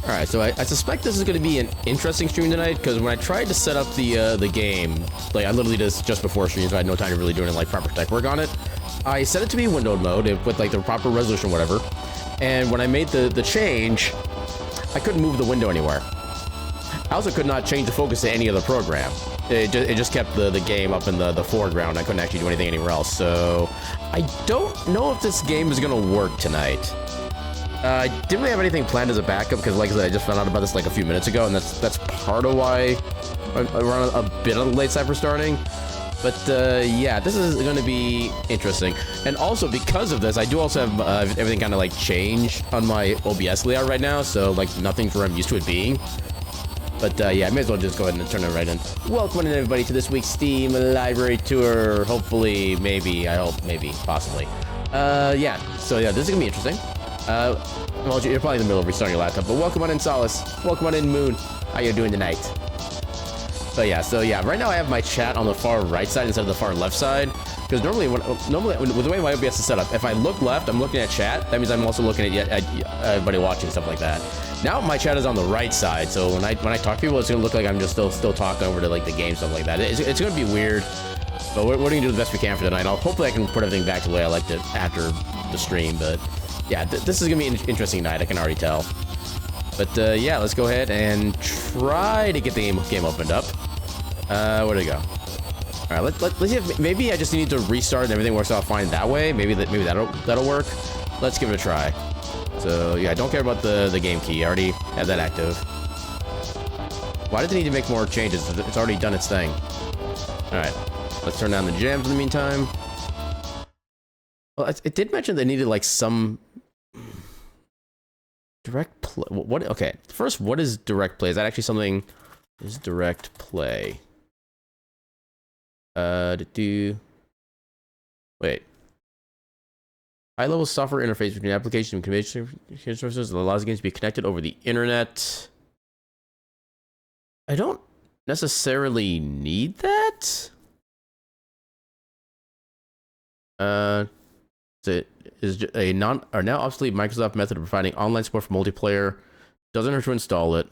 Alright, so I suspect this is going to be an interesting stream tonight, because when I tried to set up the game, like, I literally did this just before stream, so I had no time to really do any, like, proper tech work on it. I set it to be windowed mode with, like, the proper resolution, whatever, and when I made the change, I couldn't move the window anywhere. I also could not change the focus to any other program. It just kept the game up in the foreground. I couldn't actually do anything anywhere else, so I don't know if this game is going to work tonight. I didn't really have anything planned as a backup because, like I said, I just found out about this like a few minutes ago, and that's part of why we're on a bit on the late side for starting. But yeah, this is going to be interesting. And also, because of this, I do also have everything kind of like changed on my OBS layout right now, so like nothing's where I'm used to it being. But yeah, I may as well just go ahead and turn it right in. Welcome in, everybody, to this week's Steam Library Tour. Hopefully, maybe, I hope, maybe, possibly. Yeah, so yeah, this is going to be interesting. Well, you're probably in the middle of restarting your laptop, but welcome on in, Solace. Welcome on in, Moon. How you doing tonight? So yeah, right now I have my chat on the far right side instead of the far left side, because normally with the way my OBS is set up, if I look left, I'm looking at chat. That means I'm also looking at everybody watching, stuff like that. Now my chat is on the right side, so when I talk to people, it's gonna look like I'm just still talking over to like the game, stuff like that. It's gonna be weird, but we're gonna do the best we can for tonight. Hopefully I can put everything back to the way I liked it after the stream, but yeah, this is gonna be an interesting night, I can already tell. But yeah, let's go ahead and try to get the game opened up. Where'd it go? All right, let's see if maybe I just need to restart and everything works out fine that way. Maybe that'll work. Let's give it a try. So yeah, I don't care about the game key. I already have that active. Why does it need to make more changes? It's already done its thing. All right, let's turn down the gems in the meantime. Well, it did mention they needed like some direct play. What? Okay, first, what is direct play? Is that actually something? Is direct play? Wait. High-level software interface between application and communication services that allows games to be connected over the internet. I don't necessarily need that. It is a now obsolete Microsoft method of providing online support for multiplayer. Doesn't hurt to install it.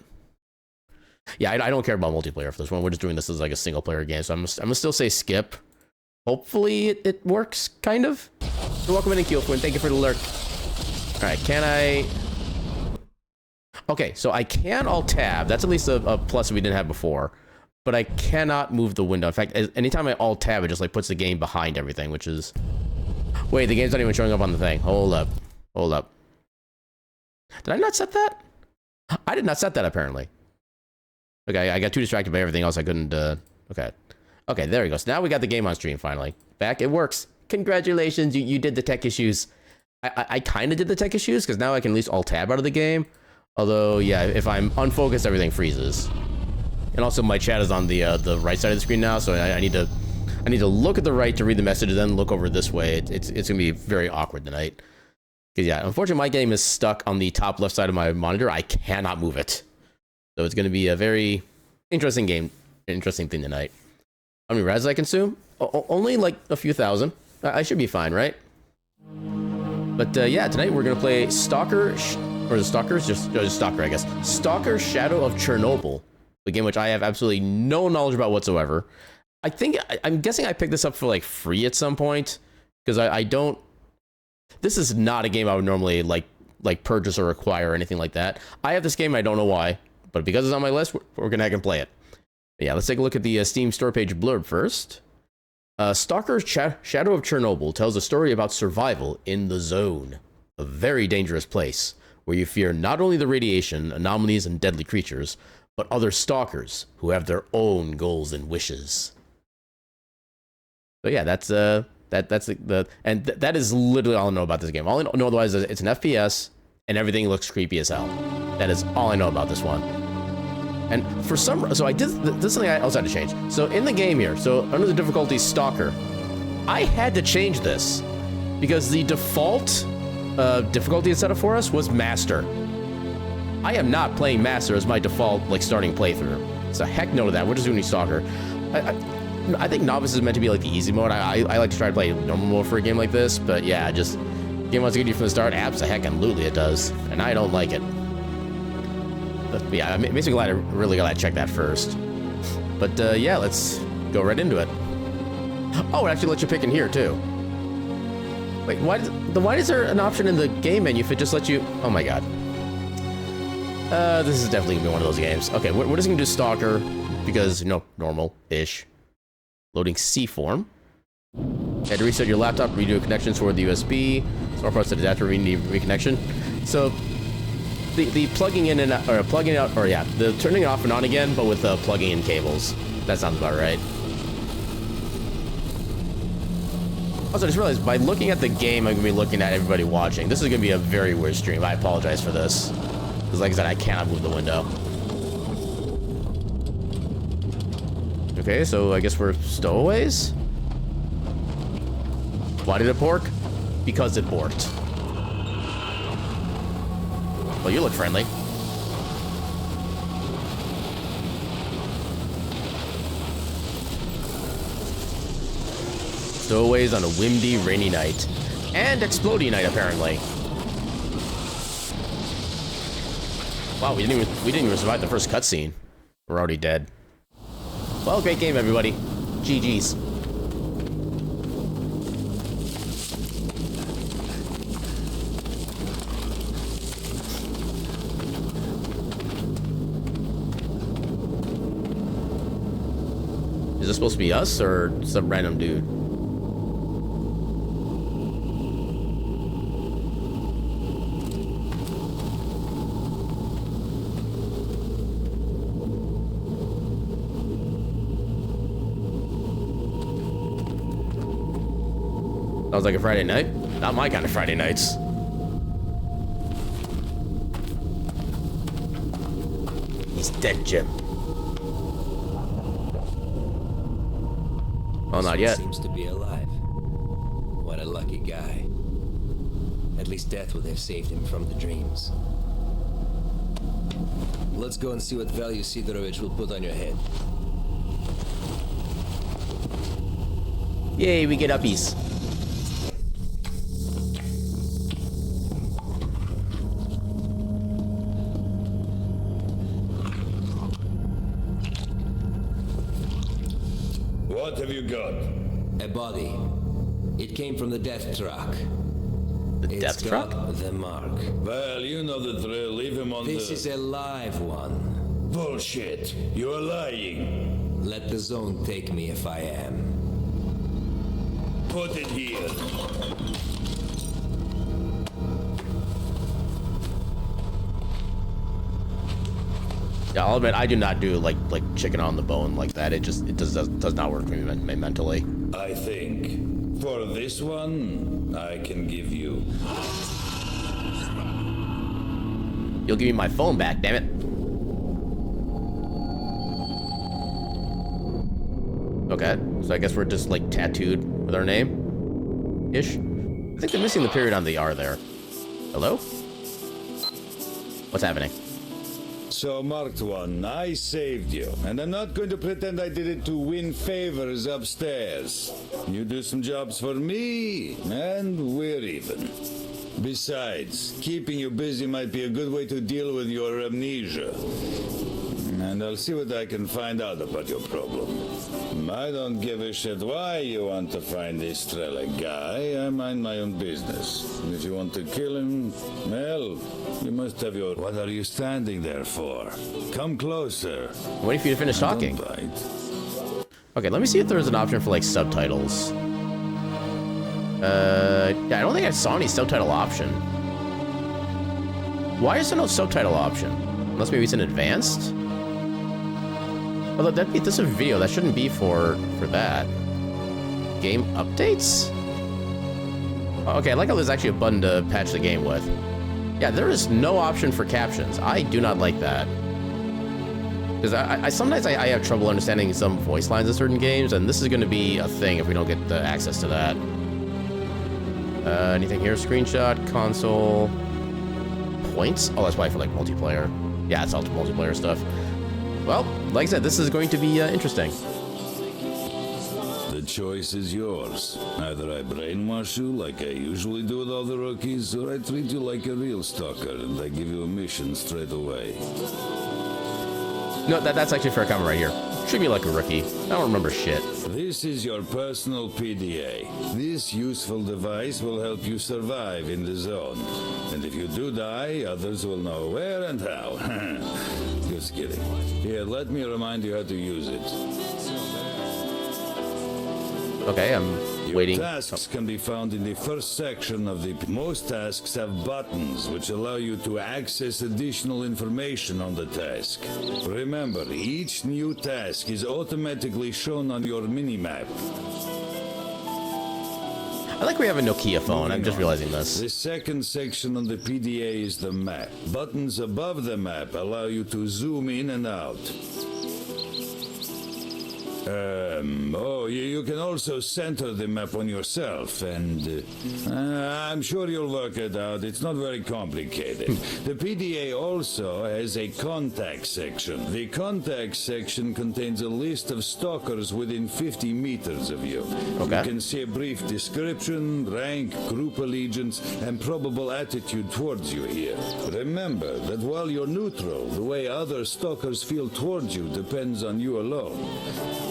Yeah, I don't care about multiplayer for this one. We're just doing this as like a single player game, so I'm gonna still say skip. Hopefully it works, kind of. So welcome in, Keelquin. Thank you for the lurk. All right, can I? Okay, so I can Alt-Tab. That's at least a plus that we didn't have before. But I cannot move the window. In fact, anytime I Alt-Tab, it just like puts the game behind everything, which is... Wait, the game's not even showing up on the thing. Hold up. Hold up. Did I not set that? I did not set that, apparently. Okay, I got too distracted by everything else. I couldn't, okay. Okay, there we go. So now we got the game on stream, finally. Back, it works. Congratulations, you did the tech issues. I kind of did the tech issues, because now I can at least Alt-Tab out of the game. Although, yeah, if I'm unfocused, everything freezes. And also, my chat is on the right side of the screen now, so I need to look at the right to read the message, and then look over this way. It's going to be very awkward tonight. Because, yeah, unfortunately, my game is stuck on the top left side of my monitor. I cannot move it. So it's going to be a very interesting thing tonight. How many res I consume? Only like a few thousand. I should be fine, right? But yeah, tonight we're going to play Stalker, or the Stalkers? Just Stalker, I guess. Stalker Shadow of Chernobyl. A game which I have absolutely no knowledge about whatsoever. I'm guessing I picked this up for like free at some point. Because I don't... This is not a game I would normally like purchase or acquire or anything like that. I have this game, I don't know why. But because it's on my list, we're going to hack and play it. But yeah, let's take a look at the Steam store page blurb first. Stalker Shadow of Chernobyl tells a story about survival in the zone. A very dangerous place, where you fear not only the radiation, anomalies, and deadly creatures, but other stalkers who have their own goals and wishes. So yeah, that is literally all I know about this game. All I know otherwise is it's an FPS, and everything looks creepy as hell. That is all I know about this one. And for some, so I did, this is something I also had to change. So in the game here, so under the difficulty Stalker, I had to change this because the default difficulty it set up for us was Master. I am not playing Master as my default, like, starting playthrough. So heck no to that, we're just doing Stalker. I think Novice is meant to be like the easy mode. I like to try to play normal mode for a game like this, but yeah, just, game wants to get you from the start, absolutely it does, and I don't like it. yeah, I'm basically glad I really glad I checked that first. But yeah, let's go right into it. Oh, it actually lets you pick in here too. Wait, why is there an option in the game menu if it just lets you? Oh my god. This is definitely gonna be one of those games. Okay, we're just gonna do S.T.A.L.K.E.R. because, you know, normal-ish. Loading C form. You had to reset your laptop, redo connections toward the USB. Smart parts of the adapter, need reconnection. So the plugging in and out, or plugging out, or yeah, the turning it off and on again, but with plugging in cables. That sounds about right. Also, I just realized by looking at the game, I'm gonna be looking at everybody watching. This is gonna be a very weird stream. I apologize for this, because like I said, I cannot move the window. Okay, so I guess we're stowaways. Why did it pork? Because it borked. Well, you look friendly. Stowaways on a windy, rainy night. And exploding night, apparently. Wow, we didn't even survive the first cutscene. We're already dead. Well, great game, everybody. GG's. Is this supposed to be us or some random dude? Sounds like a Friday night. Not my kind of Friday nights. He's dead, Jim. Oh, not yet. Seems to be alive. What a lucky guy. At least death would have saved him from the dreams. Let's go and see what value Sidorovich will put on your head. Yay, we get uppies. What have you got? A body. It came from the death truck. The death truck? The mark. Well, you know the drill. Leave him on This is a live one. Bullshit. You're lying. Let the zone take me if I am. Put it here. Yeah, I'll admit, I do not do like chicken on the bone like that. It does not work for me mentally. I think for this one, I can give you. You'll give me my phone back, damn it. Okay, so I guess we're just like tattooed with our name ish. I think they're missing the period on the R there. Hello? What's happening? So, marked one, I saved you, and I'm not going to pretend I did it to win favors upstairs. You do some jobs for me, and we're even. Besides, keeping you busy might be a good way to deal with your amnesia. And I'll see what I can find out about your problem. I don't give a shit why you want to find this S.T.A.L.K.E.R guy. I mind my own business. If you want to kill him, well, you must have your... What are you standing there for? Come closer. I'm waiting for you to finish talking. Don't bite. Okay, let me see if there's an option for like subtitles. I don't think I saw any subtitle option. Why is there no subtitle option? Unless maybe it's in advanced? Although this is a video, that shouldn't be for that. Game updates? Okay, I like how there's actually a button to patch the game with. Yeah, there is no option for captions. I do not like that. Because I sometimes I have trouble understanding some voice lines in certain games, and this is going to be a thing if we don't get the access to that. Anything here? Screenshot, console, points? Oh, that's probably for like multiplayer. Yeah, it's all multiplayer stuff. Well, like I said, this is going to be interesting. The choice is yours. Either I brainwash you like I usually do with all the rookies, or I treat you like a real stalker and I give you a mission straight away. No, that's actually a fair comment right here. Treat me like a rookie. I don't remember shit. This is your personal PDA. This useful device will help you survive in the zone. And if you do die, others will know where and how. Just kidding. Here, let me remind you how to use it. Okay, I'm waiting. Your tasks can be found in the first section of the... Most tasks have buttons which allow you to access additional information on the task. Remember, each new task is automatically shown on your minimap. I like we have a Nokia phone. I'm just realizing this. The second section on the PDA is the map. Buttons above the map allow you to zoom in and out. You can also center the map on yourself, and I'm sure you'll work it out. It's not very complicated. The PDA also has a contact section. The contact section contains a list of stalkers within 50 meters of you. Okay. You can see a brief description, rank, group allegiance, and probable attitude towards you here. Remember that while you're neutral, the way other stalkers feel towards you depends on you alone.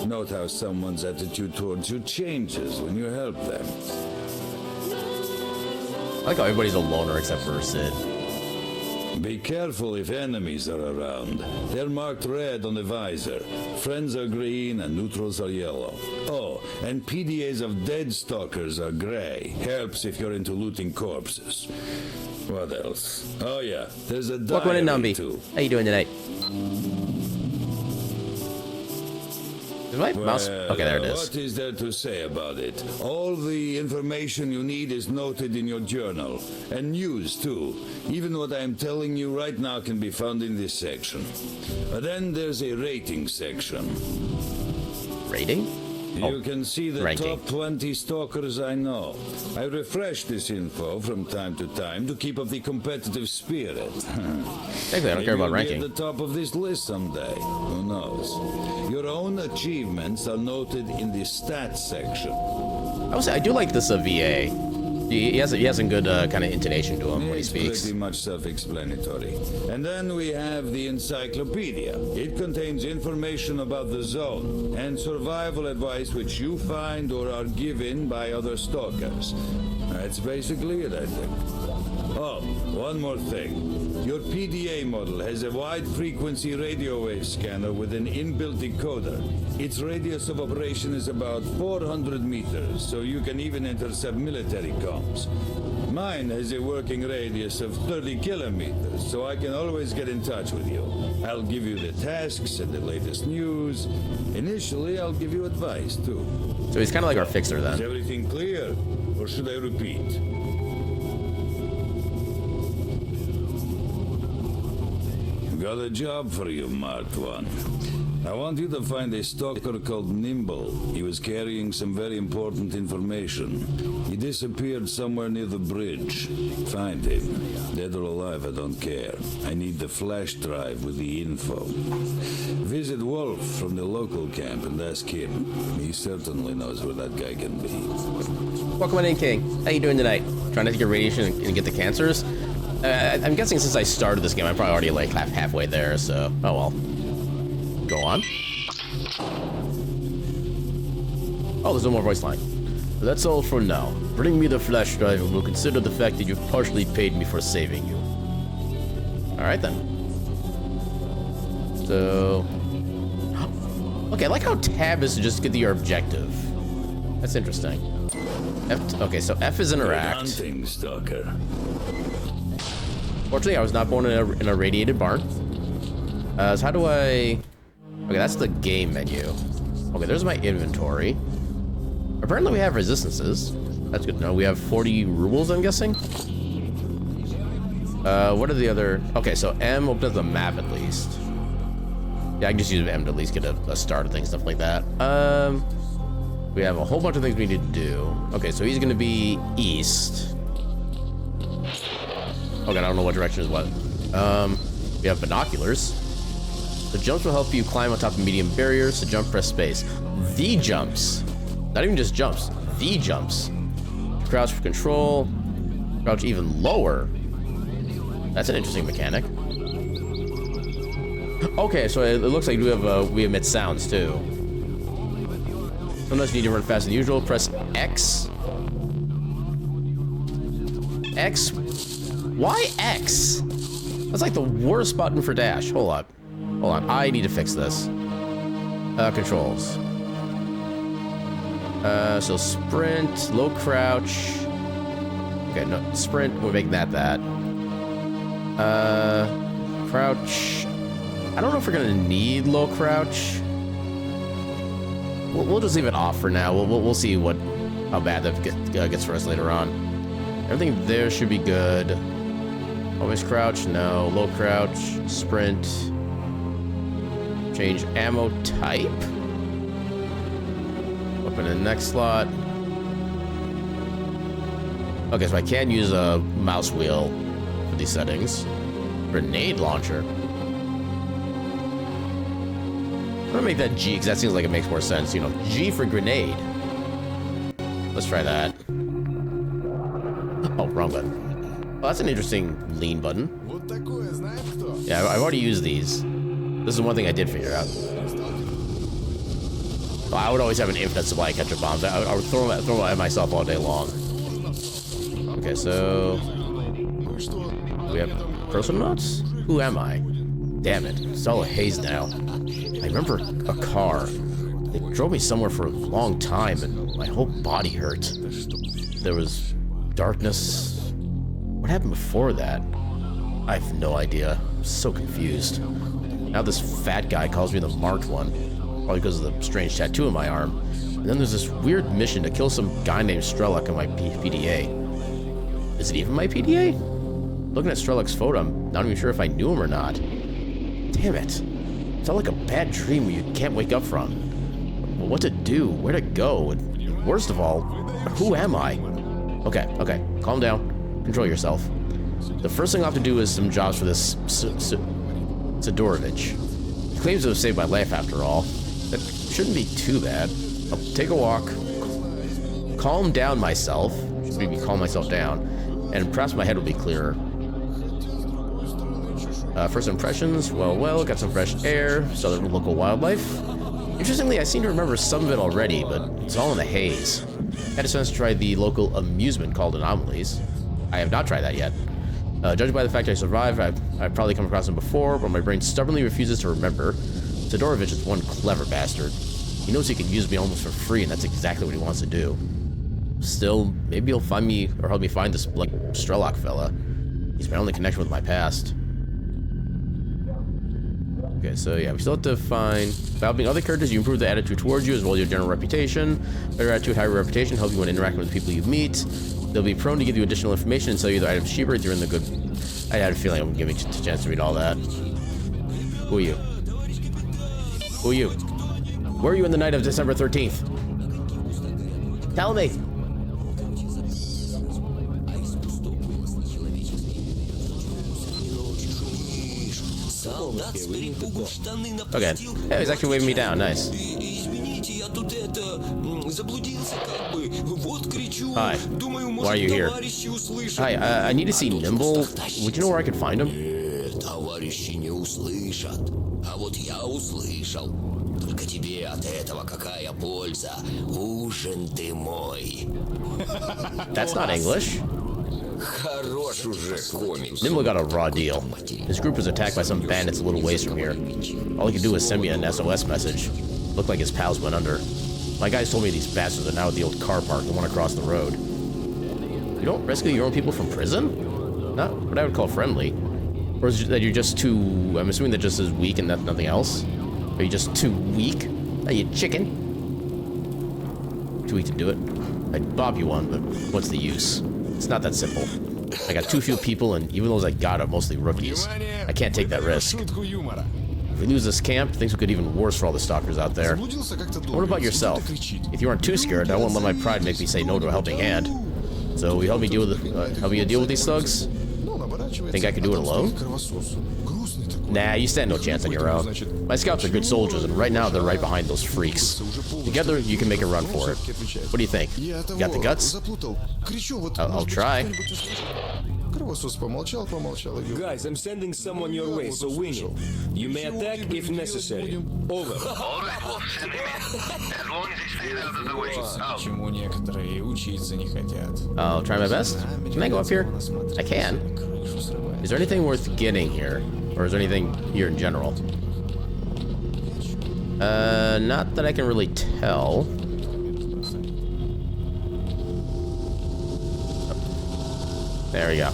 Note how someone's attitude towards you changes when you help them. I like how everybody's a loner except for Sid. Be careful if enemies are around. They're marked red on the visor. Friends are green and neutrals are yellow. Oh, and PDAs of dead stalkers are gray. Helps if you're into looting corpses. What else? Oh yeah, there's a Welcome in, diary Numby. too. How you doing tonight? Is my mouse? Okay, there it is. What is there to say about it? All the information you need is noted in your journal. And news, too. Even what I am telling you right now can be found in this section. But then there's a rating section. Rating? You can see the ranking. top 20 stalkers I know. I refresh this info from time to time to keep up the competitive spirit. Technically, I don't care about ranking. Maybe you'll be at the top of this list someday. Who knows? Your own achievements are noted in the stats section. I would say I do like this VA. He has a good kind of intonation to him when he It's speaks. pretty much self-explanatory. And then we have the encyclopedia. It contains information about the zone and survival advice which you find or are given by other stalkers. That's basically it, I think. Oh, one more thing. Your PDA model has a wide-frequency radio wave scanner with an inbuilt decoder. Its radius of operation is about 400 meters, so you can even intercept military comms. Mine has a working radius of 30 kilometers, so I can always get in touch with you. I'll give you the tasks and the latest news. Initially, I'll give you advice, too. So he's kind of like our fixer Is then. everything clear, or should I repeat? Got a job for you, Marked One. I want you to find a stalker called Nimble. He was carrying some very important information. He disappeared somewhere near the bridge. Find him. Dead or alive, I don't care. I need the flash drive with the info. Visit Wolf from the local camp and ask him. He certainly knows where that guy can be. Welcome in, King. How you doing tonight? Trying to take your radiation and get the cancers? I'm guessing since I started this game, I'm probably already like halfway there, so... Oh well. Go on. Oh, there's no more voice line. That's all for now. Bring me the flash drive and we'll consider the fact that you've partially paid me for saving you. Alright then. So... Okay, I like how tab is to just get your objective. That's interesting. F okay, so F is interact. Hunting, stalker. Fortunately, I was not born in a radiated barn. So how do I... Okay, that's the game menu. Okay, there's my inventory. Apparently we have resistances. That's good to know. We have 40 rubles, I'm guessing. What are the other... Okay, so M opens the map at least. Yeah, I can just use M to at least get a start of things, stuff like that. We have a whole bunch of things we need to do. Okay, so he's gonna be east. Okay, I don't know what direction is what. We have binoculars. The jumps will help you climb on top of medium barriers. To jump, press space. The jumps. Not even just jumps. V jumps. Crouch for control. Crouch even lower. That's an interesting mechanic. Okay, so it looks like we emit sounds too. Sometimes you need to run faster than usual. Press X. X. Why X? That's like the worst button for dash. Hold up. Hold on. I need to fix this. Controls. So sprint, low crouch. Okay, no, sprint, we're making that. Crouch. I don't know if we're gonna need low crouch. We'll just leave it off for now. We'll see how bad that gets for us later on. Everything there should be good. Always crouch, no. Low crouch, sprint. Change ammo type. Open in the next slot. Okay, so I can use a mouse wheel for these settings. Grenade launcher. I'm gonna make that G because that seems like it makes more sense. You know, G for grenade. Let's try that. Oh, wrong button. Oh, that's an interesting lean button. Yeah, I've already used these. This is one thing I did figure out. Oh, I would always have an infinite supply of ketchup bombs. I would throw them at myself all day long. Okay, so we have personal notes? Who am I? Damn it, it's all a haze now. I remember a car. It drove me somewhere for a long time and my whole body hurt. There was darkness. What happened before that? I have no idea. I'm so confused. Now this fat guy calls me the marked one. Probably because of the strange tattoo on my arm. And then there's this weird mission to kill some guy named S.T.A.L.K.E.R in my PDA. Is it even my PDA? Looking at S.T.A.L.K.E.R's photo, I'm not even sure if I knew him or not. Damn it. It's all like a bad dream where you can't wake up from. What to do? Where to go? And worst of all, who am I? Okay, calm down. Control yourself. The first thing I'll have to do is some jobs for this Sidorovich. He claims to have saved my life after all. That shouldn't be too bad. I'll take a walk, calm down myself, maybe calm myself down, and perhaps my head will be clearer. First impressions, well, got some fresh air, saw the local wildlife. Interestingly, I seem to remember some of it already, but it's all in the haze. Had a chance to try the local amusement called Anomalies. I have not tried that yet. Judging by the fact I survived, I've probably come across him before, but my brain stubbornly refuses to remember. Sidorovich is one clever bastard. He knows he can use me almost for free, and that's exactly what he wants to do. Still, maybe he'll find me, or help me find this, like, S.T.A.L.K.E.R fella. He's my only connection with my past. Okay, so yeah, we still have to find... By helping other characters, you improve the attitude towards you, as well as your general reputation. Better attitude, higher reputation, help you when interacting with the people you meet. They'll be prone to give you additional information and sell you the items cheaper if you're in the good... I had a feeling I'm giving you a chance to read all that. Who are you? Who are you? Where are you in the night of December 13th? Tell me! Okay. Yeah, he's actually waving me down. Nice. Hi. Why are you here? Hi, I need to see Nimble. Would you know where I could find him? That's not English. Nimble got a raw deal. His group was attacked by some bandits a little ways from here. All he could do was send me an SOS message. Looked like his pals went under. My guys told me these bastards are now at the old car park, the one across the road. You don't rescue your own people from prison? Not what I would call friendly. Or is it that you're just too... I'm assuming that just is weak and nothing else? Are you just too weak? Are you chicken? Too weak to do it? I'd bob you one, but what's the use? It's not that simple. I got too few people, and even those I got are mostly rookies. I can't take that risk. If we lose this camp, things will get even worse for all the stalkers out there. What about yourself? If you aren't too scared, I won't let my pride make me say no to a helping hand. So, will you help me deal with these thugs? Think I could do it alone? Nah, you stand no chance on your own. My scouts are good soldiers, and right now they're right behind those freaks. Together, you can make a run for it. What do you think? You got the guts? I'll try. Guys, I'm sending someone your way, so wing it. You may attack if necessary. Over. All right, Wolf, send him in. As long as he stays out of the way. Out. Почему некоторые учиться не хотят? I'll try my best. Can I go up here? I can. Is there anything worth getting here? Or is there anything here in general? Not that I can really tell. There we go.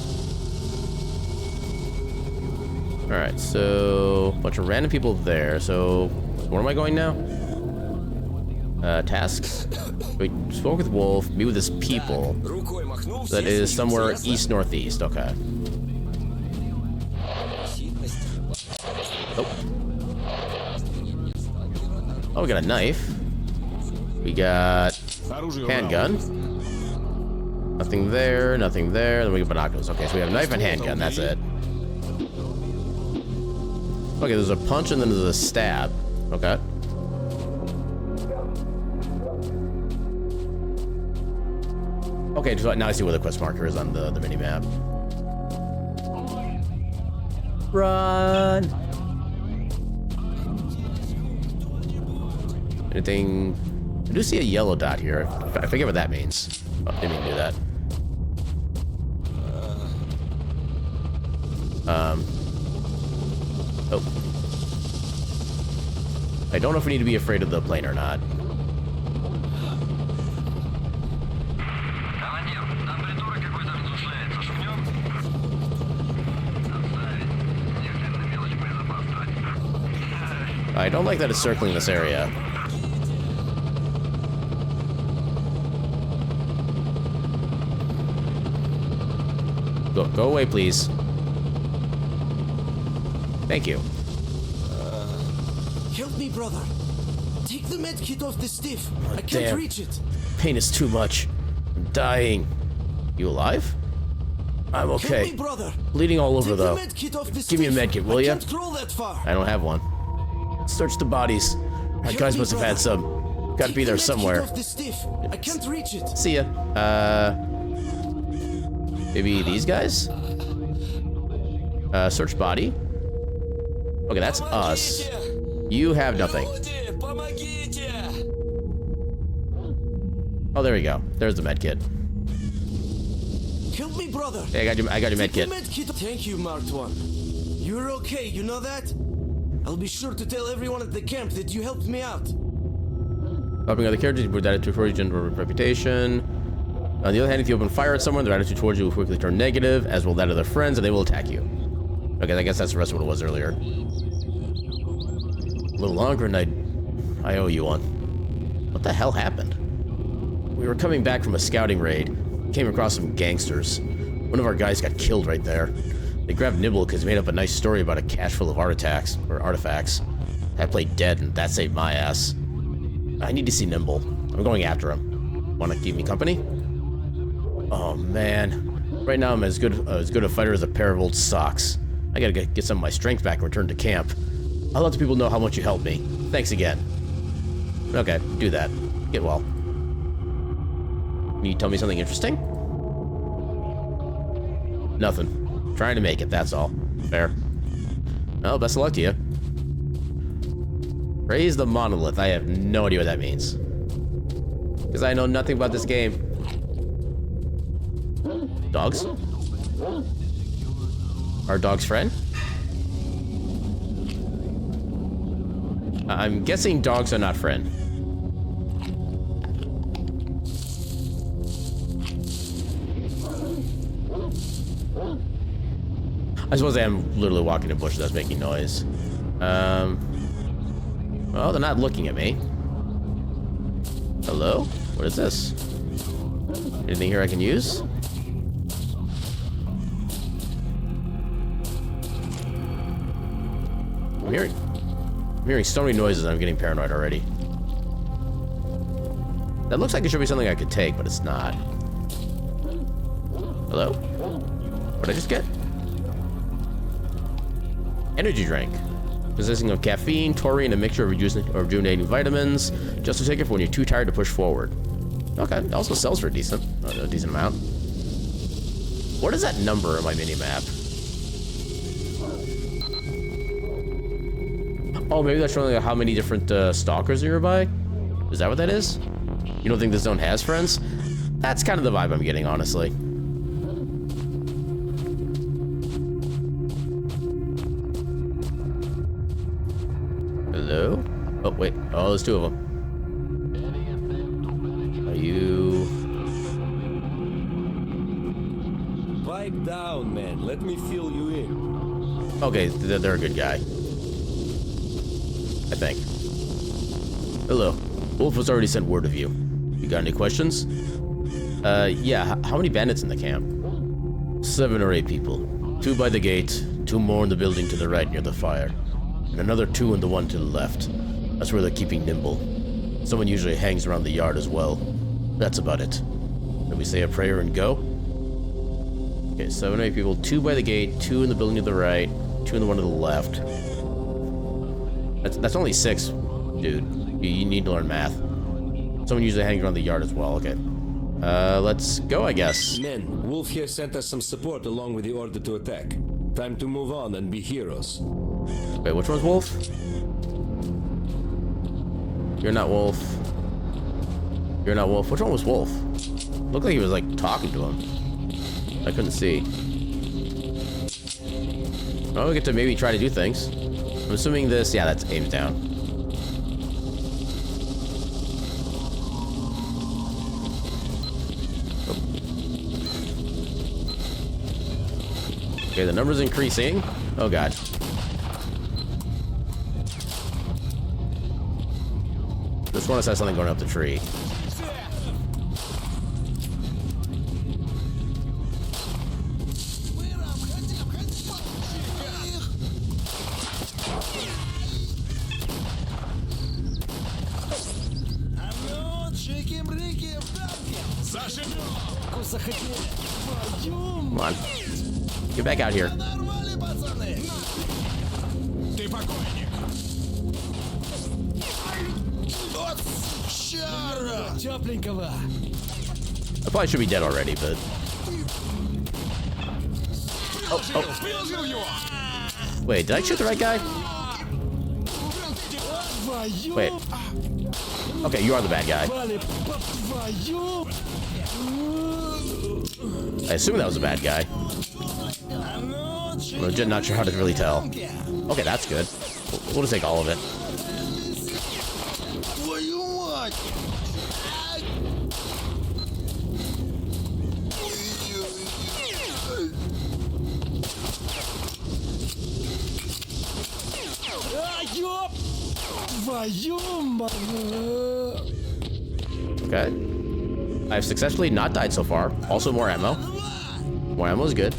Alright, so a bunch of random people there. So where am I going now? Tasks? We spoke with Wolf, meet with his people. That is somewhere east-northeast, okay. Oh, we got a knife. We got handgun. Nothing there, nothing there. Then we got binoculars. Okay, so we have knife and handgun, that's it. Okay, there's a punch and then there's a stab. Okay. Okay, so now I see where the quest marker is on the mini-map. Run! Anything... I do see a yellow dot here. I forget what that means. Oh, didn't mean to do that. Oh. I don't know if we need to be afraid of the plane or not. I don't like that it's circling this area. Go away, please. Thank you. Help me, brother. Take the med kit off the stiff. I can't damn. reach it. Pain is too much. I'm dying. You alive? I'm okay. Help me, brother. Bleeding all over, Take though. the med kit off the Give me a stiff. med kit, will I ya? can't crawl that far. I don't have one. Search the bodies. My Help guys me, must have had brother. some. Gotta Take be the there med kit somewhere. off the stiff. I can't reach it. See ya. Maybe these guys? Search body. Okay, that's us. You have nothing. Oh, there we go. There's the med kit. Help me, brother. Hey, I got your med Take kit. the med kit. Thank you, Marked One. You're okay, you know that? I'll be sure to tell everyone at the camp that you helped me out. Helping other characters with attitude towards you and reputation. On the other hand, if you open fire at someone, their attitude towards you will quickly turn negative, as will that of their friends, and they will attack you. Okay, I guess that's the rest of what it was earlier. A little longer, and I owe you one. What the hell happened? We were coming back from a scouting raid. Came across some gangsters. One of our guys got killed right there. They grabbed Nibble because he made up a nice story about a cache full of artifacts. I played dead, and that saved my ass. I need to see Nimble. I'm going after him. Want to keep me company? Oh man, right now I'm as good a fighter as a pair of old socks. I gotta get some of my strength back and return to camp. I'll let the people know how much you helped me. Thanks again. Okay, do that. Get well. Can you tell me something interesting? Nothing. Trying to make it, that's all. Fair. Well, best of luck to you. Raise the monolith. I have no idea what that means. Because I know nothing about this game. Dogs? Our dog's friend? I'm guessing dogs are not friend. I suppose I am literally walking in a bush that's making noise. Well, they're not looking at me. Hello? What is this? Anything here I can use? I'm hearing so many noises, I'm getting paranoid already. That looks like it should be something I could take, but it's not. Hello? What did I just get? Energy drink. Consisting of caffeine, taurine, and a mixture of rejuvenating vitamins. Just to take it for when you're too tired to push forward. Okay, it also sells for a decent amount. What is that number on my mini-map? Oh, maybe that's showing how many different stalkers are nearby? Is that what that is? You don't think this zone has friends? That's kind of the vibe I'm getting, honestly. Hello? Oh, wait. Oh, there's two of them. Are you... Pipe down, man. Let me fill you in. Okay, they're a good guy. I think. Hello. Wolf has already sent word of you. You got any questions? Yeah. How many bandits in the camp? 7 or 8 people. 2 by the gate, 2 more in the building to the right near the fire, and another 2 in the one to the left. That's where they're keeping nimble. Someone usually hangs around the yard as well. That's about it. Then we say a prayer and go. Okay, 7 or 8 people. 2 by the gate, 2 in the building to the right, 2 in the one to the left. That's only 6, dude. You need to learn math. Someone usually hangs around the yard as well. Okay. Let's go, I guess. Men, Wolf here sent us some support along with the order to attack. Time to move on and be heroes. Wait, which one's Wolf? You're not Wolf. You're not Wolf. Which one was Wolf? Looked like he was, like, talking to him. I couldn't see. Oh, we get to maybe try to do things. I'm assuming this... Yeah, that's aims down. Okay, the number's increasing. Oh, God. This one has something going up the tree. Come on. Get back out here. I probably should be dead already, but... Oh. Wait, did I shoot the right guy? Wait. Okay, you are the bad guy. I assume that was a bad guy. I'm not sure how to really tell. Okay, that's good. We'll just take all of it. Okay. I've successfully not died so far. Also more ammo. More ammo is good.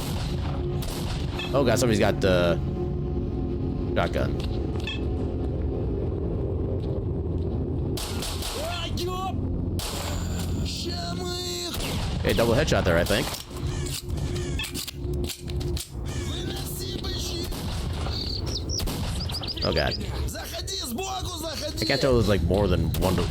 Oh god, somebody's got the shotgun. Okay, double headshot there, I think. Oh god. I can't tell if there's like more than one to...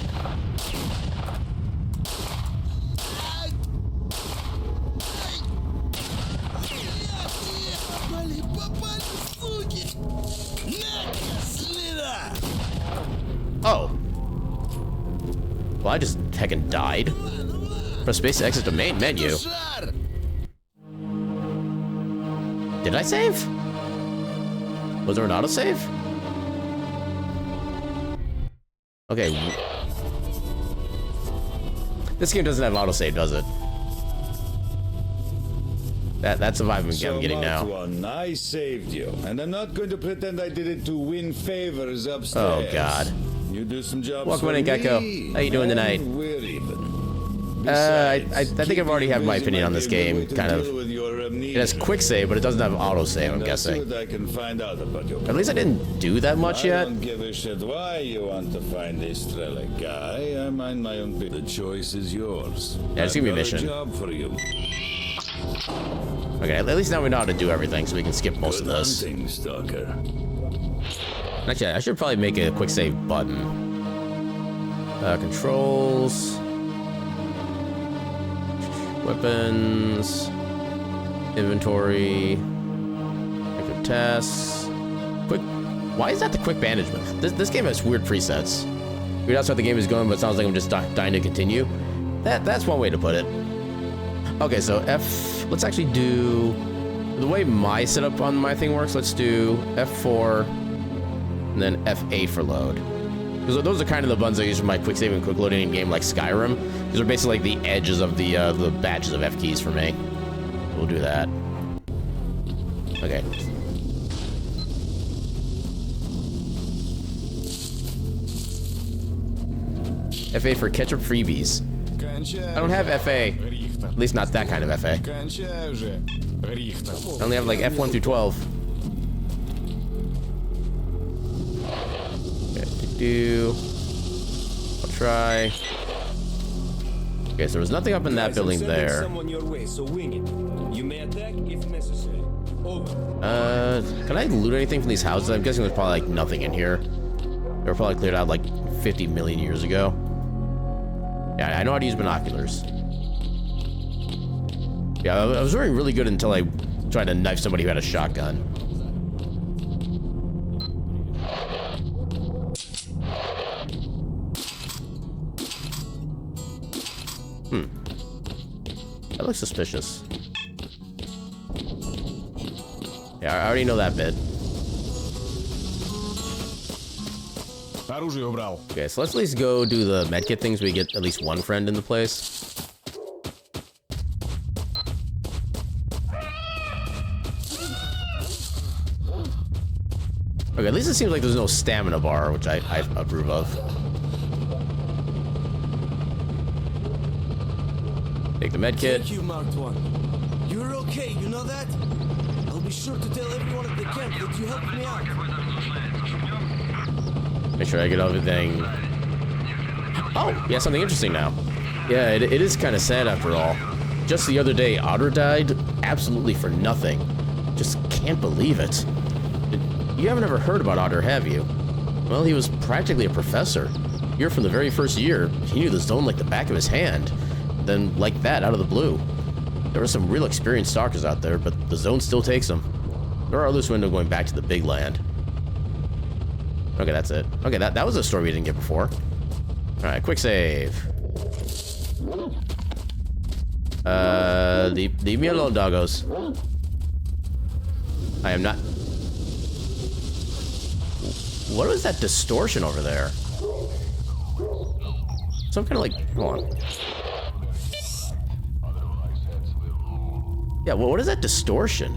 Oh. Well, I just heckin' died. Press space to exit the main menu. Did I save? Was there an autosave? Okay. This game doesn't have autosave, does it? That's the vibe I'm getting now. One, I saved you, and I'm not going to pretend I did it to win favors upstairs. Oh God. You do some jobs Welcome for in, Gecko. me, How you doing tonight? We're even. I think I've already have my opinion on this game. Kind of. It has quick save, but it doesn't have auto save. I'm guessing. I can find out about your At least I didn't do that much yet. I don't give a shit why you want to find this S.T.A.L.K.E.R guy. I mind my own business. The choice is yours. Yeah, just give me a I've got mission. job for you. Okay, at least now we know how to do everything, so we can skip most of this. Hunting, Stalker. Actually, I should probably make a quick save button. Controls. Weapons. Inventory. Active tasks. Quick. Why is that the quick bandagement? This game has weird presets. Maybe that's how the game is going, but it sounds like I'm just dying to continue. That's one way to put it. Okay, so F. Let's actually do the way my setup on my thing works. Let's do F4 and then F8 for load. Because those are kind of the buttons I use for my quick saving and quick loading in game like Skyrim. These are basically like the edges of the badges of F keys for me. We'll do that. Okay. FA for ketchup freebies. I don't have FA. At least not that kind of FA. I only have like F1 through 12. Okay, I'll try. Okay, so there was nothing up in that building there. Can I loot anything from these houses? I'm guessing there's probably like nothing in here. They were probably cleared out like 50 million years ago. Yeah, I know how to use binoculars. Yeah, I was doing really good until I tried to knife somebody who had a shotgun. That looks suspicious. Yeah, I already know that bit. Оружие убрал. Okay, so let's at least go do the medkit things. We get at least one friend in the place. Okay, at least it seems like there's no stamina bar, which I approve of. Take the medkit. Thank you, Marked One. You're okay, you know that? I'll be sure to tell everyone at the camp that you helped me out. Make sure I get everything. Oh, yeah, something interesting now. Yeah, it is kind of sad after all. Just the other day, Otter died absolutely for nothing. Just can't believe it. You haven't ever heard about Otter, have you? Well, he was practically a professor. Here from the very first year, he knew the zone like the back of his hand. Then, like that, out of the blue. There are some real experienced stalkers out there, but the zone still takes them. There are others who end up going back to the big land. Okay, that's it. Okay, that was a story we didn't get before. Alright, quick save. Leave me alone, doggos. I am not... What was that distortion over there? Some kind of like... Hold on. Yeah, well, what is that distortion?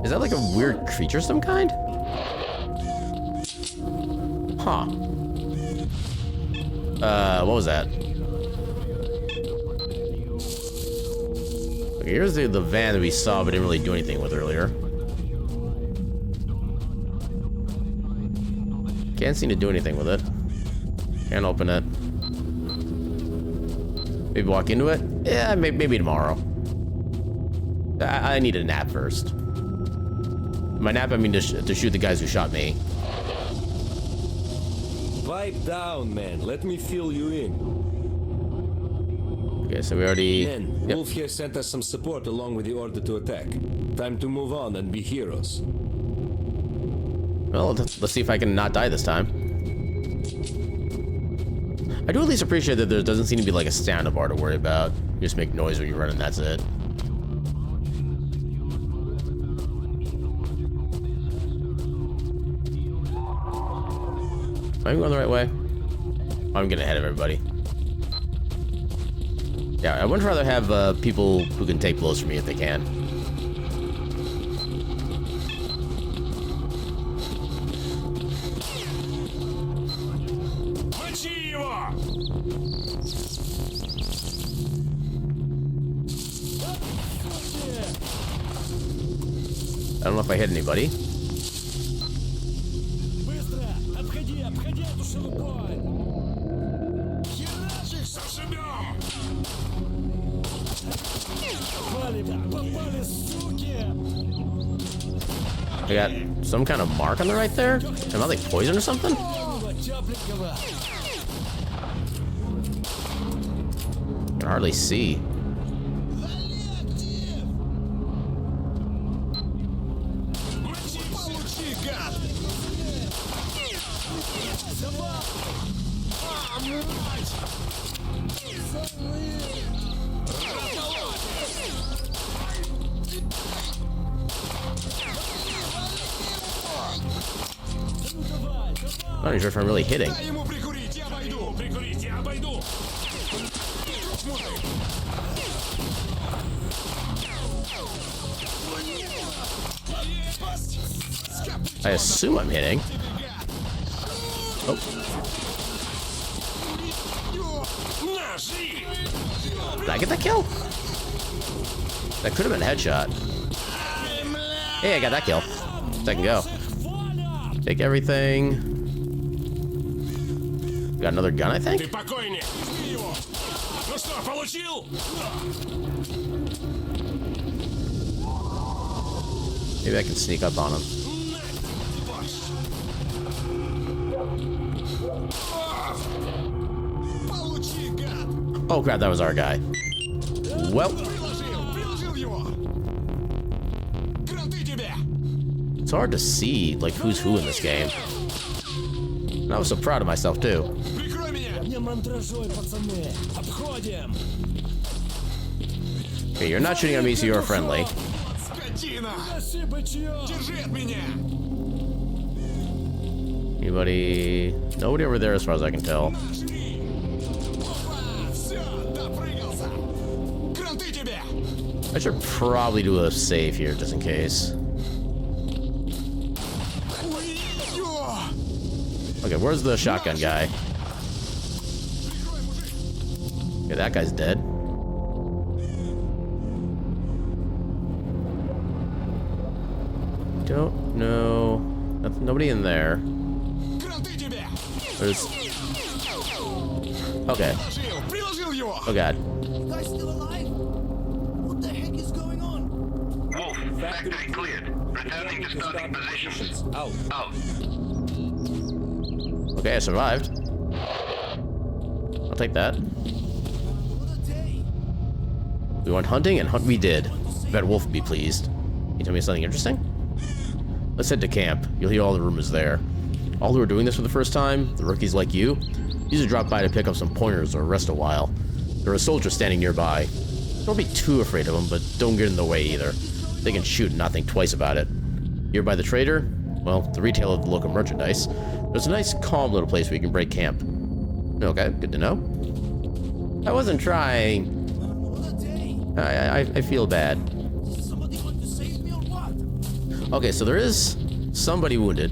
Is that like a weird creature of some kind? Huh. What was that? Okay, here's the van that we saw but didn't really do anything with earlier. Can't seem to do anything with it. Can't open it. Maybe walk into it? Yeah, maybe tomorrow. I need a nap first. My nap, I mean to shoot the guys who shot me. Pipe down, man. Let me fill you in. Okay, so we already... Men, Yep. Wolf here sent us some support along with the order to attack. Time to move on and be heroes. Well, let's see if I can not die this time. I do at least appreciate that there doesn't seem to be like a stamina bar to worry about. You just make noise when you run and that's it. Am I going the right way? Oh, I'm getting ahead of everybody. Yeah, I would rather have people who can take blows from me if they can. Мочи его! I don't know if I hit anybody. Быстро! Обходи эту шелупонь! Херачишь! I got some kind of mark on the right there? Am I like poison or something? Can hardly see. I'm not even sure if I'm really hitting. I assume I'm hitting. Oh. Did I get that kill? That could have been a headshot. Hey, I got that kill. Second go. Take everything. Got another gun, I think? Maybe I can sneak up on him. Oh crap, that was our guy. Well. It's hard to see, like, who's who in this game. And I was so proud of myself, too. Okay, you're not shooting at me, so you're friendly. Anybody? Nobody over there as far as I can tell. I should probably do a save here, just in case. Okay, where's the shotgun guy? Okay, that guy's dead. Don't know. Nobody in there. There's... Okay. Oh god. You guys still alive? What the heck is going on? Wolf, factory cleared. Returning to starting positions. Out. Okay, I survived. I'll take that. We went hunting, and hunt we did. Bet Wolf would be pleased. Can you tell me something interesting? Let's head to camp. You'll hear all the rumors there. All who are doing this for the first time, the rookies like you, usually drop by to pick up some pointers or rest a while. There are soldiers standing nearby. Don't be too afraid of them, but don't get in the way either. They can shoot and not think twice about it. Here by the trader, well, the retailer of the local merchandise, there's a nice, calm little place where you can break camp. Okay, good to know. I wasn't trying. I feel bad. Somebody want to save me or what? Okay, so there is somebody wounded.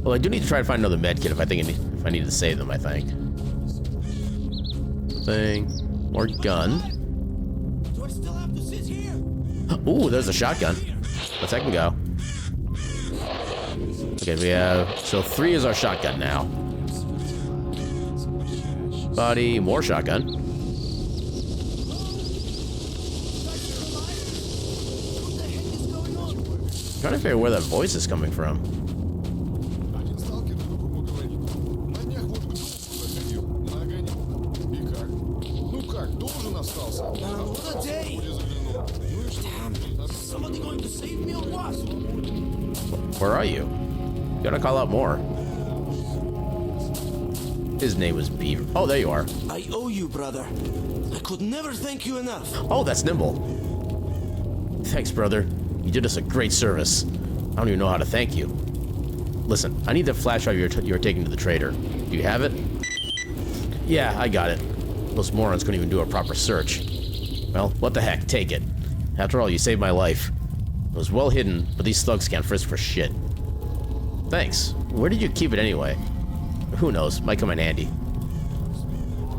Well, I do need to try to find another med kit if I need to save them, I think. More gun. Do I still have to sit here? Ooh, there's a shotgun. Let's second go. Okay, we have... So 3 is our shotgun now. Body, more shotgun. Trying to figure out where that voice is coming from. Another day. Damn, is somebody going to save me or what? Where are you? You gotta call out more. His name was Beaver. Oh, there you are. I owe you, brother. I could never thank you enough. Oh, that's Nimble. Thanks, brother. You did us a great service. I don't even know how to thank you. Listen, I need the flash drive you're taking to the trader. Do you have it? Yeah, I got it. Those morons couldn't even do a proper search. Well, what the heck, take it. After all, you saved my life. It was well hidden, but these thugs can't frisk for shit. Thanks. Where did you keep it anyway? Who knows, might come in handy.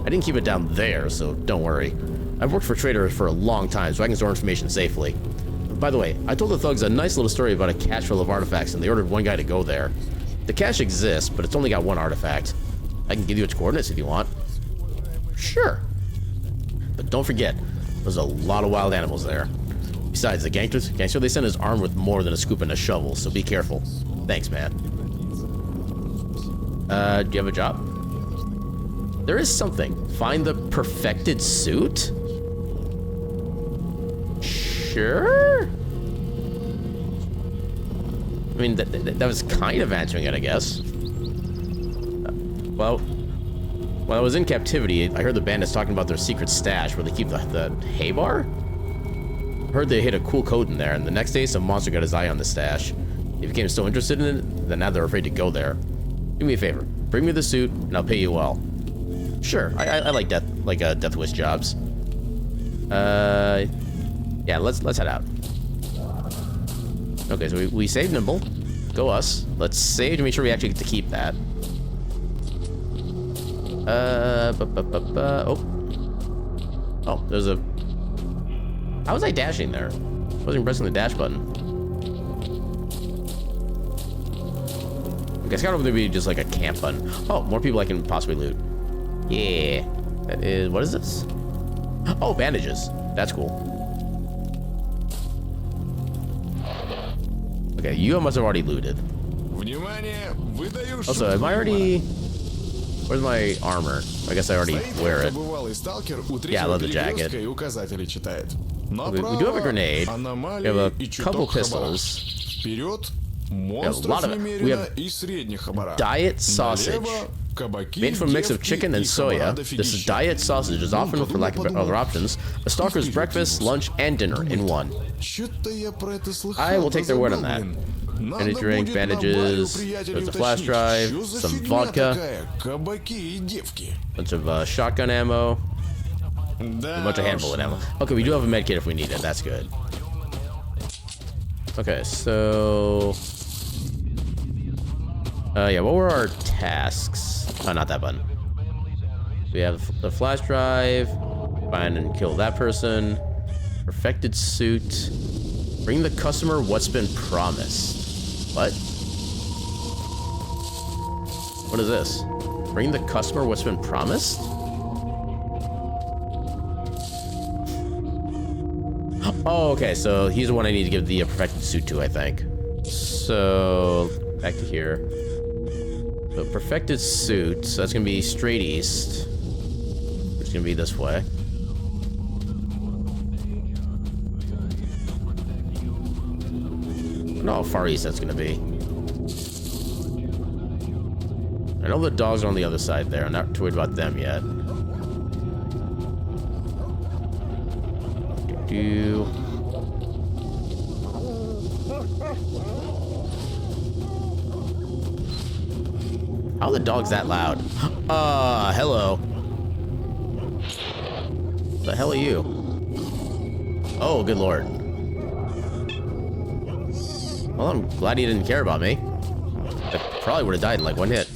I didn't keep it down there, so don't worry. I've worked for traders for a long time, so I can store information safely. By the way, I told the thugs a nice little story about a cache full of artifacts, and they ordered one guy to go there. The cache exists, but it's only got one artifact. I can give you its coordinates if you want. Sure. But don't forget, there's a lot of wild animals there. Besides, the gangster they sent is armed with more than a scoop and a shovel, so be careful. Thanks, man. Do you have a job? There is something. Find the perfected suit? Sure? I mean, that was kind of answering it, I guess. Well, while I was in captivity, I heard the bandits talking about their secret stash where they keep the hay bar. Heard they hit a cool code in there, and the next day some monster got his eye on the stash. He became so interested in it that now they're afraid to go there. Do me a favor, bring me the suit, and I'll pay you well. Sure, I like death wish jobs. Yeah, let's head out. Okay, so we saved Nimble. Go us. Let's save to make sure we actually get to keep that. Oh, there's a. How was I dashing there? I wasn't pressing the dash button. Okay, it's gotta be just like a camp button. Oh, more people I can possibly loot. Yeah. That is. What is this? Oh, bandages. That's cool. Okay, you must have already looted. Also, am I already... Where's my armor? I guess I already wear it. Yeah, I love the jacket. We do have a grenade. We have a couple pistols. We have a lot of it. We have diet sausage. Made from a mix of chicken and soya, this is diet sausage is often, for lack of other options, a stalker's breakfast, lunch, and dinner in one. I will take their word on that. Energy drink, bandages, there's a flash drive, some vodka, a bunch of shotgun ammo, a bunch of handful of ammo. Okay, we do have a med kit if we need it, that's good. Okay, so... yeah, what were our tasks? Oh, not that button. We have the flash drive, find and kill that person, perfected suit, bring the customer what's been promised. What? What is this? Bring the customer what's been promised? Oh, okay, so he's the one I need to give the perfected suit to, I think. So, back to here. So, perfected suit, so that's gonna be straight east. It's gonna be this way. I don't know how far east that's gonna be. I know the dogs are on the other side there. I'm not too worried about them yet. How are the dogs that loud? Hello. The hell are you? Oh, good lord. Well, I'm glad he didn't care about me. I probably would have died in like one hit.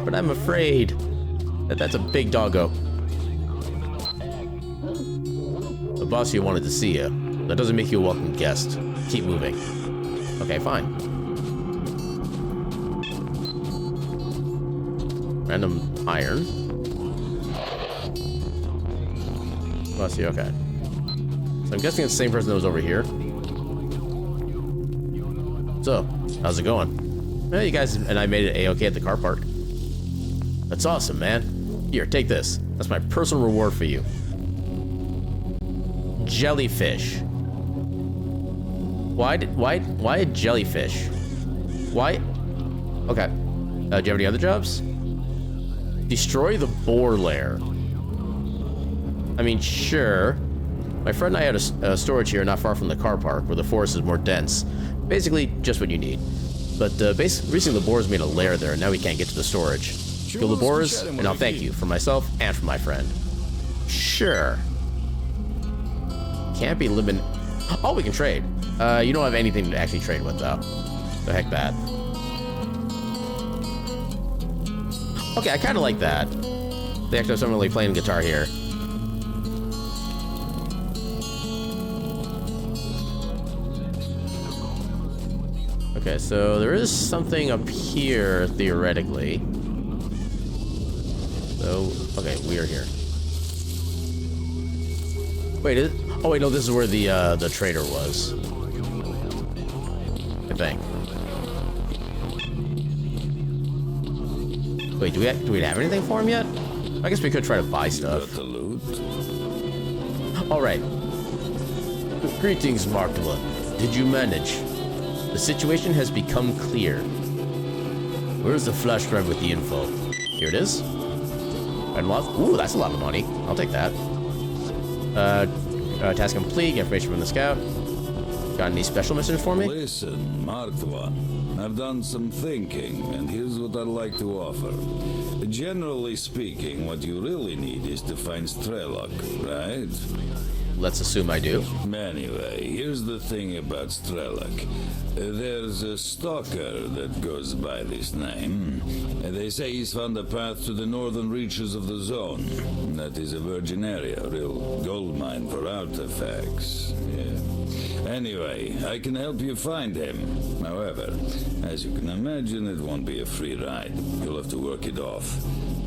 But I'm afraid that that's a big doggo. The boss here wanted to see you. That doesn't make you a welcome guest. Keep moving. Okay, fine. Random iron. Let's see, okay. So I'm guessing it's the same person that was over here. So, how's it going? Well, you guys and I made it A-okay at the car park. That's awesome, man. Here, take this. That's my personal reward for you. Jellyfish. Why a jellyfish? Why? Okay. Do you have any other jobs? Destroy the boar lair. I mean, sure. My friend and I had a storage here not far from the car park where the forest is more dense. Basically, just what you need. But recently the boars made a lair there and now we can't get to the storage. Kill the boars, and I'll thank you for myself and for my friend. Sure. Can't be limited. Oh, we can trade. You don't have anything to actually trade with, though. The heck that. Okay, I kind of like that. They actually have someone really playing guitar here. Okay, so there is something up here, theoretically. So, okay, we are here. Wait, is it? Oh wait, no, this is where the trader was. I think. Wait, do we have anything for him yet? I guess we could try to buy stuff. Got the loot? All right. Greetings, Marked One. Did you manage? The situation has become clear. Where's the flash drive with the info? Here it is. And ooh, that's a lot of money. I'll take that. Task complete. Get information from the scout. Got any special missions for me? Listen, Marked One. I've done some thinking, and here's what I'd like to offer. Generally speaking, what you really need is to find S.T.A.L.K.E.R, right? Let's assume I do. Anyway, here's the thing about S.T.A.L.K.E.R. There's a stalker that goes by this name. They say he's found a path to the northern reaches of the zone. That is a virgin area, a real gold mine for artifacts. Yeah. Anyway, I can help you find him. However, as you can imagine, it won't be a free ride. You'll have to work it off.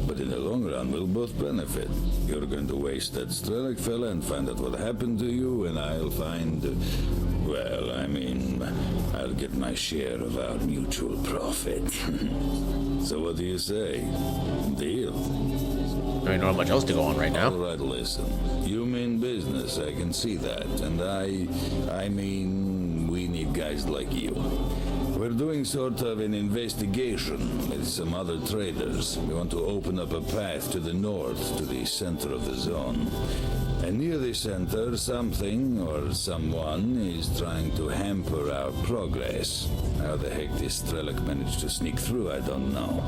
But in the long run, we'll both benefit. You're going to waste that S.T.A.L.K.E.R fella and find out what happened to you, and I'll find... well, I mean, I'll get my share of our mutual profit. So what do you say? Deal? I don't know much else to go on right now. All right, listen. You mean business, I can see that. And I mean, we need guys like you. We're doing sort of an investigation with some other traders. We want to open up a path to the north, to the center of the zone. And near the center, something or someone is trying to hamper our progress. How the heck this S.T.A.L.K.E.R managed to sneak through, I don't know.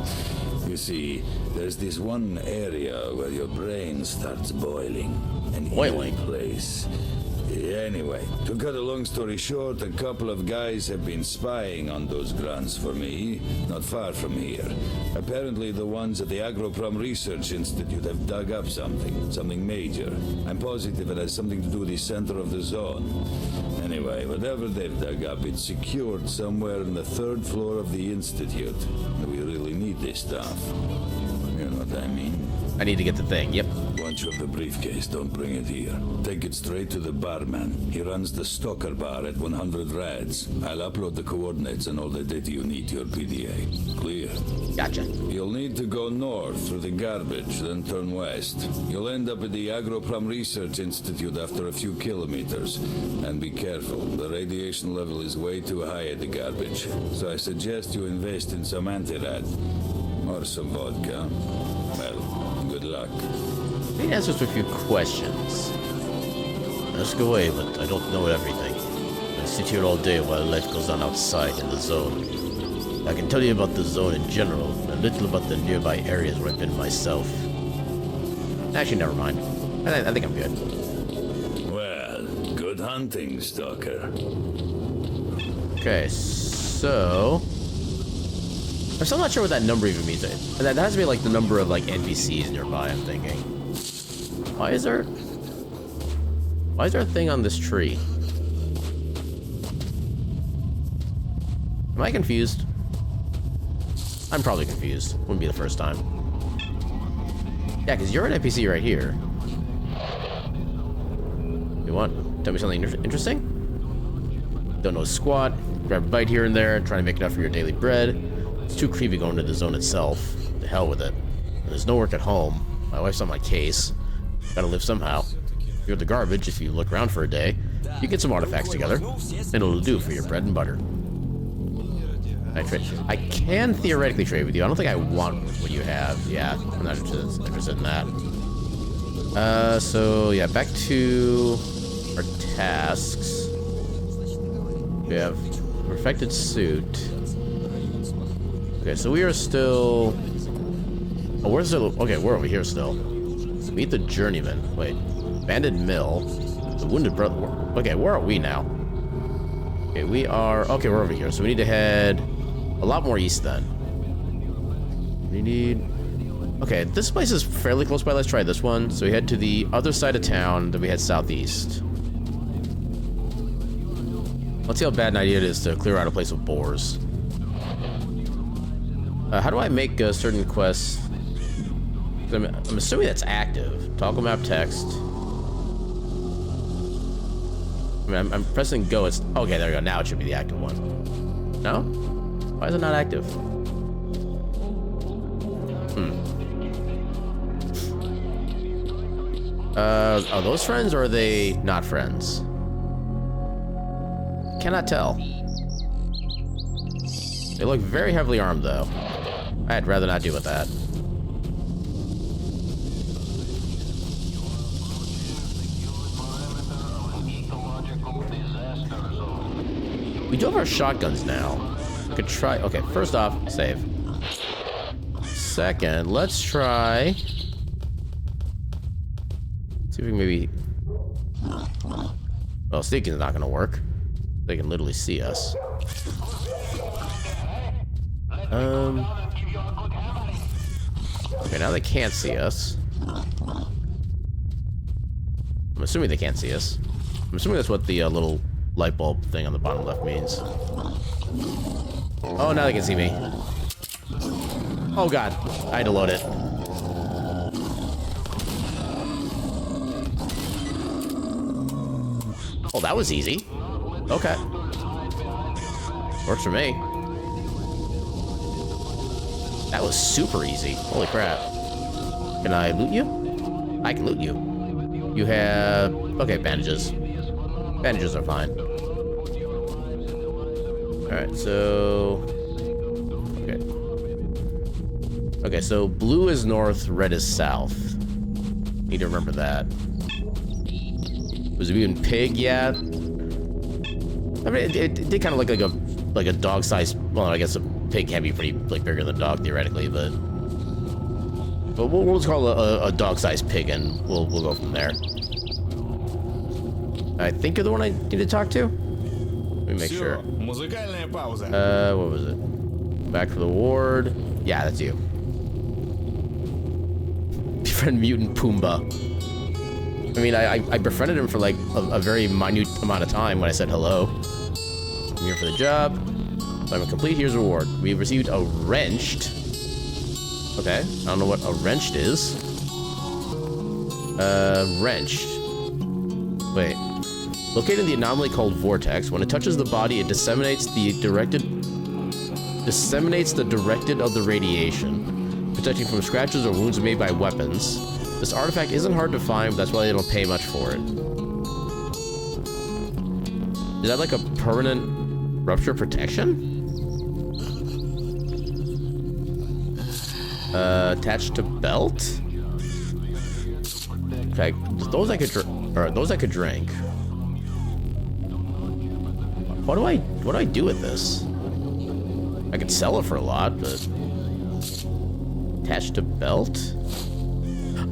You see, there's this one area where your brain starts boiling. An Boiling? eerie place. Anyway, to cut a long story short, a couple of guys have been spying on those grunts for me, not far from here. Apparently the ones at the Agroprom Research Institute have dug up something major. I'm positive it has something to do with the center of the zone. Anyway, whatever they've dug up, it's secured somewhere in the 3rd floor of the Institute. We really need this stuff. You know what I mean? I need to get the thing. Yep. Once you have the briefcase, don't bring it here. Take it straight to the barman. He runs the S.T.A.L.K.E.R bar at 100 rads. I'll upload the coordinates and all the data you need to your PDA. Clear? Gotcha. You'll need to go north through the garbage, then turn west. You'll end up at the Agroprom Research Institute after a few kilometers. And be careful, the radiation level is way too high at the garbage. So I suggest you invest in some anti-rad. Or some vodka. Well, good luck. I need answers to a few questions. Ask away, but I don't know everything. I sit here all day while life goes on outside in the zone. I can tell you about the zone in general, and a little about the nearby areas where I've been myself. Actually, never mind. I think I'm good. Well, good hunting, Stalker. Okay, so... I'm still not sure what that number even means. That has to be like the number of like NPCs nearby, I'm thinking. Why is there a thing on this tree? Am I confused? I'm probably confused. Wouldn't be the first time. Yeah, because you're an NPC right here. You want? Tell me something interesting? Don't know squat. Grab a bite here and there. Try to make enough for your daily bread. It's too creepy going to the zone itself. To hell with it. There's no work at home. My wife's on my case. Gotta live somehow. You're the garbage. If you look around for a day, you get some artifacts together, and it'll do for your bread and butter. I can theoretically trade with you. I don't think I want what you have. Yeah, I'm not interested in that. So yeah, back to our tasks. We have perfected suit. Okay, so we are still... Oh, we're still... Okay, we're over here still. Meet the journeyman. Wait. Banded Mill. The wounded brother... Okay, where are we now? Okay, we are... Okay, we're over here. So we need to head a lot more east then. We need... Okay, this place is fairly close by. Let's try this one. So we head to the other side of town, then we head southeast. Let's see how bad an idea it is to clear out a place of boars. How do I make certain quests? I'm assuming that's active. Toggle map text. I mean, I'm pressing go. It's okay. There we go. Now it should be the active one. No? Why is it not active? Are those friends or are they not friends? Cannot tell. They look very heavily armed, though. I'd rather not deal with that. We do have our shotguns now. We could try. Okay, first off, save. Second, let's try. See if we can maybe. Well, sneaking's not gonna work. They can literally see us. Okay, now they can't see us. I'm assuming they can't see us. I'm assuming that's what the little light bulb thing on the bottom left means. Oh, now they can see me. Oh god, I had to load it. Oh, that was easy. Okay. Works for me. That was super easy. Holy crap. Can I loot you? I can loot you. You have... Okay, bandages. Bandages are fine. Alright, so... Okay. Okay, so blue is north, red is south. Need to remember that. Was it even pig yet? I mean, it did kind of look like a dog-sized... Well, I guess a pig can be pretty like bigger than a dog theoretically, but we'll just call it a dog-sized pig, and we'll go from there. I think you're the one I need to talk to. Let me make sure. Музыкальная пауза. What was it? Back for the ward. Yeah, that's you. Befriend mutant Pumbaa. I mean, I befriended him for like a very minute amount of time when I said hello. I'm here for the job. I'm complete. Here's a reward. We've received a wrenched. Okay, I don't know what a wrenched is. Wrenched. Wait. Located in the anomaly called Vortex. When it touches the body, it disseminates the directed of the radiation, protecting from scratches or wounds made by weapons. This artifact isn't hard to find, but that's why they don't pay much for it. Is that like a permanent rupture protection? Attached to belt? Okay, those I could drink. What do I do with this? I could sell it for a lot, but attached to belt?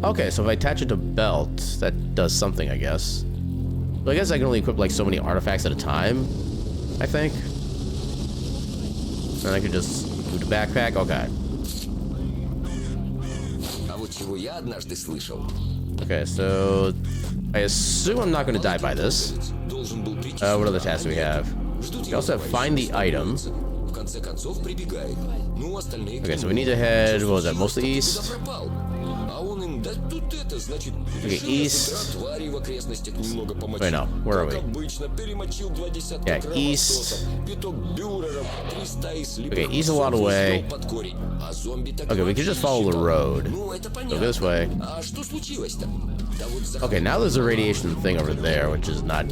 Okay, so if I attach it to belt, that does something, I guess. But I guess I can only equip like so many artifacts at a time, I think. And I could just move the backpack. Okay. Okay, so I assume I'm not going to die by this. What other tasks do we have? We also have find the item. Okay, so we need to head, what was that, mostly east? Okay, east. Wait, no, where are we? Yeah, east. Okay, east a lot of way. Okay, we can just follow the road. Go this way. Okay, now there's a radiation thing over there, which is not...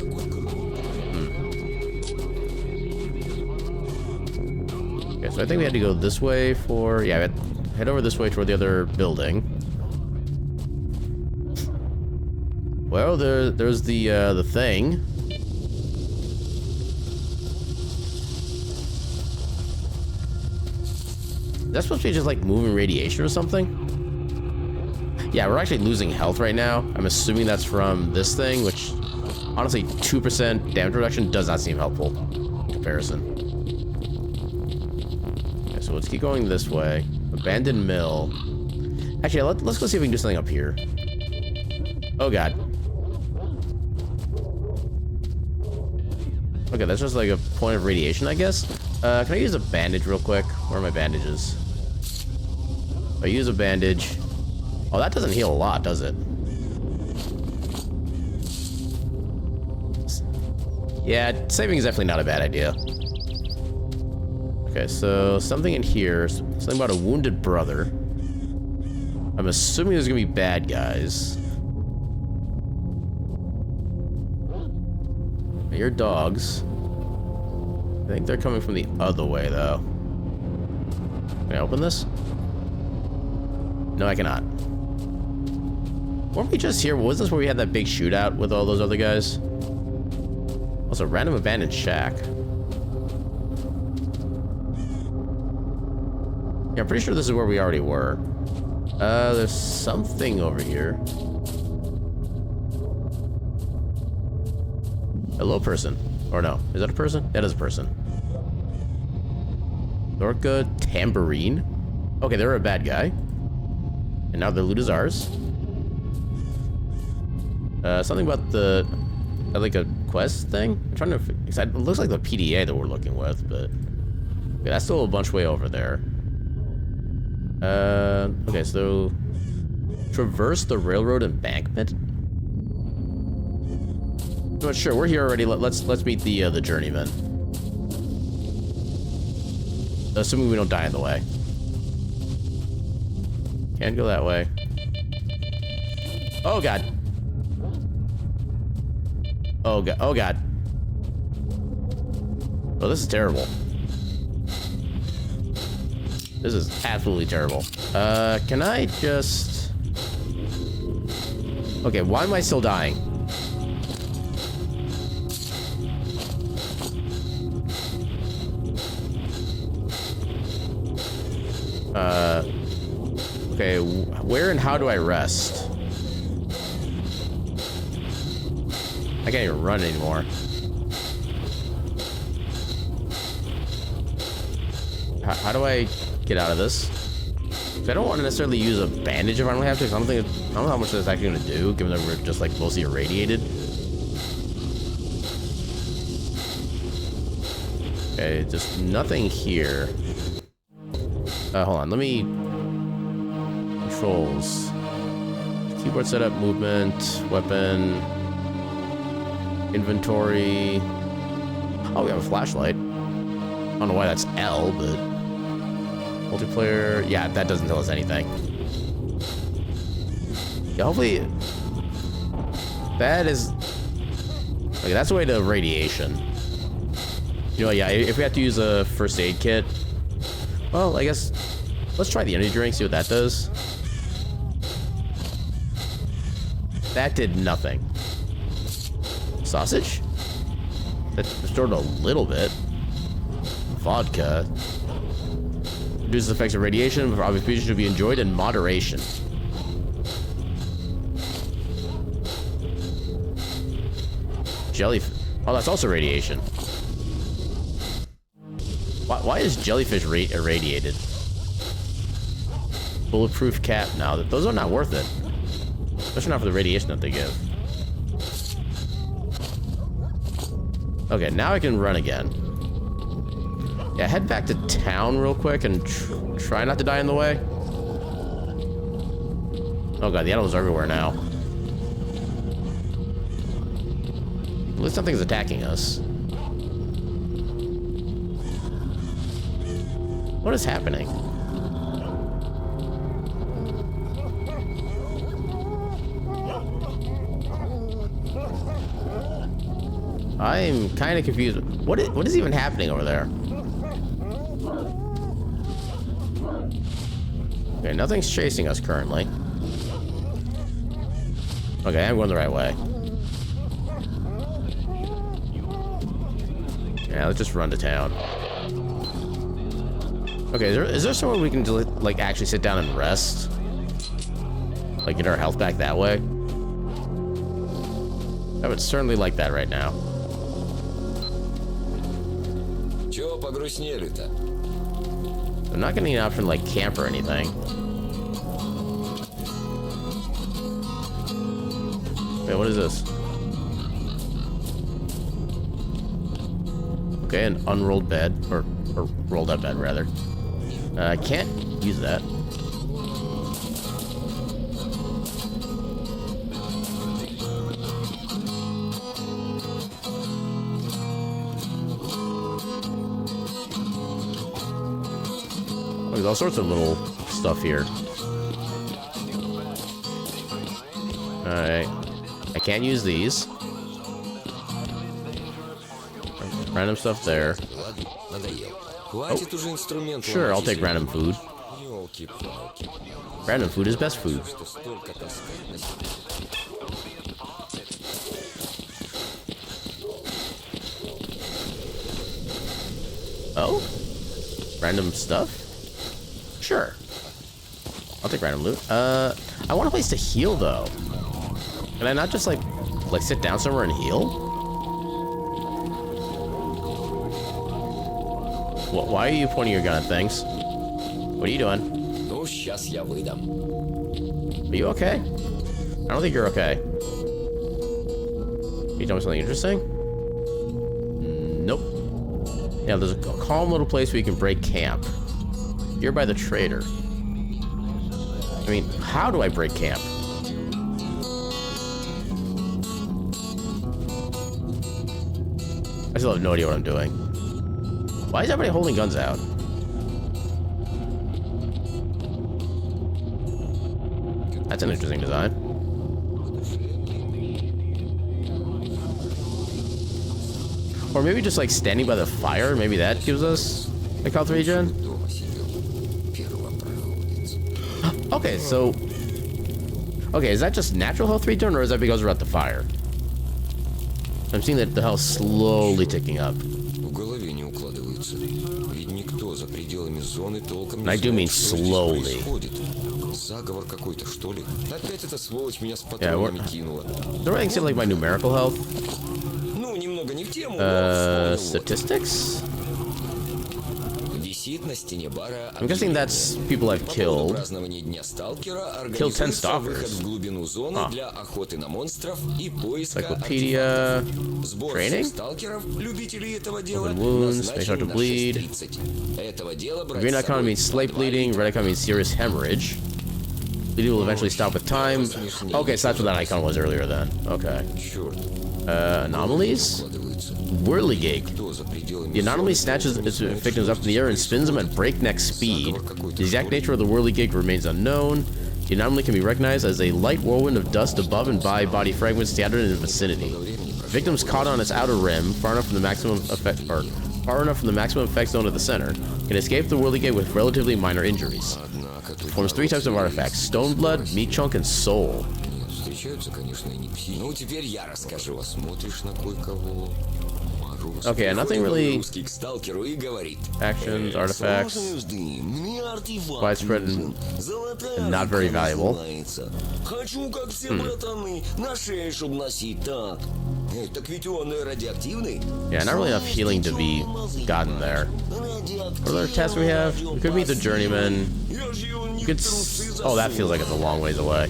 Okay, so I think we had to go this way for... Yeah, we had to head over this way toward the other building. Well, there's the thing. Is that supposed to be just like moving radiation or something? Yeah, we're actually losing health right now. I'm assuming that's from this thing, which honestly 2% damage reduction does not seem helpful in comparison. Okay, so let's keep going this way. Abandoned mill. Actually, let's go see if we can do something up here. Oh god. Okay, that's just like a point of radiation, I guess. Can I use a bandage real quick? Where are my bandages? I use a bandage. Oh, that doesn't heal a lot, does it? Yeah, saving is definitely not a bad idea. Okay, so something in here. Something about a wounded brother. I'm assuming there's gonna be bad guys. Your dogs. I think they're coming from the other way, though. Can I open this? No, I cannot. Weren't we just here? Was this where we had that big shootout with all those other guys? Also, random abandoned shack. Yeah, I'm pretty sure this is where we already were. There's something over here. Hello, person. Or no, is that a person? That is a person. Lorca Tambourine? Okay, they're a bad guy. And now their loot is ours. Something about the... like a quest thing? I'm trying to... It looks like the PDA that we're looking with, but... Okay, that's still a bunch way over there. Okay, so... Traverse the railroad embankment? I'm not sure. We're here already. Let's meet the journeyman. Assuming we don't die in the way. Can't go that way. Oh god. Oh god. Oh god. Oh, this is terrible. This is absolutely terrible. Can I just... Okay, why am I still dying? Okay, where and how do I rest? I can't even run anymore. How do I get out of this? I don't want to necessarily use a bandage if I don't have to. I don't know how much that's actually going to do, given that we're just like mostly irradiated. Okay, just nothing here. Hold on, let me... Controls. Keyboard setup, movement, weapon, inventory. Oh, we have a flashlight. I don't know why that's L, but... Multiplayer... Yeah, that doesn't tell us anything. Yeah, hopefully... That is... Okay, that's the way to radiation. You know, yeah, if we have to use a first aid kit... Well, I guess... Let's try the energy drink, see what that does. That did nothing. Sausage? That restored a little bit. Vodka. Reduces the effects of radiation, but obvious species should be enjoyed in moderation. Jellyfish. Oh, that's also radiation. Why is jellyfish irradiated? Bulletproof cap. Now, those are not worth it. Especially not for the radiation that they give. Okay, now I can run again. Yeah, head back to town real quick and try not to die in the way. Oh god, the animals are everywhere now. At least something's attacking us. What is happening? I'm kind of confused. What is even happening over there? Okay, nothing's chasing us currently. Okay, I'm going the right way. Yeah, let's just run to town. Okay, is there somewhere we can like actually sit down and rest? Like get our health back that way? I would certainly like that right now. Чего погрустнели-то? I'm not getting an option like camp or anything. Wait, what is this? Okay, an unrolled bed, or rolled up bed rather. I can't use that. all sorts of little stuff here. Alright. I can't use these. Random stuff there. Oh. Sure, I'll take random food. Random food is best food. Oh? Random stuff? Sure. I'll take random loot. I want a place to heal, though. Can I not just, like sit down somewhere and heal? Why are you pointing your gun at things? What are you doing? Are you okay? I don't think you're okay. Can you tell me something interesting? Nope. Yeah, there's a calm little place where you can break camp. You're by the trader. I mean, how do I break camp? I still have no idea what I'm doing. Why is everybody holding guns out? That's an interesting design. Or maybe just like standing by the fire, maybe that gives us a health regen. Okay, so... Okay, is that just natural health regen, or is that because we're at the fire? I'm seeing that the health slowly ticking up. And I do mean slowly. Yeah, do I see like my numerical health? Statistics? I'm guessing that's people I've killed. Killed 10 stalkers. Huh. Encyclopedia. Training? Open wounds. Make start to bleed. Green icon means slight bleeding. Red icon means serious hemorrhage. Bleeding will eventually stop with time. Okay, so that's what that icon was earlier then. Okay. Anomalies? Whirligig. The anomaly snatches its victims up in the air and spins them at breakneck speed. The exact nature of the whirligig remains unknown. The anomaly can be recognized as a light whirlwind of dust above and by body fragments scattered in the vicinity. Victims caught on its outer rim, far enough from the maximum effect zone at the center, can escape the whirligig with relatively minor injuries. Forms 3 types of artifacts: stone blood, meat chunk, and soul. Okay, nothing really. Actions, artifacts, widespread and not very valuable. Yeah, not really enough healing to be gotten there. What other tasks we have? We could meet the journeyman. We could. Oh, that feels like it's a long ways away.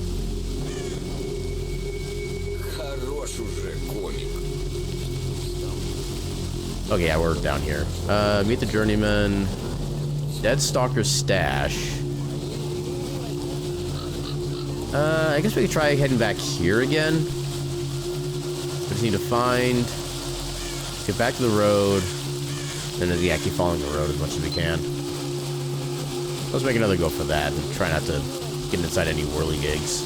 Okay, yeah, we're down here. Meet the journeyman. Dead stalker's stash. I guess we could try heading back here again. We just need to find... Get back to the road. And then, yeah, keep following the road as much as we can. Let's make another go for that and try not to get inside any whirligigs.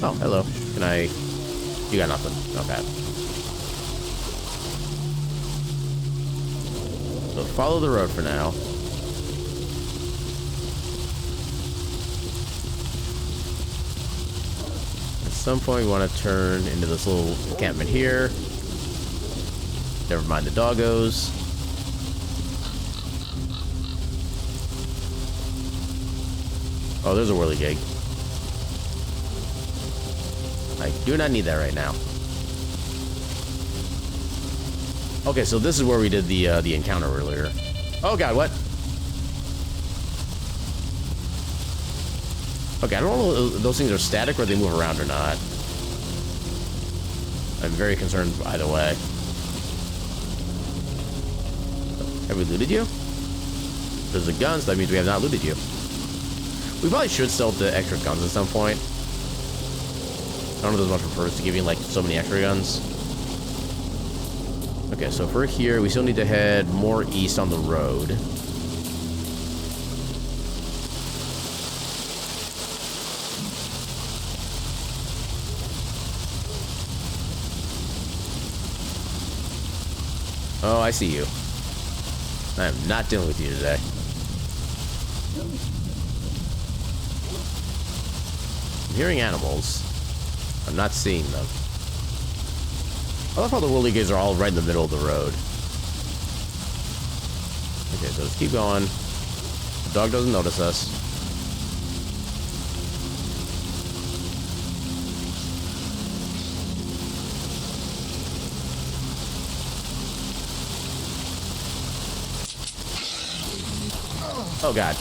Oh, hello. Can I... You got nothing. Okay. So follow the road for now. At some point we want to turn into this little encampment here. Never mind the doggos. Oh, there's a whirligig. I do not need that right now. Okay, so this is where we did the encounter earlier. Oh god, what? Okay, I don't know if those things are static or they move around or not. I'm very concerned either way. Have we looted you? There's a gun, so that means we have not looted you. We probably should sell the extra guns at some point. I don't know if there's much of a purpose to giving like so many extra guns. Okay, so if we're here, we still need to head more east on the road. Oh, I see you. I am not dealing with you today. I'm hearing animals. I'm not seeing them. I love how the whirly gates are all right in the middle of the road. Okay, so let's keep going. The dog doesn't notice us. Oh god.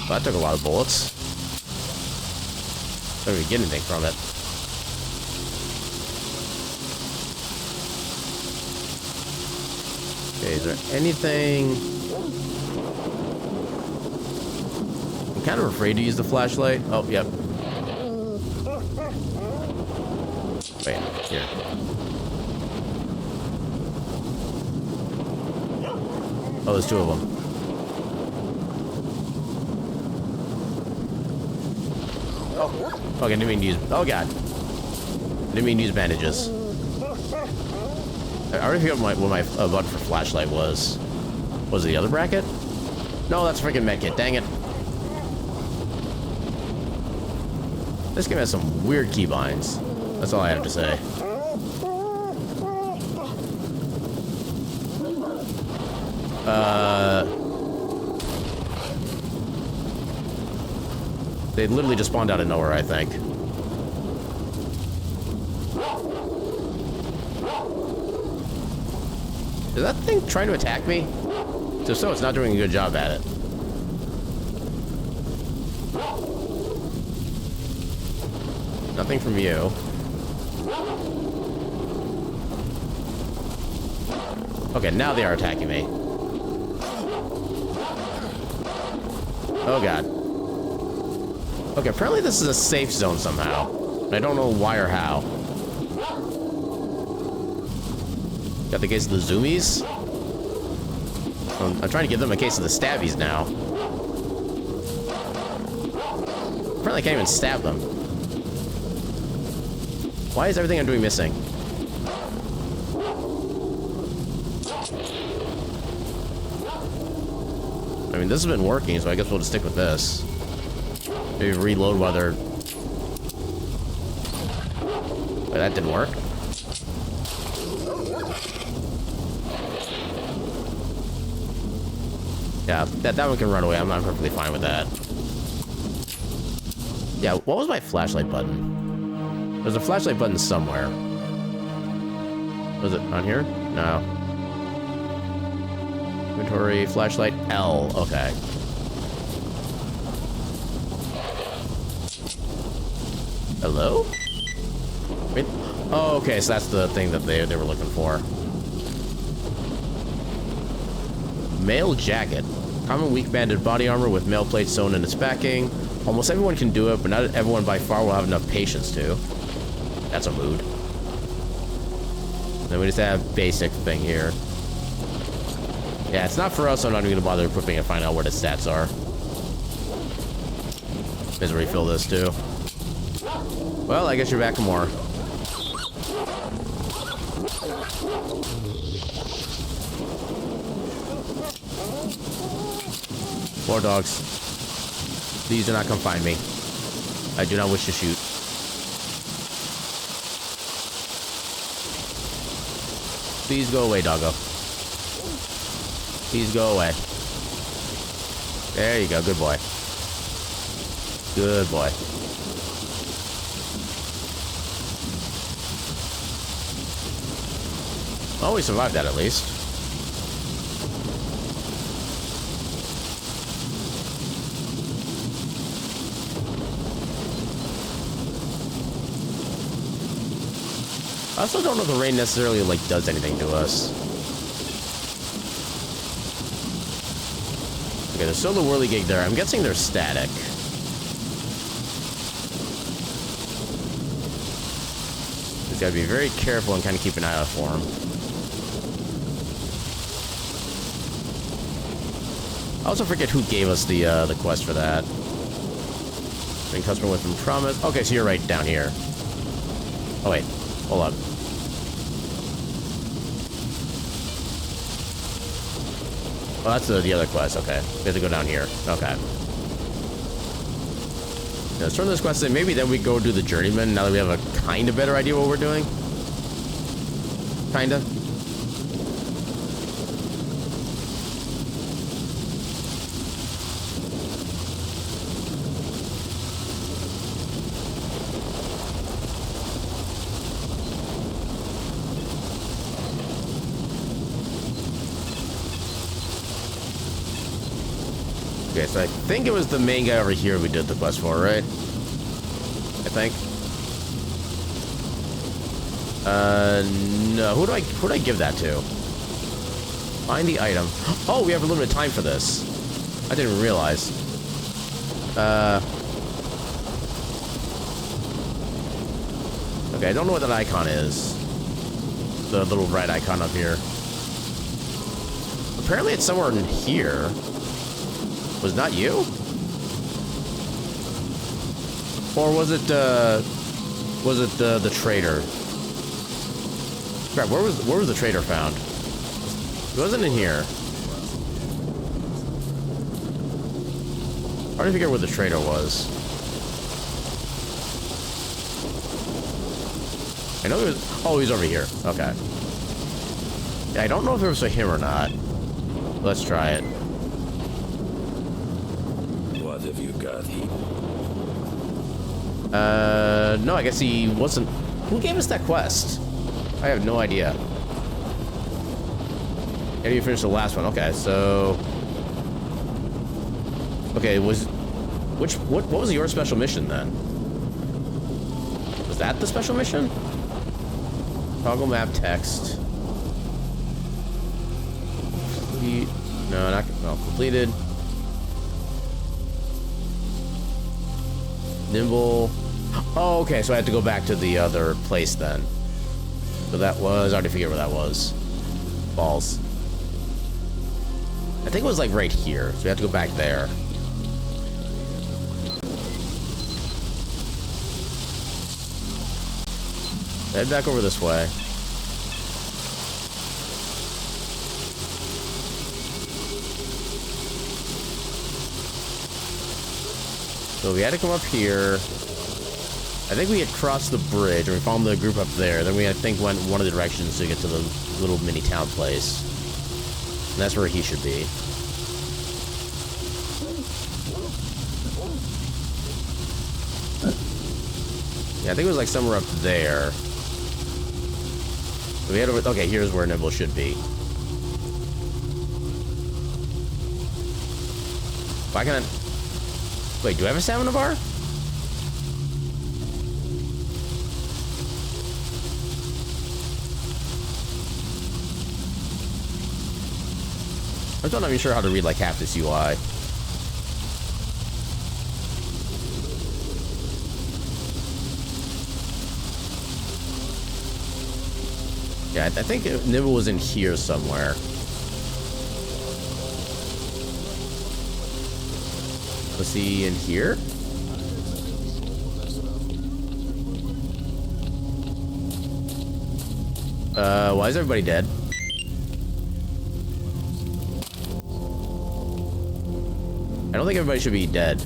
Well, that took a lot of bullets. Don't even get anything from it. Okay, is there anything... I'm kind of afraid to use the flashlight. Oh, yep. Wait, here. Oh, there's two of them. Oh, okay, didn't mean to use... Oh, God. Didn't mean to use bandages. I already forgot what my button for flashlight was. Was it the other bracket? No, that's freaking medkit. Dang it. This game has some weird keybinds. That's all I have to say. They literally just spawned out of nowhere, I think. Is that thing trying to attack me? If so, it's not doing a good job at it. Nothing from you. Okay, now they are attacking me. Oh god. Okay, apparently this is a safe zone somehow. I don't know why or how. Got the case of the zoomies. I'm trying to give them a case of the stabbies now. Apparently I can't even stab them. Why is everything I'm doing missing? I mean, this has been working, so I guess we'll just stick with this. Maybe reload while they're... Wait, that didn't work. Yeah, that one can run away. I'm perfectly fine with that. Yeah, what was my flashlight button? There's a flashlight button somewhere. Was it on here? No. Inventory, flashlight, L. Okay. Hello? Wait. Oh, okay, so that's the thing that they were looking for. Mail jacket. Common weak banded body armor with mail plates sewn in its backing. Almost everyone can do it, but not everyone by far will have enough patience to. That's a mood. Then we just have basic thing here. Yeah, it's not for us, so I'm not even gonna bother equipping and find out where the stats are. Let's refill this too. Well, I guess you're back for more. More dogs. Please do not come find me. I do not wish to shoot. Please go away, doggo. Please go away. There you go. Good boy. Good boy. Oh, we survived that at least. I also don't know if the rain necessarily, like, does anything to us. Okay, there's still the whirligig there. I'm guessing they're static. Just gotta be very careful and kind of keep an eye out for them. I also forget who gave us the quest for that. and customer with promise. Okay, so you're right down here. Oh wait, hold up. Oh, that's the other quest. Okay, we have to go down here. Okay. Yeah, let's turn this quest in. Maybe then we go do the journeyman. Now that we have a kind of better idea what we're doing. Kinda. Okay, so I think it was the main guy over here we did the quest for, right? I think. No. Who do I give that to? Find the item. Oh, we have a limited time for this. I didn't realize. Okay, I don't know what that icon is. The little red icon up here. Apparently it's somewhere in here. Was not you? Or was it the trader? Crap, where was the trader found? It wasn't in here. I already figured where the trader was. I know he was. Oh, he's over here. Okay. Yeah, I don't know if it was for him or not. Let's try it. What have you got here? No, I guess he wasn't. Who gave us that quest? I have no idea. And you finished the last one. Okay, so. Okay, what was your special mission then? Was that the special mission? Toggle map text. Complete. No, not completed. Nimble. Oh, okay, so I had to go back to the other place then. So that was, I already figured where that was. Balls. I think it was like right here, so we have to go back there. Head back over this way. So we had to come up here. I think we had crossed the bridge, and we found the group up there. Then we, I think, went one of the directions to get to the little mini town place. And that's where he should be. Yeah, I think it was like somewhere up there. So we had to, okay, here's where Nimble should be. Why can't I... Wait, do I have a stamina bar? I'm still not even sure how to read like half this UI. Yeah, I think Nibble was in here somewhere. Was he in here? Why is everybody dead? I don't think everybody should be dead.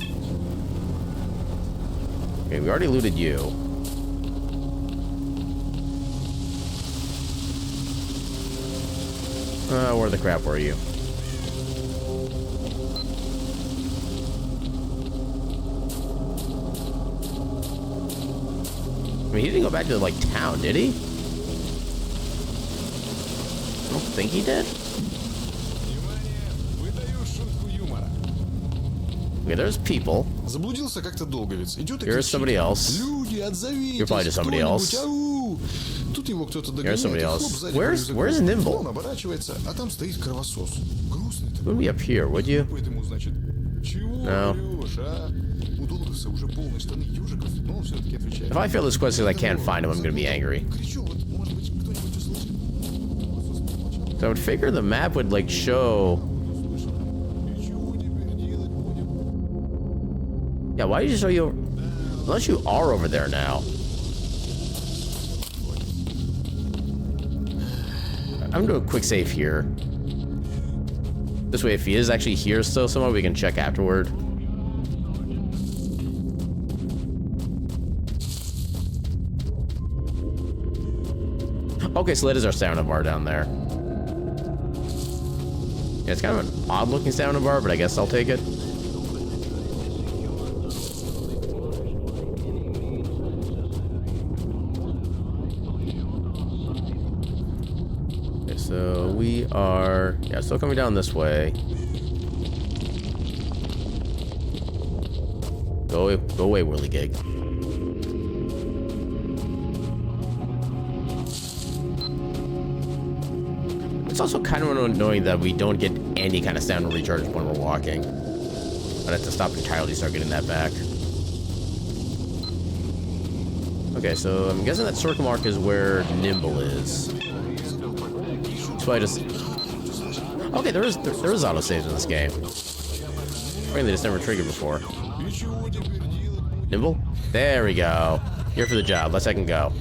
Okay, we already looted you. Where the crap were you? I mean, he didn't go back to, like, town, did he? I don't think he did. Okay, there's people. Заблудился как-то долго ведь. Идет и Here's somebody else. Люди, отзовитесь. You're probably just somebody else. Тут его кто-то Here's somebody догоняет. else. Where's Nimble? Он оборачивается, а там стоит кровосос. Грустный такой. Wouldn't be up here, would you? Поэтому, значит, чего No. орешь, а? У Долореса уже полные штаны ежиков, но он все-таки отвечает. If I fail this quest because I can't find him, I'm gonna be angry. Кричу, вот, может быть, кто-нибудь услышит. So I would figure the map would, like, show... Yeah, why did you show you... Unless you are over there now. I'm gonna do a quick save here. This way, if he is actually here still somewhere, we can check afterward. Okay, so that is our stamina bar down there. Yeah, it's kind of an odd-looking stamina bar, but I guess I'll take it. Okay, so we are... yeah, still coming down this way. Go away, whirligig. It's also kind of annoying that we don't get any kind of stamina recharge when we're walking. I'd have to stop entirely to start getting that back. Okay, so I'm guessing that circle mark is where Nimble is. So I just... okay, there is autosaves in this game. Apparently they just never triggered before. Nimble? There we go. Here for the job. Let's second go.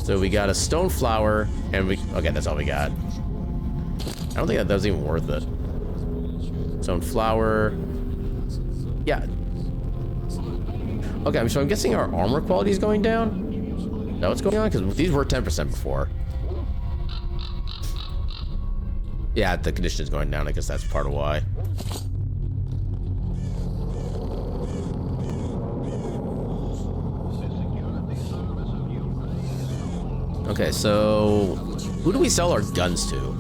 So we got a stone flower, and we... okay, that's all we got. I don't think that was even worth it. Stone flower. Yeah. Okay, so I'm guessing our armor quality is going down? Is that what's going on? Because these were 10% before. Yeah, the condition is going down. I guess that's part of why. Okay, so who do we sell our guns to?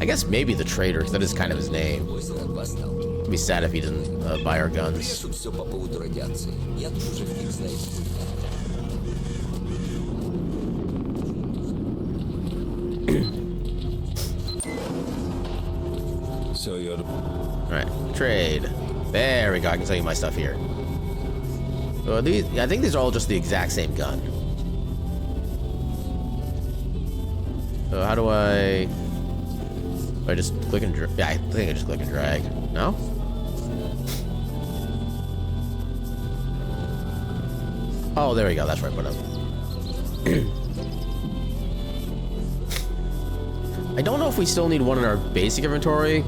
I guess maybe the trader, because that is kind of his name. It'd be sad if he didn't buy our guns. So you're... Alright, trade. There we go, I can sell you my stuff here. So these, I think these are all just the exact same gun. So how do I just click and drag? Yeah, I think I just click and drag. No? Oh, there we go. That's where I put them. I don't know if we still need one in our basic inventory.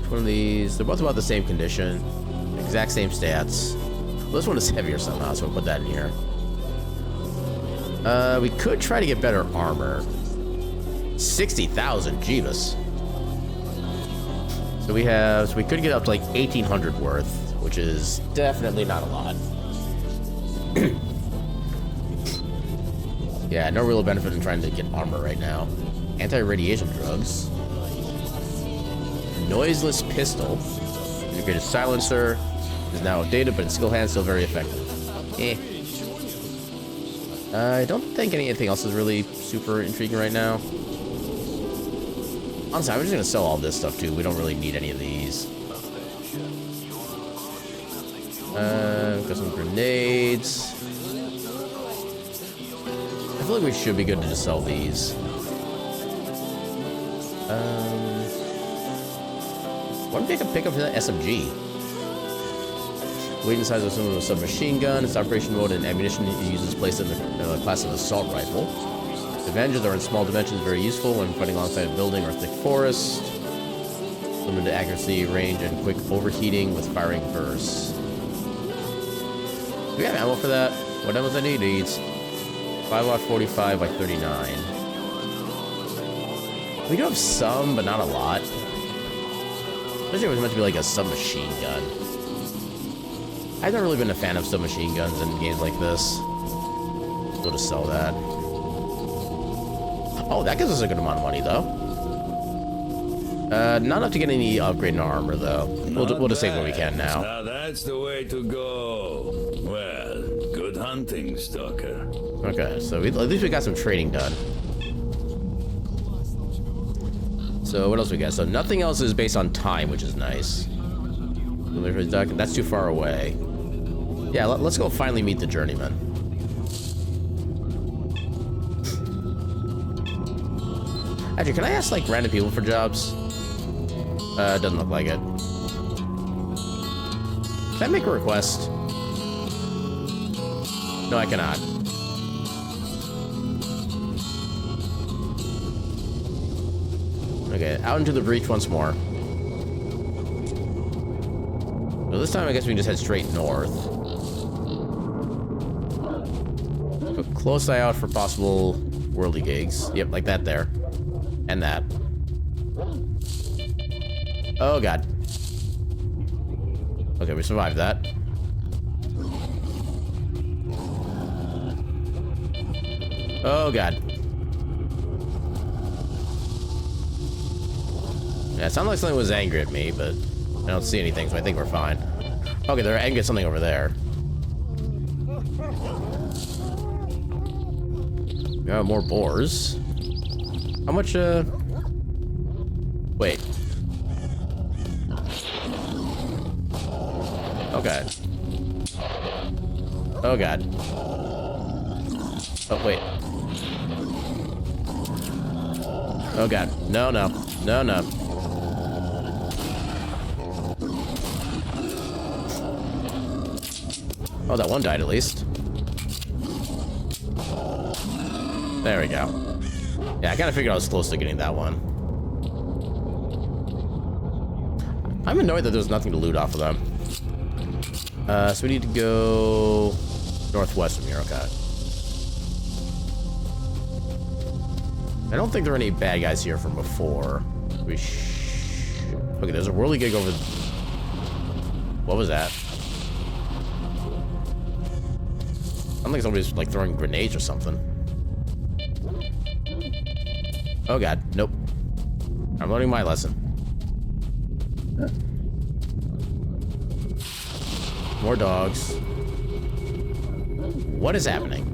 Which one of these? They're both about the same condition. Exact same stats. Well, this one is heavier somehow, so we'll put that in here. We could try to get better armor. 60,000, Jeebus. So we could get up to like 1,800 worth, which is definitely not a lot. Yeah, no real benefit in trying to get armor right now. Anti-radiation drugs. Noiseless pistol. Integrated silencer. Is now outdated, but its skill hand still very effective. Eh. I don't think anything else is really super intriguing right now. Honestly, I'm just gonna sell all this stuff too. We don't really need any of these. Got some grenades. I feel like we should be good to just sell these. What if we could pick up the SMG? Weight and size of some of a submachine gun. Its operation mode and ammunition it uses placed in the class of assault rifle. The advantages are in small dimensions, very useful when fighting alongside a building or thick forest. Limited accuracy, range, and quick overheating with firing bursts. Do we have ammo for that? What ammo does I need? It needs 5 45 by 39. We do have some, but not a lot. Especially if it was meant to be like a submachine gun. I've never really been a fan of submachine guns in games like this. We'll just sell that. Oh, that gives us a good amount of money, though. Not enough to get any upgrade in our armor, though. We'll just save what we can now. Now that's the way to go. Well, good hunting, Stalker. Okay, so at least we got some trading done. So what else we got? So nothing else is based on time, which is nice. That's too far away. Yeah, let's go finally meet the journeyman. Actually, can I ask like random people for jobs? Doesn't look like it. Can I make a request? No, I cannot. Okay, out into the breach once more. So this time I guess we can just head straight north. A close eye out for possible worldly gigs. Yep, like that there. And that. Oh god. Okay, we survived that. Oh god. Yeah, it sounded like something was angry at me, but I don't see anything, so I think we're fine. Okay, they're angry at something over there. More boars. How much, wait. Okay. Oh god. Oh, wait. Oh god. No, no. No, no. Oh, that one died at least. There we go. Yeah, I kind of figured I was close to getting that one. I'm annoyed that there's nothing to loot off of them. So we need to go northwest from here, okay. I don't think there are any bad guys here from before. Okay, there's a whirly gig over... What was that? I don't think somebody's like throwing grenades or something. Oh god, nope. I'm learning my lesson. More dogs. What is happening?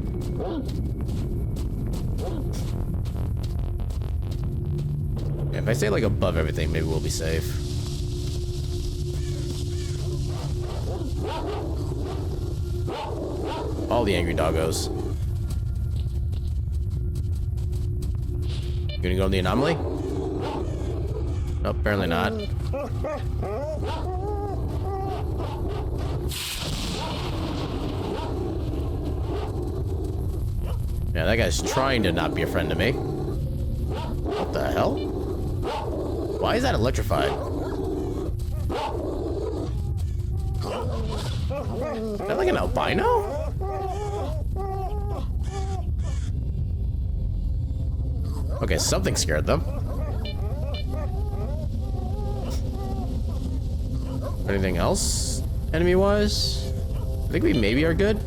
If I stay like above everything, maybe we'll be safe. All the angry doggos. You gonna go in the anomaly? Nope, apparently not. Yeah, that guy's trying to not be a friend to me. What the hell? Why is that electrified? Is that like an albino? Okay, something scared them. Anything else? Enemy-wise? I think we maybe are good.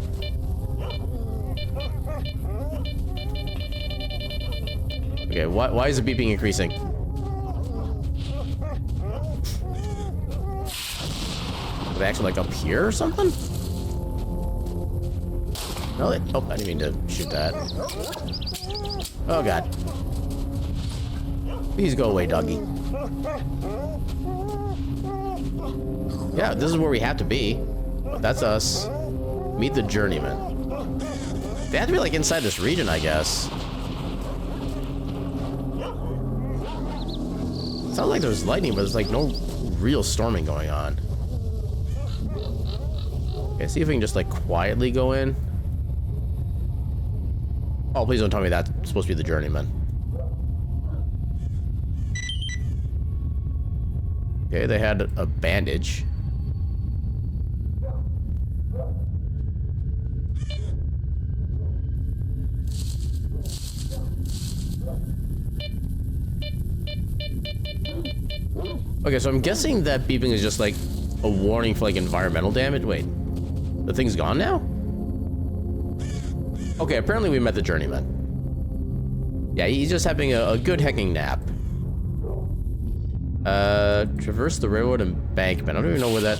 Okay, why is the beeping increasing? Are they actually like up here or something? No, oh, I didn't mean to shoot that. Oh god. Please go away, doggy. Yeah, this is where we have to be. That's us. Meet the journeyman. They have to be like inside this region, I guess. Sounds like there's lightning, but there's like no real storming going on. Okay, see if we can just like quietly go in. Oh, please don't tell me that's supposed to be the journeyman. Okay, they had a bandage. Okay, so I'm guessing that beeping is just like a warning for like environmental damage. Wait, the thing's gone now? Okay, apparently we met the journeyman. Yeah, he's just having a good hecking nap. Traverse the railroad embankment. I don't even know where that...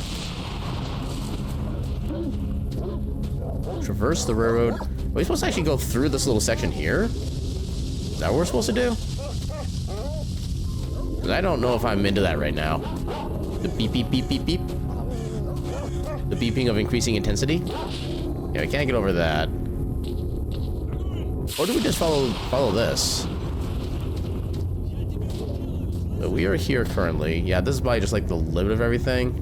Traverse the railroad... Are we supposed to actually go through this little section here? Is that what we're supposed to do? Because I don't know if I'm into that right now. The beep, beep, beep, beep, beep. The beeping of increasing intensity. Yeah, we can't get over that. Or do we just follow this? So we are here currently. Yeah, this is probably just like the limit of everything.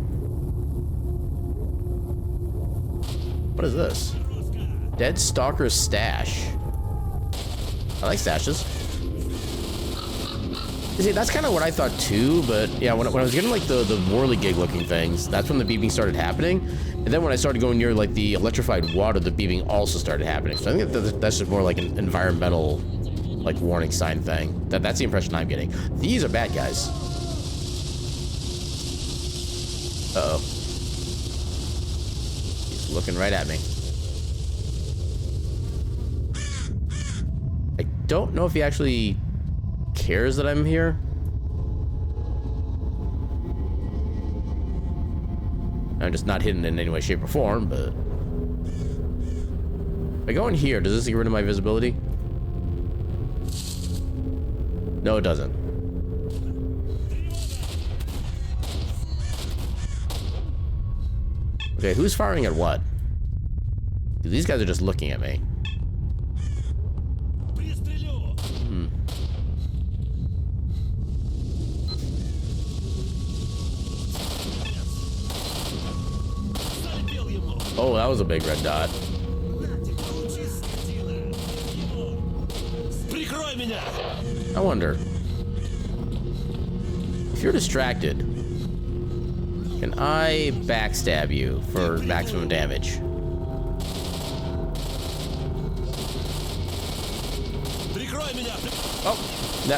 What is this? Dead Stalker's stash. I like stashes. You see, that's kind of what I thought too, but yeah, when I was getting like the whirligig looking things, that's when the beeping started happening. And then when I started going near like the electrified water, the beeping also started happening. So I think that's just more like an environmental like warning sign thing. That's the impression I'm getting. These are bad guys. Uh-oh. He's looking right at me. I don't know if he actually cares that I'm here. I'm just not hidden in any way, shape, or form, but... If I go in here, does this get rid of my visibility? No, it doesn't. Okay, who's firing at what? Dude, these guys are just looking at me. Oh, that was a big red dot. I wonder, if you're distracted, can I backstab you for maximum damage? Oh,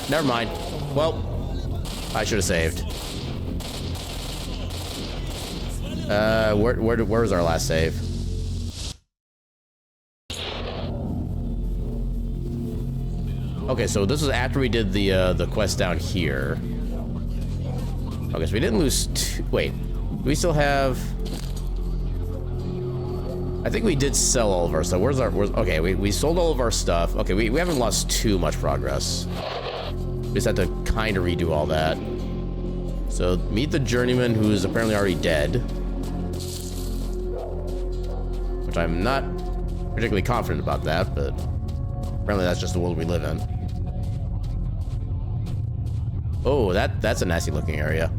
never mind. Well, I should have saved. Where was our last save? Okay, so this was after we did the quest down here. Okay, so we didn't lose two. Wait, do we still have? I think we did sell all of our stuff. Okay, we sold all of our stuff. Okay, we haven't lost too much progress. We just had to kind of redo all that. So meet the journeyman, who is apparently already dead. Which I'm not particularly confident about that, but apparently that's just the world we live in. Oh, that's a nasty looking area.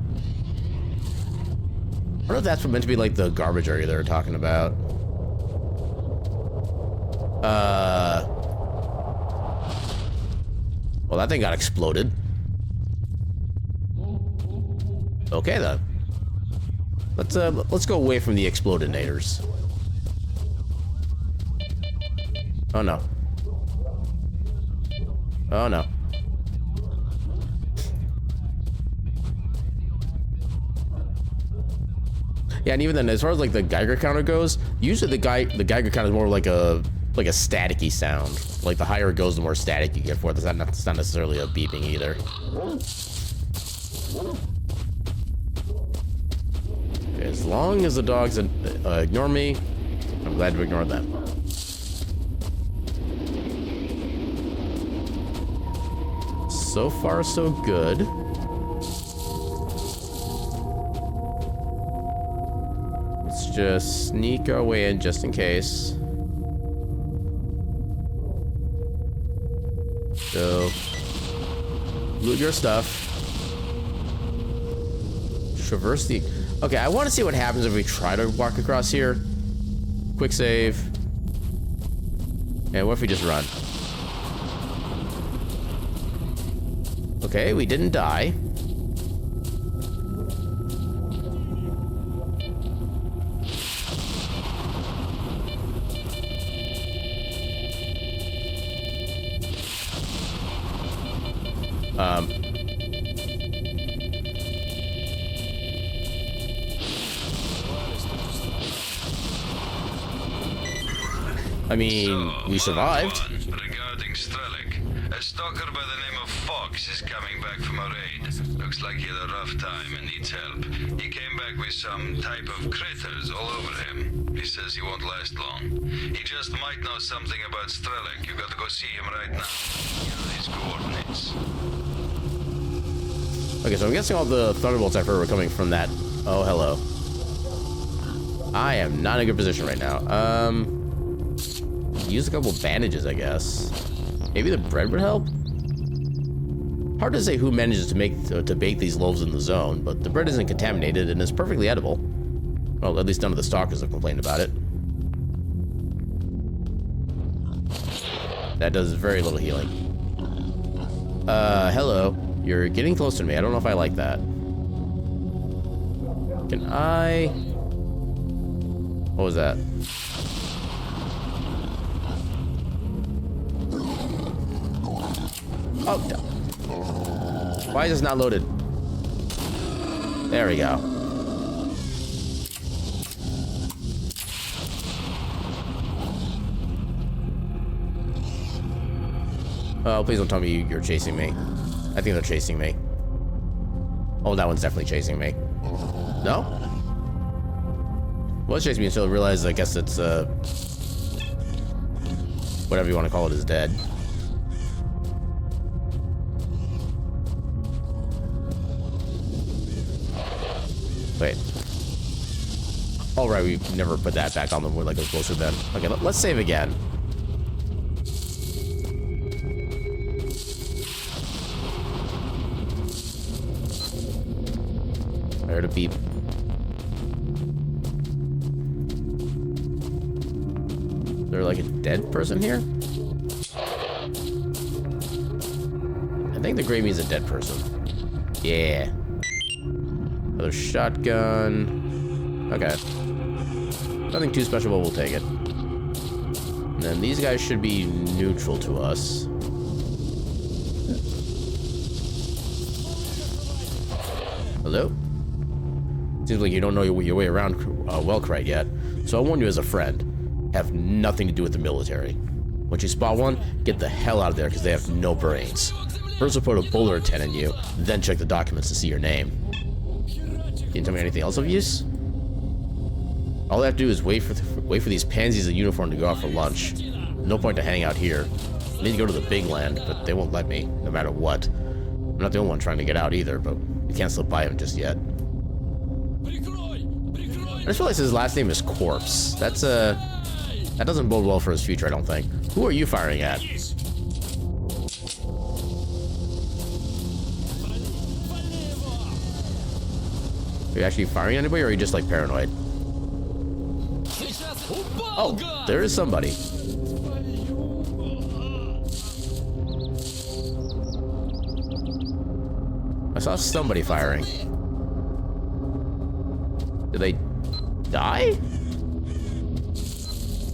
I don't know if that's meant to be like the garbage area they were talking about. Well, that thing got exploded. Okay then. Let's go away from the explodinators. Oh no. Oh no. Yeah, and even then, as far as like the Geiger counter goes, usually the Geiger counter is more like a staticky sound. Like the higher it goes, the more static you get for it. It's not necessarily a beeping either. Okay, as long as the dogs ignore me, I'm glad to ignore them. So far, so good. Let's just sneak our way in just in case. So, loot your stuff. Traverse the... Okay, I want to see what happens if we try to walk across here. Quick save. And what if we just run? Okay, we didn't die. I mean, we survived. Regarding S.T.A.L.K.E.R, a stalker by the name of Fox is coming back from a raid. Looks like he had a rough time and needs help. He came back with some type of critters all over him. He says he won't last long. He just might know something about S.T.A.L.K.E.R. You gotta go see him right now. Here are his coordinates. Okay, so I'm guessing all the thunderbolts I've heard were coming from that. Oh, hello. I am not in a good position right now. Use a couple bandages, I guess. Maybe the bread would help? Hard to say who manages to bake these loaves in the zone, but the bread isn't contaminated and is perfectly edible. Well, at least none of the stalkers have complained about it. That does very little healing. Hello. You're getting close to me. I don't know if I like that. Can I... What was that? Oh, why is this not loaded? There we go. Oh, please don't tell me you're chasing me. I think they're chasing me. Oh, that one's definitely chasing me. No? Well, it's chasing me until I realize, I guess it's, whatever you want to call it is dead. Wait. All right, we never put that back on them. We're like it was supposed to then. Okay, let's save again. I heard a beep. Is there like a dead person here? I think the gray means a dead person. Yeah. Another shotgun. Okay. Nothing too special, but we'll take it. And then these guys should be neutral to us. Hello? Seems like you don't know your way around Well-Crite yet, so I warn you as a friend. Have nothing to do with the military. Once you spot one, get the hell out of there because they have no brains. First we'll put a bullet tent in you, then check the documents to see your name. Can you tell me anything else of use? All I have to do is wait for these pansies in uniform to go out for lunch. No point to hang out here. I need to go to the big land, but they won't let me, no matter what. I'm not the only one trying to get out either, but we can't slip by him just yet. I just realized his last name is Corpse. That doesn't bode well for his future, I don't think. Who are you firing at? Are you actually firing at anybody, or are you just like paranoid? Oh, there is somebody. I saw somebody firing. Did they die?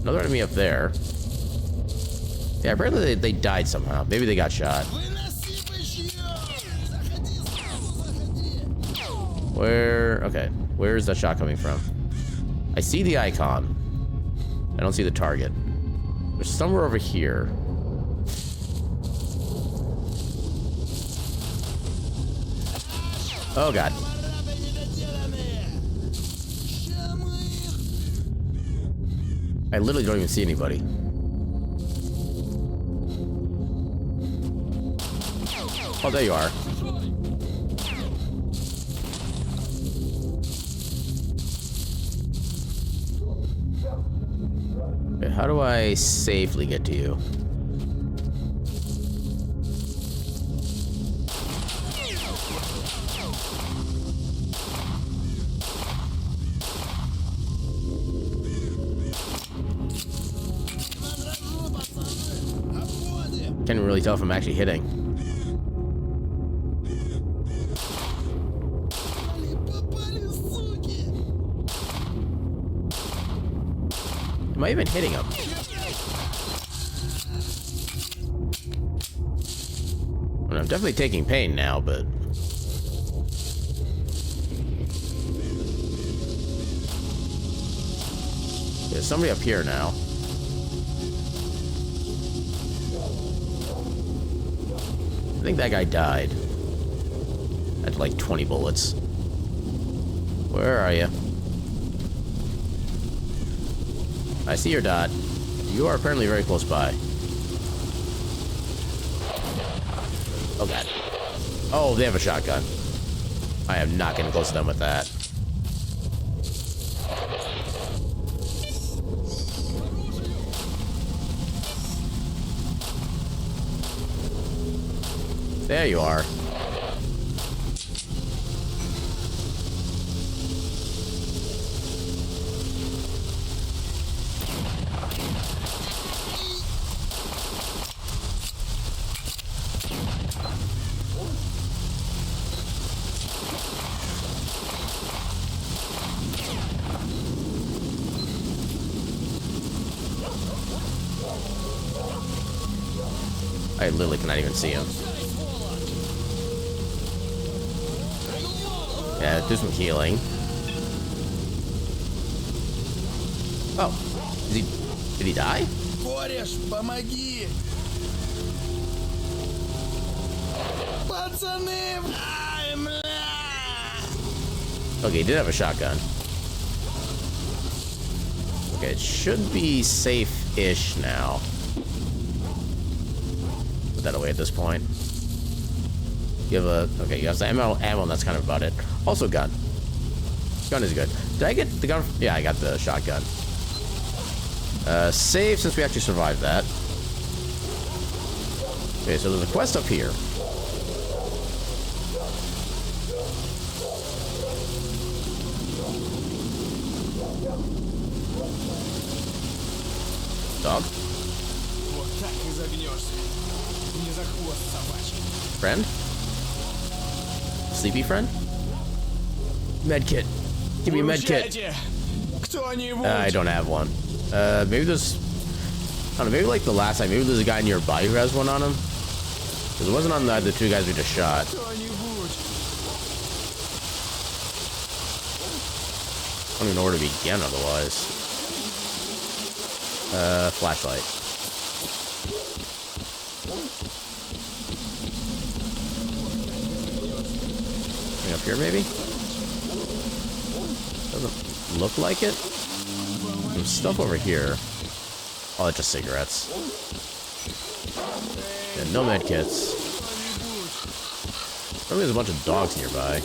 Another enemy up there. Yeah, apparently they died somehow. Maybe they got shot. Where? Okay. Where is that shot coming from? I see the icon. I don't see the target. There's somewhere over here. Oh, God. I literally don't even see anybody. Oh, there you are. Okay, how do I safely get to you? Can't really tell if I'm actually hitting. Am I even hitting him? Well, I'm definitely taking pain now, but... There's somebody up here now. I think that guy died. That's like 20 bullets. Where are you? I see your dot. You are apparently very close by. Oh, God. Oh, they have a shotgun. I am not getting close to them with that. There you are. I literally cannot even see him. Yeah, do some healing. Oh, did he die? Кореш, помоги! Пацаны! Ай, бля! Okay, he did have a shotgun. Okay, it should be safe-ish now. Put that away at this point. You have a... Okay, you have some ammo, and that's kind of about it. Also gun. Gun is good. Did I get the gun? Yeah, I got the shotgun. Save since we actually survived that. Okay, so there's a quest up here. Dog? Вот так и загнешься. Не за хвост собачки. Friend? Sleepy friend? Medkit. Give me a medkit. Выручайте! Кто-нибудь! I don't have one. Maybe there's... I don't know, maybe like the last time, maybe there's a guy nearby who has one on him. Because it wasn't on the two guys we just shot. Кто-нибудь! I don't even know where to begin otherwise. Flashlight. Something up here, maybe? Doesn't look like it. Some stuff over here. Oh, it's just cigarettes. Yeah, no med kits. Probably there's a bunch of dogs nearby.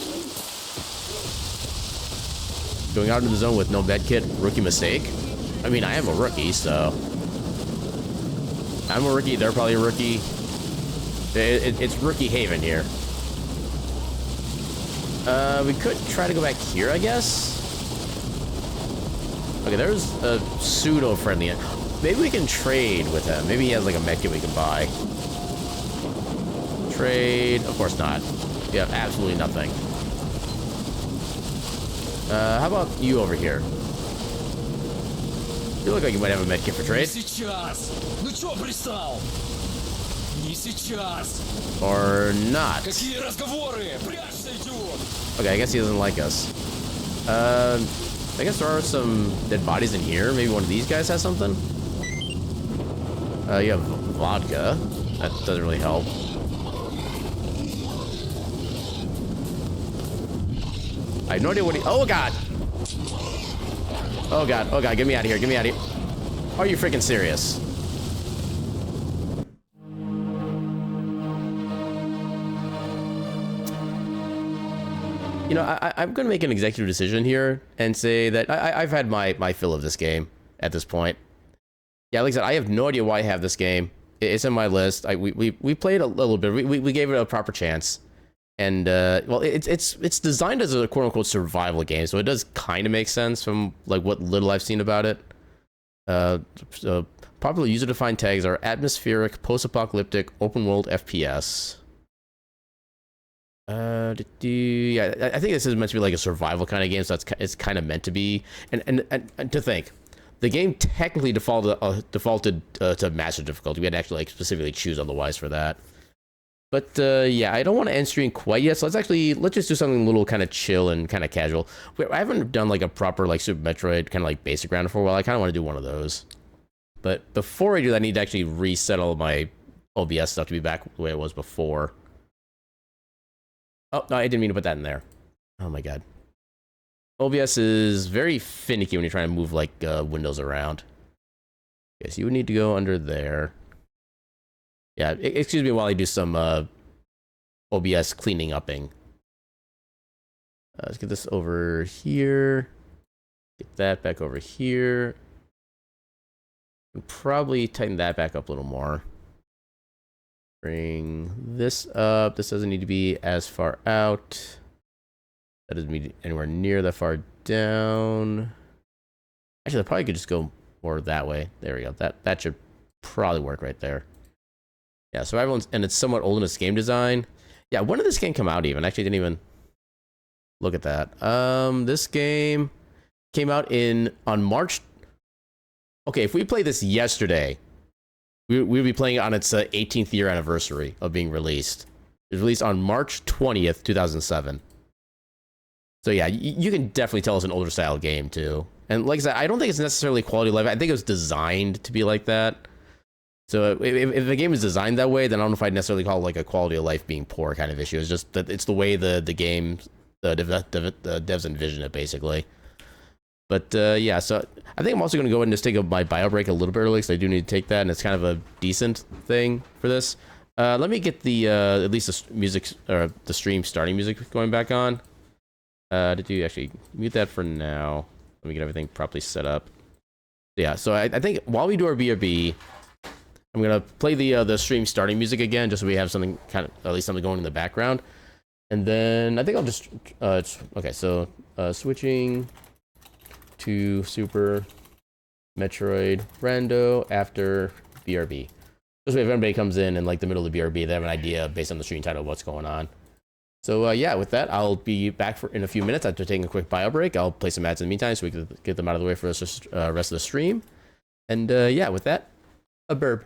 Going out into the zone with no med kit, rookie mistake. I mean, I am a rookie, so... I'm a rookie, they're probably a rookie. It's rookie haven here. We could try to go back here, I guess? Okay, there's a pseudo-friendly... Maybe we can trade with him. Maybe he has, like, a medkit we can buy. Trade... Of course not. We have absolutely nothing. How about you over here? You look like you might have a medkit for trade. Сейчас. Ну чё пристал? Не сейчас. Or not. Какие разговоры? Прячься, идиот. Okay, I guess he doesn't like us. I guess there are some dead bodies in here. Maybe one of these guys has something? You have vodka. That doesn't really help. I have no idea what he... Oh, God! Oh, God. Oh, God. Get me out of here. Get me out of here. Are you freaking serious? You know, I'm going to make an executive decision here and say that I've had my fill of this game at this point. Yeah, like I said, I have no idea why I have this game. It's in my list. We played a little bit. We gave it a proper chance. And, well, it's designed as a quote-unquote survival game, so it does kind of make sense from, like, what little I've seen about it. Popular user-defined tags are atmospheric, post-apocalyptic, open-world FPS. Yeah, I think this is meant to be like a survival kind of game, so it's kind of meant to be. And to think, the game technically defaulted to master difficulty. We had to actually like specifically choose otherwise for that. But yeah, I don't want to end stream quite yet, so let's just do something a little kind of chill and kind of casual. I haven't done like a proper like Super Metroid kind of like basic round for a while. I kind of want to do one of those. But before I do that, I need to actually reset all my OBS stuff to be back the way it was before. Oh, no, I didn't mean to put that in there. Oh my god. OBS is very finicky when you're trying to move like windows around. Okay, so you would need to go under there. Yeah, excuse me while I do some OBS cleaning upping. Let's get this over here. Get that back over here. And probably tighten that back up a little more. Bring this up. This doesn't need to be as far out. That doesn't need anywhere near that far down. Actually, I probably could just go more that way. There we go. That should probably work right there. Yeah, so everyone's, and it's somewhat old in its game design. Yeah, when did this game come out even? I actually didn't even look at that. This game came out on March. Okay, if we play this yesterday, we'll be playing it on its 18th year anniversary of being released. It was released on March 20th, 2007. So yeah, you can definitely tell it's an older style game too. And like I said, I don't think it's necessarily quality of life. I think it was designed to be like that. So if the game is designed that way, then I don't know if I'd necessarily call it like a quality of life being poor kind of issue. It's just that it's the way the game, the devs envision it basically. But yeah, so I think I'm also going to go ahead and just take my bio break a little bit early because I do need to take that, and it's kind of a decent thing for this. Let me get the at least the music or the stream starting music going back on. Did you actually mute that for now? Let me get everything properly set up. Yeah, so I think while we do our BRB, I'm gonna play the stream starting music again, just so we have something kind of at least something going in the background, and then I think I'll just okay. So switching to Super Metroid Rando after BRB. This way, if everybody comes in like the middle of the BRB, they have an idea based on the stream title of what's going on. So yeah, with that, I'll be back in a few minutes after taking a quick bio break. I'll play some ads in the meantime so we can get them out of the way for the rest of the stream. And yeah, with that, a burb.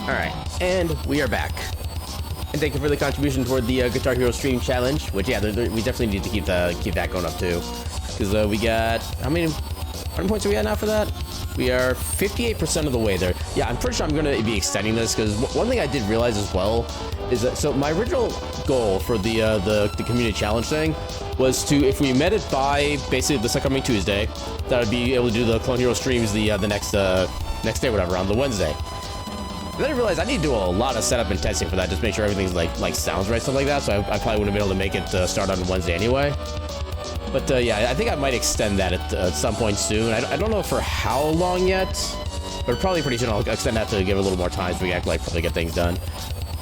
Alright, and we are back. And thank you for the contribution toward the Guitar Hero Stream Challenge, which, yeah, we definitely need to keep that going up, too. because we got how many points are we at now for that? We are 58% of the way there. Yeah, I'm pretty sure I'm going to be extending this because one thing I did realize as well is that so my original goal for the community challenge thing was to, if we met it by basically this upcoming Tuesday, that I'd be able to do the Clone Hero streams the next day, whatever, on the Wednesday. And then I realized I need to do a lot of setup and testing for that, just make sure everything's like sounds right, stuff like that. So I probably wouldn't have been able to make it start on Wednesday anyway. But yeah, I think I might extend that at some point soon. I don't know for how long yet, but probably pretty soon I'll extend that to give it a little more time so we can actually probably get things done.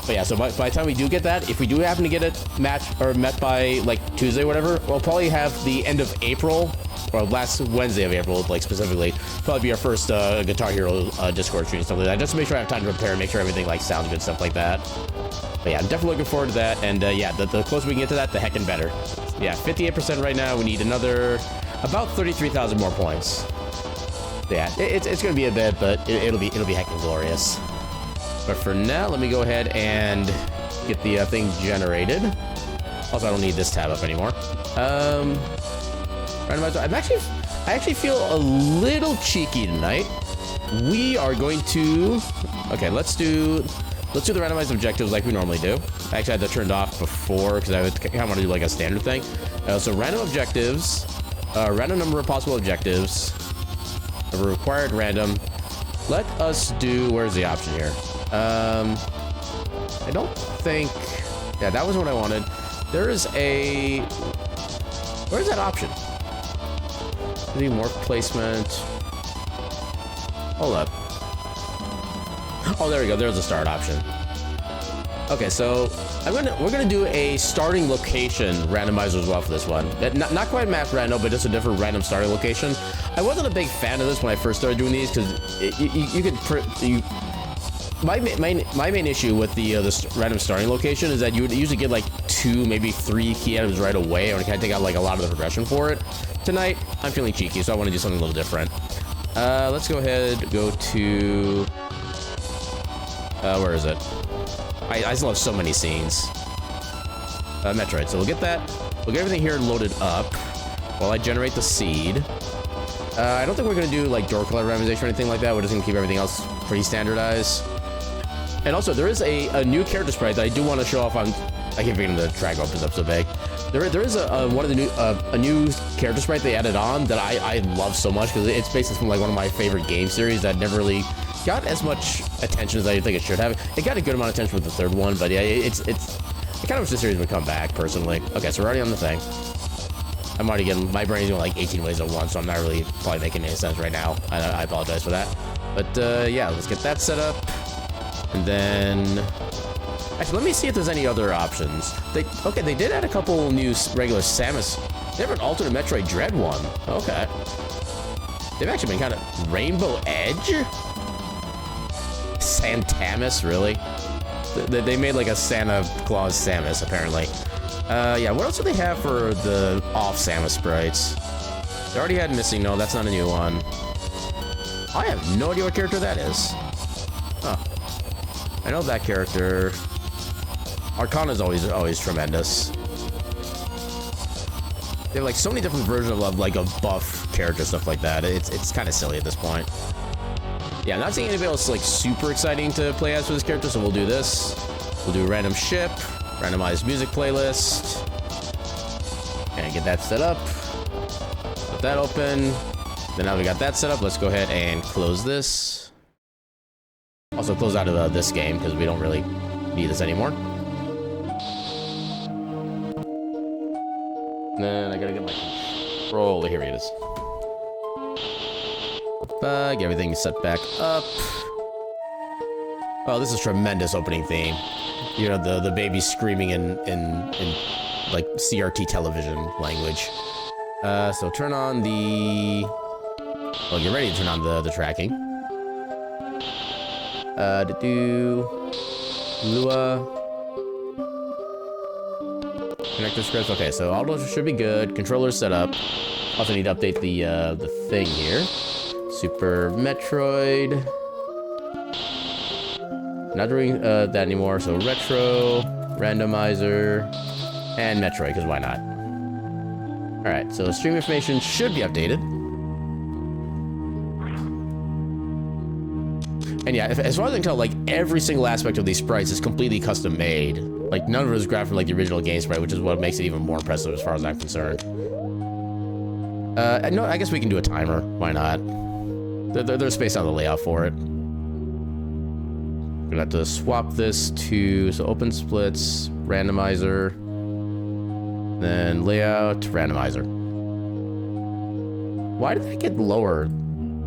But yeah, so by the time we do get that, if we do happen to get it met by like Tuesday or whatever, we'll probably have the end of April, or last Wednesday of April, like specifically, probably be our first Guitar Hero Discord stream, stuff like that, just to make sure I have time to prepare, make sure everything like sounds good, stuff like that. But yeah, I'm definitely looking forward to that, and yeah, the closer we can get to that, the heckin' better. Yeah, 58% right now. We need another about 33,000 more points. Yeah, it's gonna be a bit, but it'll be heckin' glorious. But for now, let me go ahead and get the thing generated. Also, I don't need this tab up anymore. Randomizer. I actually feel a little cheeky tonight. We are going to. Okay, let's do the randomized objectives like we normally do. I actually had that turned off before because I kind of want to do like a standard thing. So random objectives, random number of possible objectives, a required random. Let us do. Where's the option here? I don't think. Yeah, that was what I wanted. There is a. Where's that option? Maybe more placement. Hold up. Oh, there we go. There's a start option. Okay, so we're gonna do a starting location randomizer as well for this one. Not quite map random, but just a different random starting location. I wasn't a big fan of this when I first started doing these because my main issue with the random starting location is that you would usually get like 2, maybe 3 key items right away, and it kind of take out like a lot of the progression for it. Tonight, I'm feeling cheeky, so I want to do something a little different. Let's go ahead, go to... where is it? I still have so many scenes. Metroid, so we'll get that. We'll get everything here loaded up while I generate the seed. I don't think we're going to do like door color randomization or anything like that. We're just going to keep everything else pretty standardized. And also, there is a new character sprite that I do want to show off on... I keep forgetting the track opens up so big. There is one of the new character sprite they added on that I love so much because it's based from like one of my favorite game series that never really got as much attention as I think it should have. It got a good amount of attention with the third one, but yeah, I kind of wish the series would come back personally. Okay, so we're already on the thing. I'm already getting, my brain's going like 18 ways at once, so I'm not really probably making any sense right now. I apologize for that. But yeah, let's get that set up. And then... Actually, let me see if there's any other options. They did add a couple new regular Samus. They have an alternate Metroid Dread one. Okay. They've actually been kind of... Rainbow Edge? Santamus, really? They made like a Santa Claus Samus, apparently. Yeah, what else do they have for the off Samus sprites? They already had Missing. No, that's not a new one. I have no idea what character that is. Huh. I know that character. Arcana's always tremendous. They have like so many different versions of like a buff character, stuff like that. It's kind of silly at this point. Yeah, I'm not seeing anybody else like super exciting to play as for this character, so we'll do this. We'll do random ship, randomized music playlist, and get that set up. Put that open. Then now we got that set up, let's go ahead and close this. Also close out of this game because we don't really need this anymore. And then I gotta get my controller. Here it is. Get everything set back up. Oh, this is tremendous opening theme. You know, the baby screaming in like CRT television language. So turn on the... Well, you're ready to turn on the tracking. Lua. Connector scripts. Okay, so auto should be good. Controller's set up. Also need to update the thing here. Super Metroid. Not doing that anymore. So retro, randomizer, and Metroid, because why not? Alright, so stream information should be updated. And yeah, as far as I can tell, like, every single aspect of these sprites is completely custom made. Like, none of it is grabbed from, like, the original game sprite, which is what makes it even more impressive as far as I'm concerned. No, I guess we can do a timer. Why not? There's space on the layout for it. We're gonna have to swap this to, so open splits, randomizer, then layout, randomizer. Why did that get lower?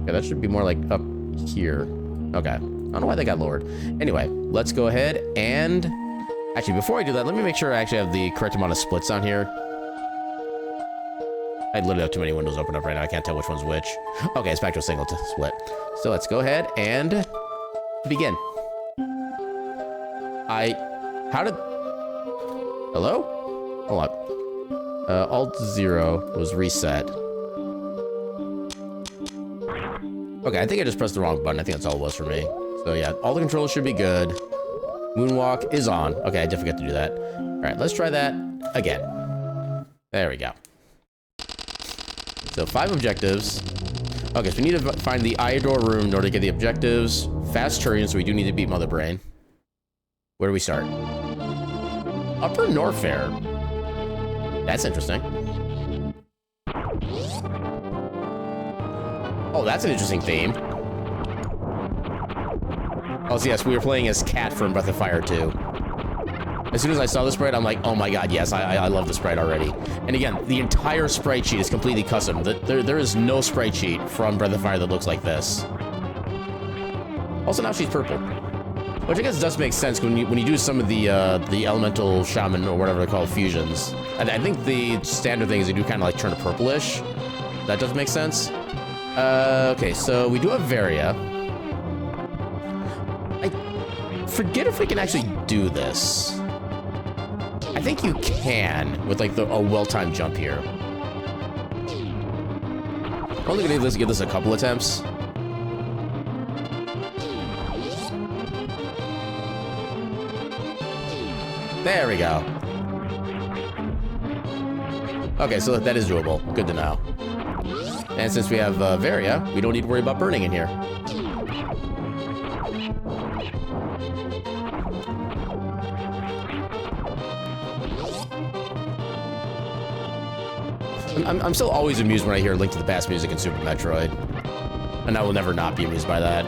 Yeah, that should be more like up here. Okay, I don't know why they got lowered. Anyway, let's go ahead and... Actually, before I do that, let me make sure I actually have the correct amount of splits on here. I literally have too many windows open up right now. I can't tell which one's which. Okay, it's back to a single split. So let's go ahead and begin. How did... Hello? Hold on. Alt-0 was reset. Okay, I think I just pressed the wrong button. I think that's all it was for me. So yeah, all the controls should be good. Moonwalk is on. Okay, I did forget to do that. All right, let's try that again. There we go. So 5 objectives. Okay, so we need to find the Iodore room in order to get the objectives. Fast turn, so we do need to beat Mother Brain. Where do we start? Upper Norfair. That's interesting. Oh, that's an interesting theme. Oh, so yes, we were playing as Cat from Breath of Fire 2. As soon as I saw the sprite, I'm like, oh my god, yes, I love the sprite already. And again, the entire sprite sheet is completely custom. There is no sprite sheet from Breath of Fire that looks like this. Also, now she's purple. Which I guess does make sense when you do some of the elemental shaman or whatever they're called fusions. I think the standard thing is they do kind of like turn to purplish. That does make sense. Okay, so we do have Varia. I forget if we can actually do this. I think you can with like a well-timed jump here. I'm only gonna give this a couple attempts. There we go. Okay, so that is doable. Good to know. And since we have Varia, we don't need to worry about burning in here. I'm still always amused when I hear Link to the Past music in Super Metroid. And I will never not be amused by that.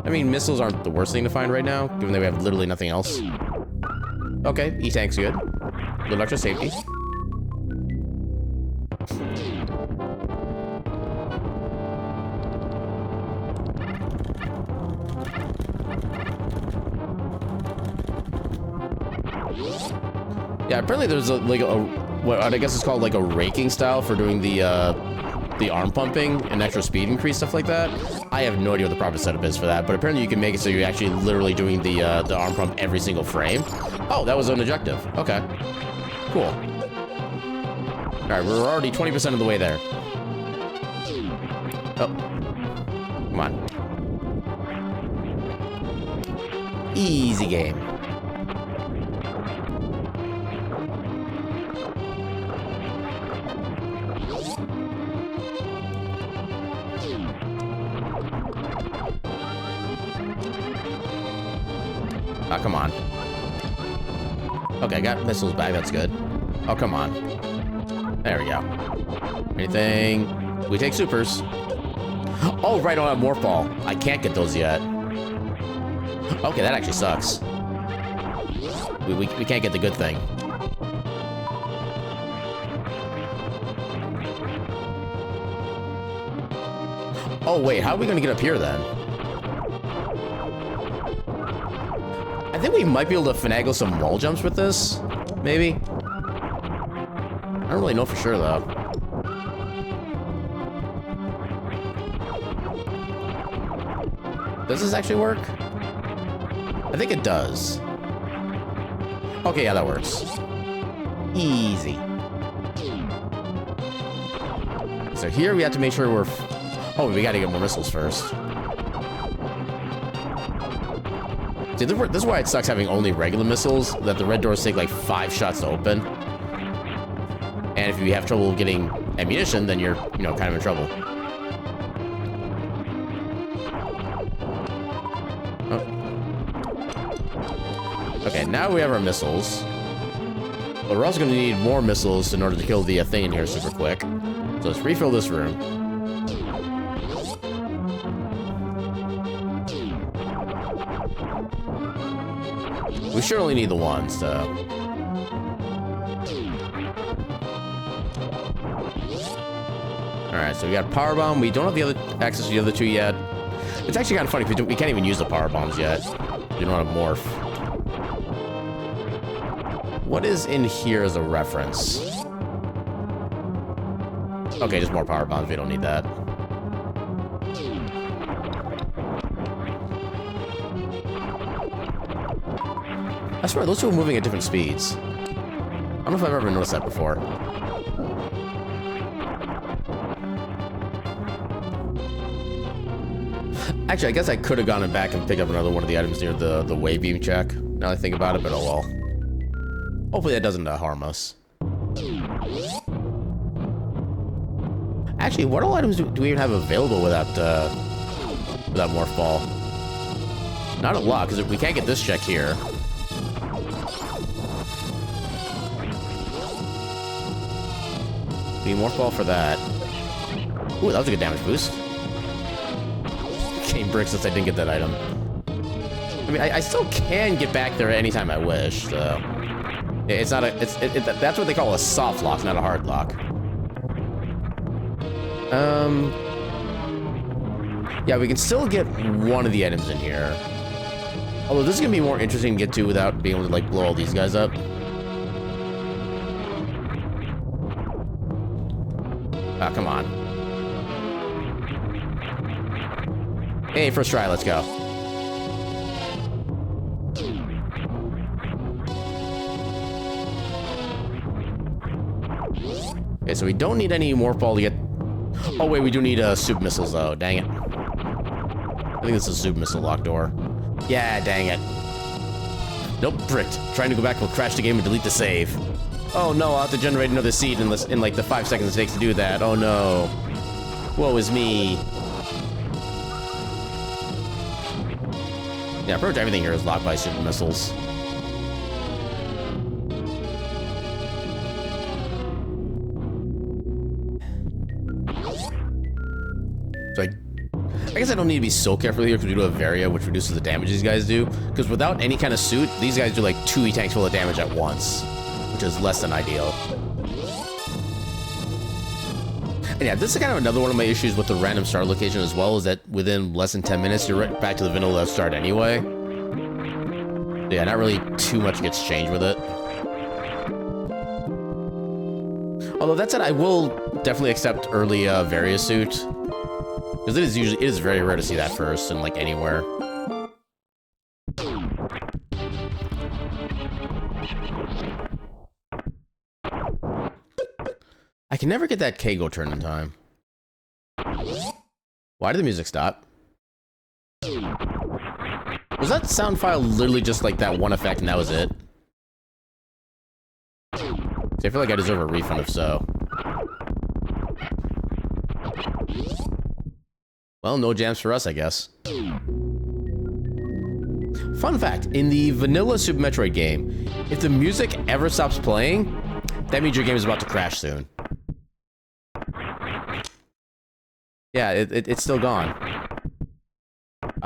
I mean, missiles aren't the worst thing to find right now, given that we have literally nothing else. Okay, E-Tank's good. Little extra safety. Yeah, apparently there's what I guess it's called like a raking style for doing the arm pumping and extra speed increase, stuff like that. I have no idea what the proper setup is for that, but apparently you can make it so you're actually literally doing the arm pump every single frame. Oh, that was an objective. Okay. Cool. Alright, we're already 20% of the way there. Oh. Come on. Easy game. Oh, come on. Okay, I got missiles back. That's good. Oh, come on. There we go. Anything? We take supers. Oh, right on a morph ball. I can't get those yet. Okay, that actually sucks. We can't get the good thing. Oh, wait. How are we going to get up here, then? I think we might be able to finagle some wall jumps with this. Maybe. I don't really know for sure, though. Does this actually work? I think it does. Okay, yeah, that works. Easy. So here we have to make sure we're... Oh, we gotta get more missiles first. See, this is why it sucks having only regular missiles, that the red doors take like 5 shots to open. And if you have trouble getting ammunition, then you're, you know, kind of in trouble. Oh. Okay, now we have our missiles. But we're also going to need more missiles in order to kill the thing in here super quick. So let's refill this room. We sure only need the one, so... Alright, so we got Power Bomb. We don't have the other access to the other 2 yet. It's actually kind of funny because we can't even use the Power Bombs yet. We don't have Morph. What is in here as a reference? Okay, just more Power Bombs. We don't need that. I swear, those two are moving at different speeds. I don't know if I've ever noticed that before. Actually, I guess I could have gone back and picked up another one of the items near the wave beam check. Now that I think about it, but oh well. Hopefully that doesn't harm us. Actually, what all items do we even have available without Morph Ball? Not a lot, because we can't get this check here. Need Morph Ball for that. Ooh, that was a good damage boost. Game bricks since I didn't get that item. I mean, I still can get back there anytime I wish, so... It's not a... that's what they call a soft lock, not a hard lock. Yeah, we can still get one of the items in here. Although this is gonna be more interesting to get to without being able to, like, blow all these guys up. Ah, come on. Hey, first try, let's go. Okay, so we don't need any Morph Ball to get... Oh, wait, we do need soup missiles, though. Dang it. I think this is a soup missile lock door. Yeah, dang it. Nope, bricked. Trying to go back will crash the game and delete the save. Oh, no, I'll have to generate another seed in like, the 5 seconds it takes to do that. Oh, no. Woe is me. Yeah, pretty much everything here is locked by super missiles. So I guess I don't need to be so careful here because we do have Varia, which reduces the damage these guys do. Because without any kind of suit, these guys do like 2 E-tanks full of damage at once, which is less than ideal. And yeah, this is kind of another one of my issues with the random start location as well, is that within less than 10 minutes, you're right back to the vanilla start anyway. Yeah, not really too much gets changed with it. Although that said, I will definitely accept early Varia suit. Because it is very rare to see that first and like anywhere. I can never get that K-Go turn in time. Why did the music stop? Was that sound file literally just like that one effect and that was it? See, I feel like I deserve a refund if so. Well, no jams for us, I guess. Fun fact, in the vanilla Super Metroid game, if the music ever stops playing, that means your game is about to crash soon. Yeah, it's still gone.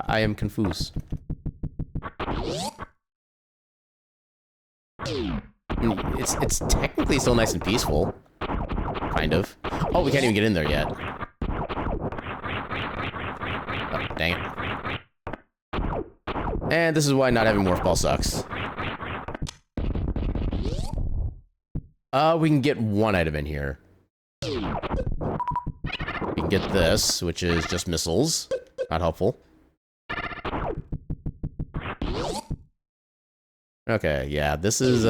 I am confused. It's technically still nice and peaceful. Kind of. Oh, we can't even get in there yet. Oh, dang it. And this is why not having Morph Ball sucks. We can get one item in here. We can get this, which is just missiles. Not helpful. Okay, yeah, this is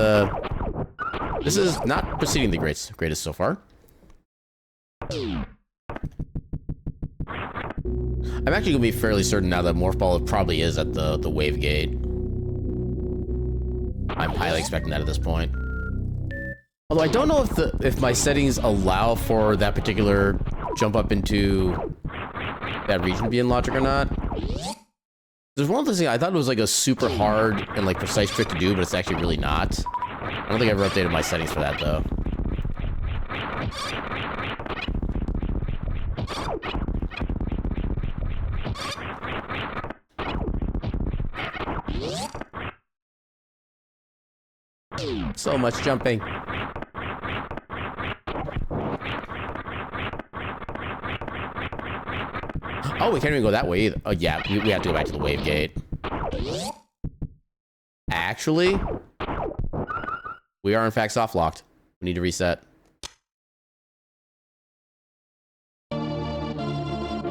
not proceeding the greatest so far. I'm actually gonna be fairly certain now that Morph Ball probably is at the wave gate. I'm highly expecting that at this point. Although I don't know if my settings allow for that particular jump up into that region being logic or not. There's one of those things I thought it was like a super hard and like precise trick to do, but it's actually really not. I don't think I ever updated my settings for that though. So much jumping. Oh, we can't even go that way either. Oh, yeah, we have to go back to the wave gate. Actually, we are in fact soft locked. We need to reset.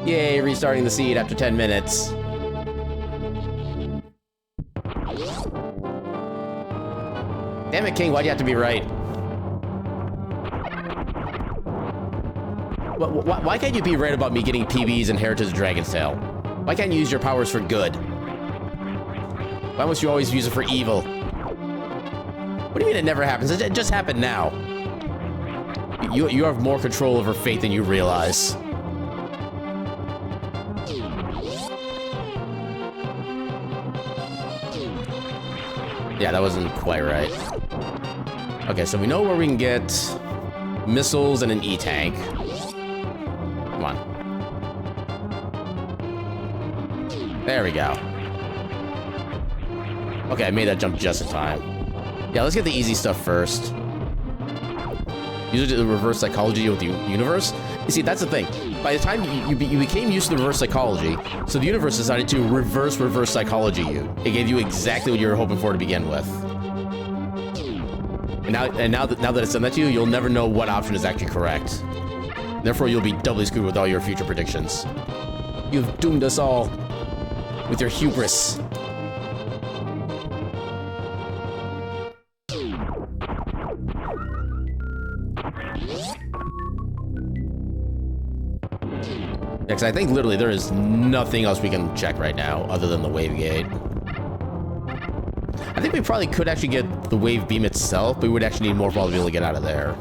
Yay, restarting the seed after 10 minutes. Damn it, King, why'd you have to be right? Why can't you be right about me getting PBs and Heritage of Dragon's Tail? Why can't you use your powers for good? Why must you always use it for evil? What do you mean it never happens? It just happened now. You have more control over fate than you realize. Yeah, that wasn't quite right. Okay, so we know where we can get missiles and an E-tank. Come on. There we go. Okay, I made that jump just in time. Yeah, let's get the easy stuff first. Use the reverse psychology with the universe. You see, that's the thing. By the time you became used to the reverse psychology, so the universe decided to reverse psychology you. It gave you exactly what you were hoping for to begin with. And now that it's done that to you, you'll never know what option is actually correct. Therefore, you'll be doubly screwed with all your future predictions. You've doomed us all with your hubris. Yeah, because I think literally there is nothing else we can check right now other than the wave gate. I think we probably could actually get the wave beam itself, but we would actually need more balls to be able to get out of there.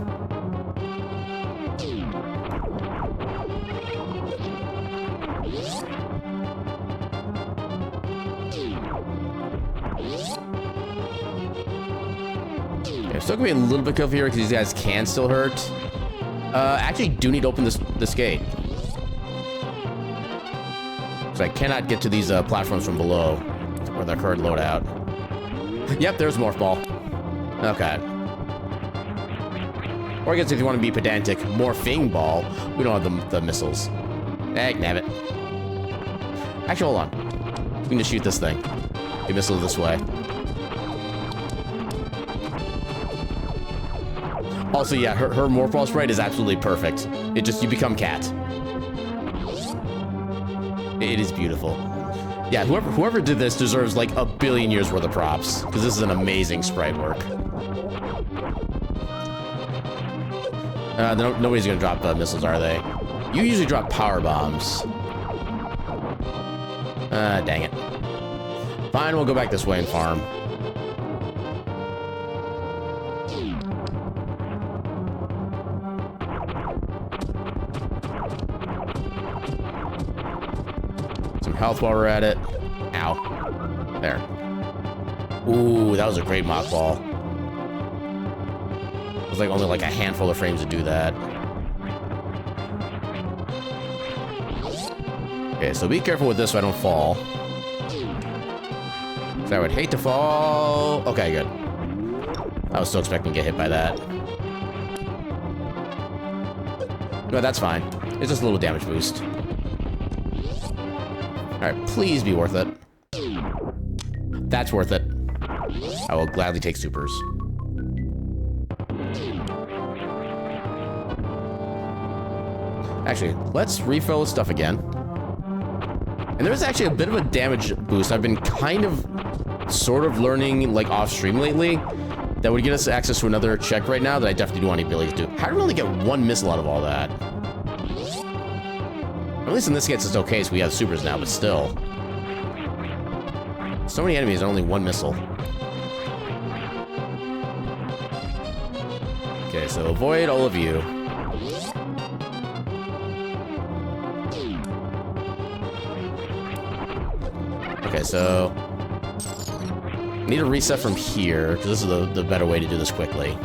Okay, still gonna be a little bit careful here because these guys can still hurt. Actually do need to open this gate. So I cannot get to these platforms from below or the current loadout. Yep, there's Morph Ball. Okay. Or I guess if you want to be pedantic, Morphing Ball. We don't have the missiles. Heck, nabbit. Actually, hold on. We can just shoot this thing. The missile this way. Also, yeah, her Morph Ball sprite is absolutely perfect. It just, you become cat. It is beautiful. Yeah, whoever did this deserves like a billion years worth of props, because this is an amazing sprite work. Nobody's gonna drop missiles, are they? You usually drop power bombs. Dang it. Fine, we'll go back this way and farm. Health while we're at it. Ow. There. Ooh, that was a great mock ball. It was like only like a handful of frames to do that. Okay, so be careful with this so I don't fall. So I would hate to fall. Okay, good. I was still expecting to get hit by that. No, that's fine. It's just a little damage boost. Alright, please be worth it. That's worth it. I will gladly take supers. Actually, let's refill stuff again. And there's actually a bit of a damage boost I've been kind of sort of learning like off stream lately that would get us access to another check right now that I definitely do want the ability to do. How do we only get one missile out of all that? At least in this case it's okay, so we have supers now, but still. So many enemies and only one missile. so avoid all of you. Okay, so need a reset from here, because this is the better way to do this quickly.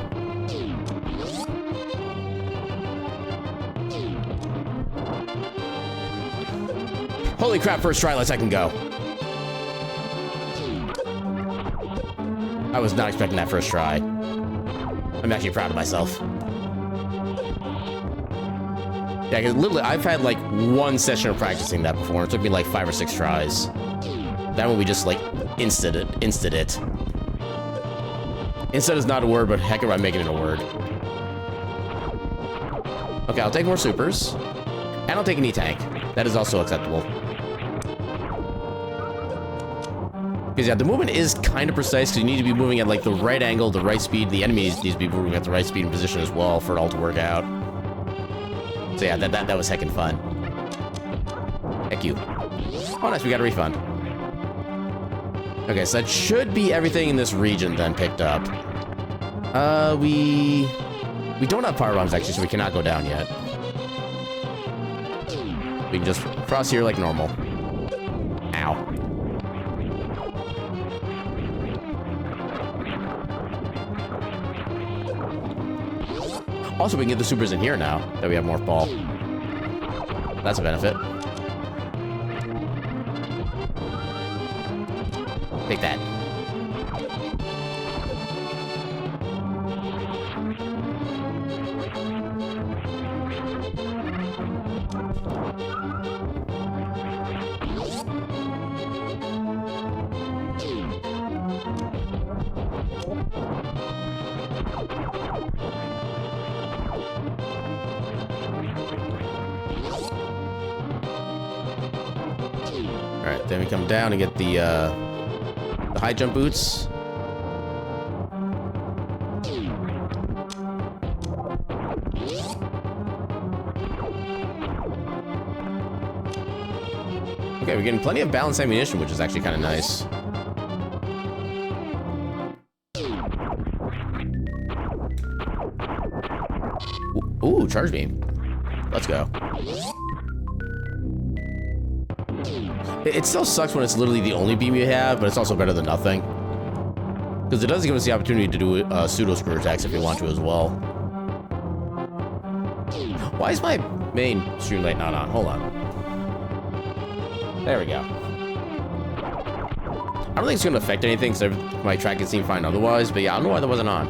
Holy crap, first try, let's second go. I was not expecting that first try. I'm actually proud of myself. Yeah, because literally, I've had like one session of practicing that before, and it took me like 5 or 6 tries. That one we just like instant it. Instant is not a word, but heck if I'm making it a word. Okay, I'll take more supers. And I'll take an E-tank. That is also acceptable. Because yeah, the movement is kind of precise, because you need to be moving at like the right angle, the right speed. The enemies need to be moving at the right speed and position as well for it all to work out. So yeah, that was heckin' fun. Heck you. Oh nice, we got a refund. Okay, so that should be everything in this region then picked up. We don't have power bombs actually, so we cannot go down yet. We can just cross here like normal. Ow. Also, we can get the supers in here now that we have more ball. That's a benefit. Take that. Alright, then we come down and get the high jump boots. Okay, we're getting plenty of balanced ammunition, which is actually kind of nice. Ooh, charge beam. Let's go. It still sucks when it's literally the only beam you have, but it's also better than nothing. Because it does give us the opportunity to do pseudo screw attacks if we want to as well. Why is my main stream light not on? Hold on. There we go. I don't think it's going to affect anything, because my track can seem fine otherwise, but yeah, I don't know why that wasn't on.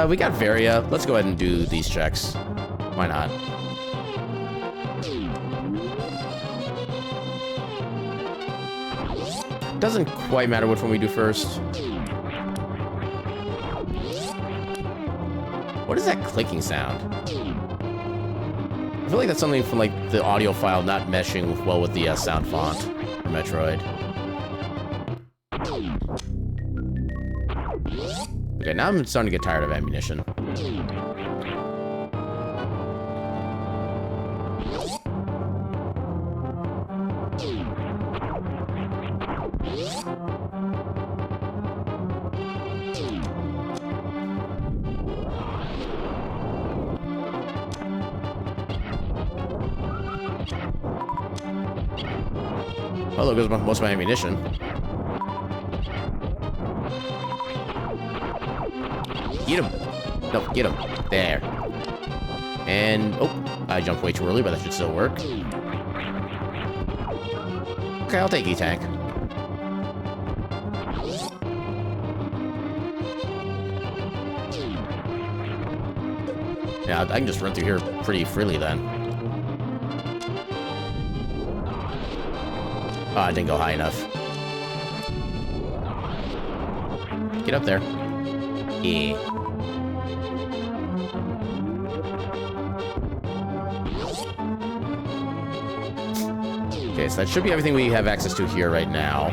We got Varia. Let's go ahead and do these checks. Why not? Doesn't quite matter which one we do first. What is that clicking sound? I feel like that's something from like the audio file not meshing well with the sound font for Metroid. Okay, now I'm starting to get tired of ammunition. Oh, there goes most of my ammunition. Get him! No, get him. There. And, oh, I jumped way too early, but that should still work. Okay, I'll take E-Tank. Yeah, I can just run through here pretty freely then. Oh, I didn't go high enough. Get up there. Yeah. Okay, so that should be everything we have access to here right now.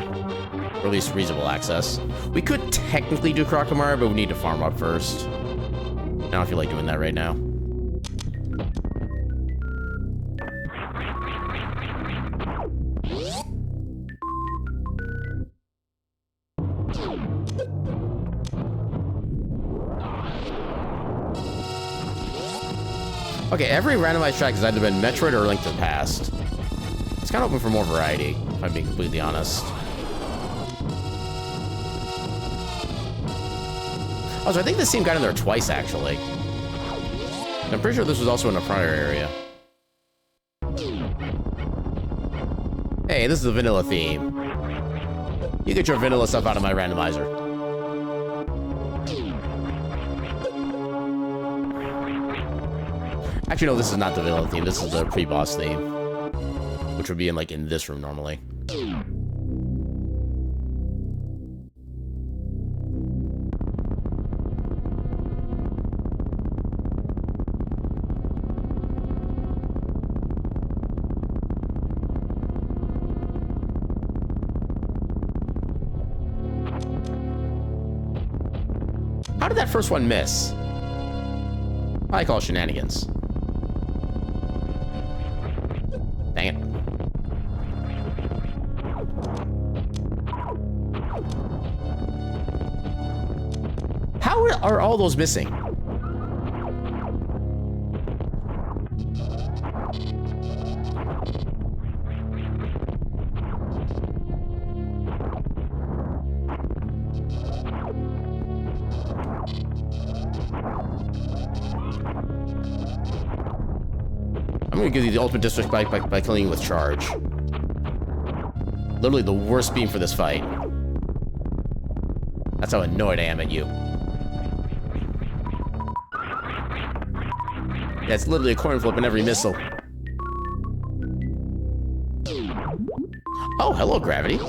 Or at least reasonable access. We could technically do Crocomire, but we need to farm up first. I don't feel like doing that right now. Okay, every randomized track has either been Metroid or Link to the Past. It's kind of open for more variety, if I'm being completely honest. Oh, so I think this scene got in there twice, actually. I'm pretty sure this was also in a prior area. Hey, this is a vanilla theme. You get your vanilla stuff out of my randomizer. Actually, no, this is not the vanilla theme. This is the pre-boss theme, which would be in, like, in this room normally. How did that first one miss? I call it shenanigans. Dang it. How are all those missing? I'm gonna give you the ultimate disrespect by killing you with charge. Literally the worst beam for this fight. That's how annoyed I am at you. Yeah, it's literally a coin flip in every missile. Oh, hello, gravity.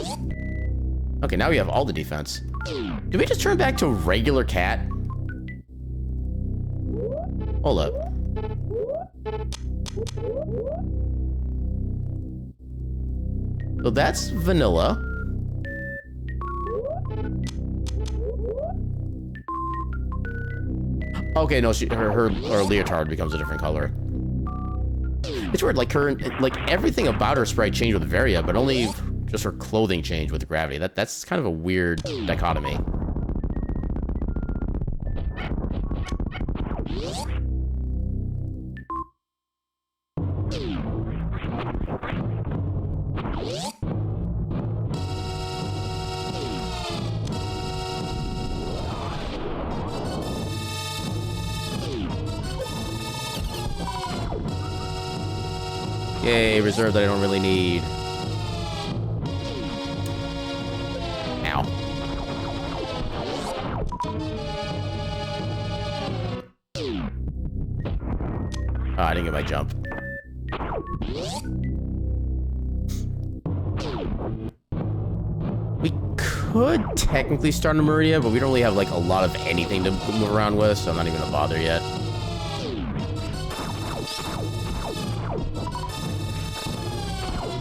Okay, now we have all the defense. Did we just turn back to regular cat? Hold up. So that's vanilla. Okay, no, her leotard becomes a different color. It's weird, like everything about her sprite changed with Varia, but only just her clothing changed with gravity. That's kind of a weird dichotomy. Yay, reserve that I don't really need. Ow. Oh, I didn't get my jump. We could technically start a Maria, but we don't really have like a lot of anything to move around with, so I'm not even gonna bother yet.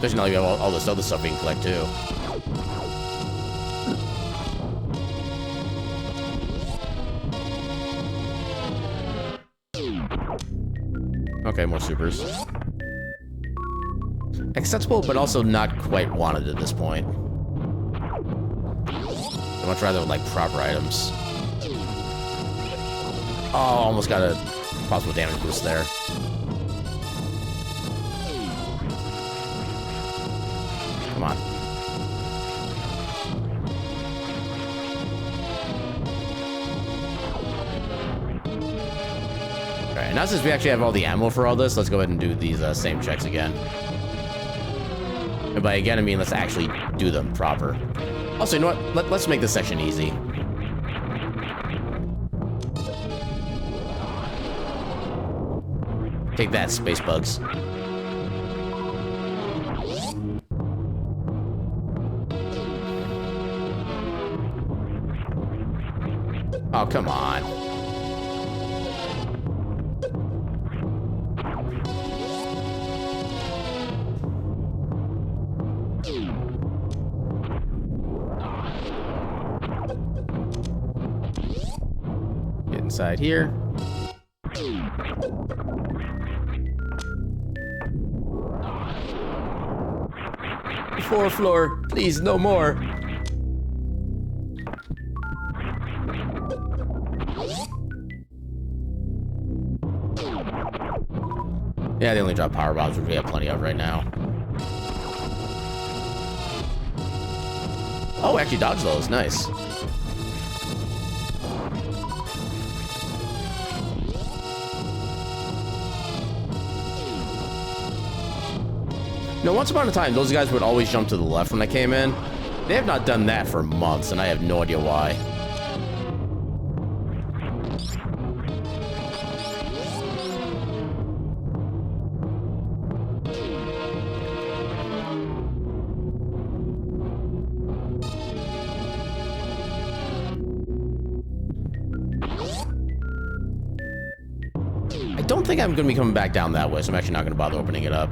Especially now you have all this other stuff we can collect too. Okay, more supers. Acceptable, but also not quite wanted at this point. I'd much rather with like proper items. Oh, almost got a possible damage boost there. Come on. Alright, now since we actually have all the ammo for all this, let's go ahead and do these same checks again. And by again, I mean let's actually do them proper. Also, you know what? Let's make this section easy. Take that, space bugs. Oh, come on. Get inside here. Fourth floor, please, no more. Yeah, they only drop power bombs, which we have plenty of right now. Oh, actually dodge those. Nice. Now, once upon a time, those guys would always jump to the left when I came in. They have not done that for months, and I have no idea why. I don't think I'm going to be coming back down that way, so I'm actually not going to bother opening it up.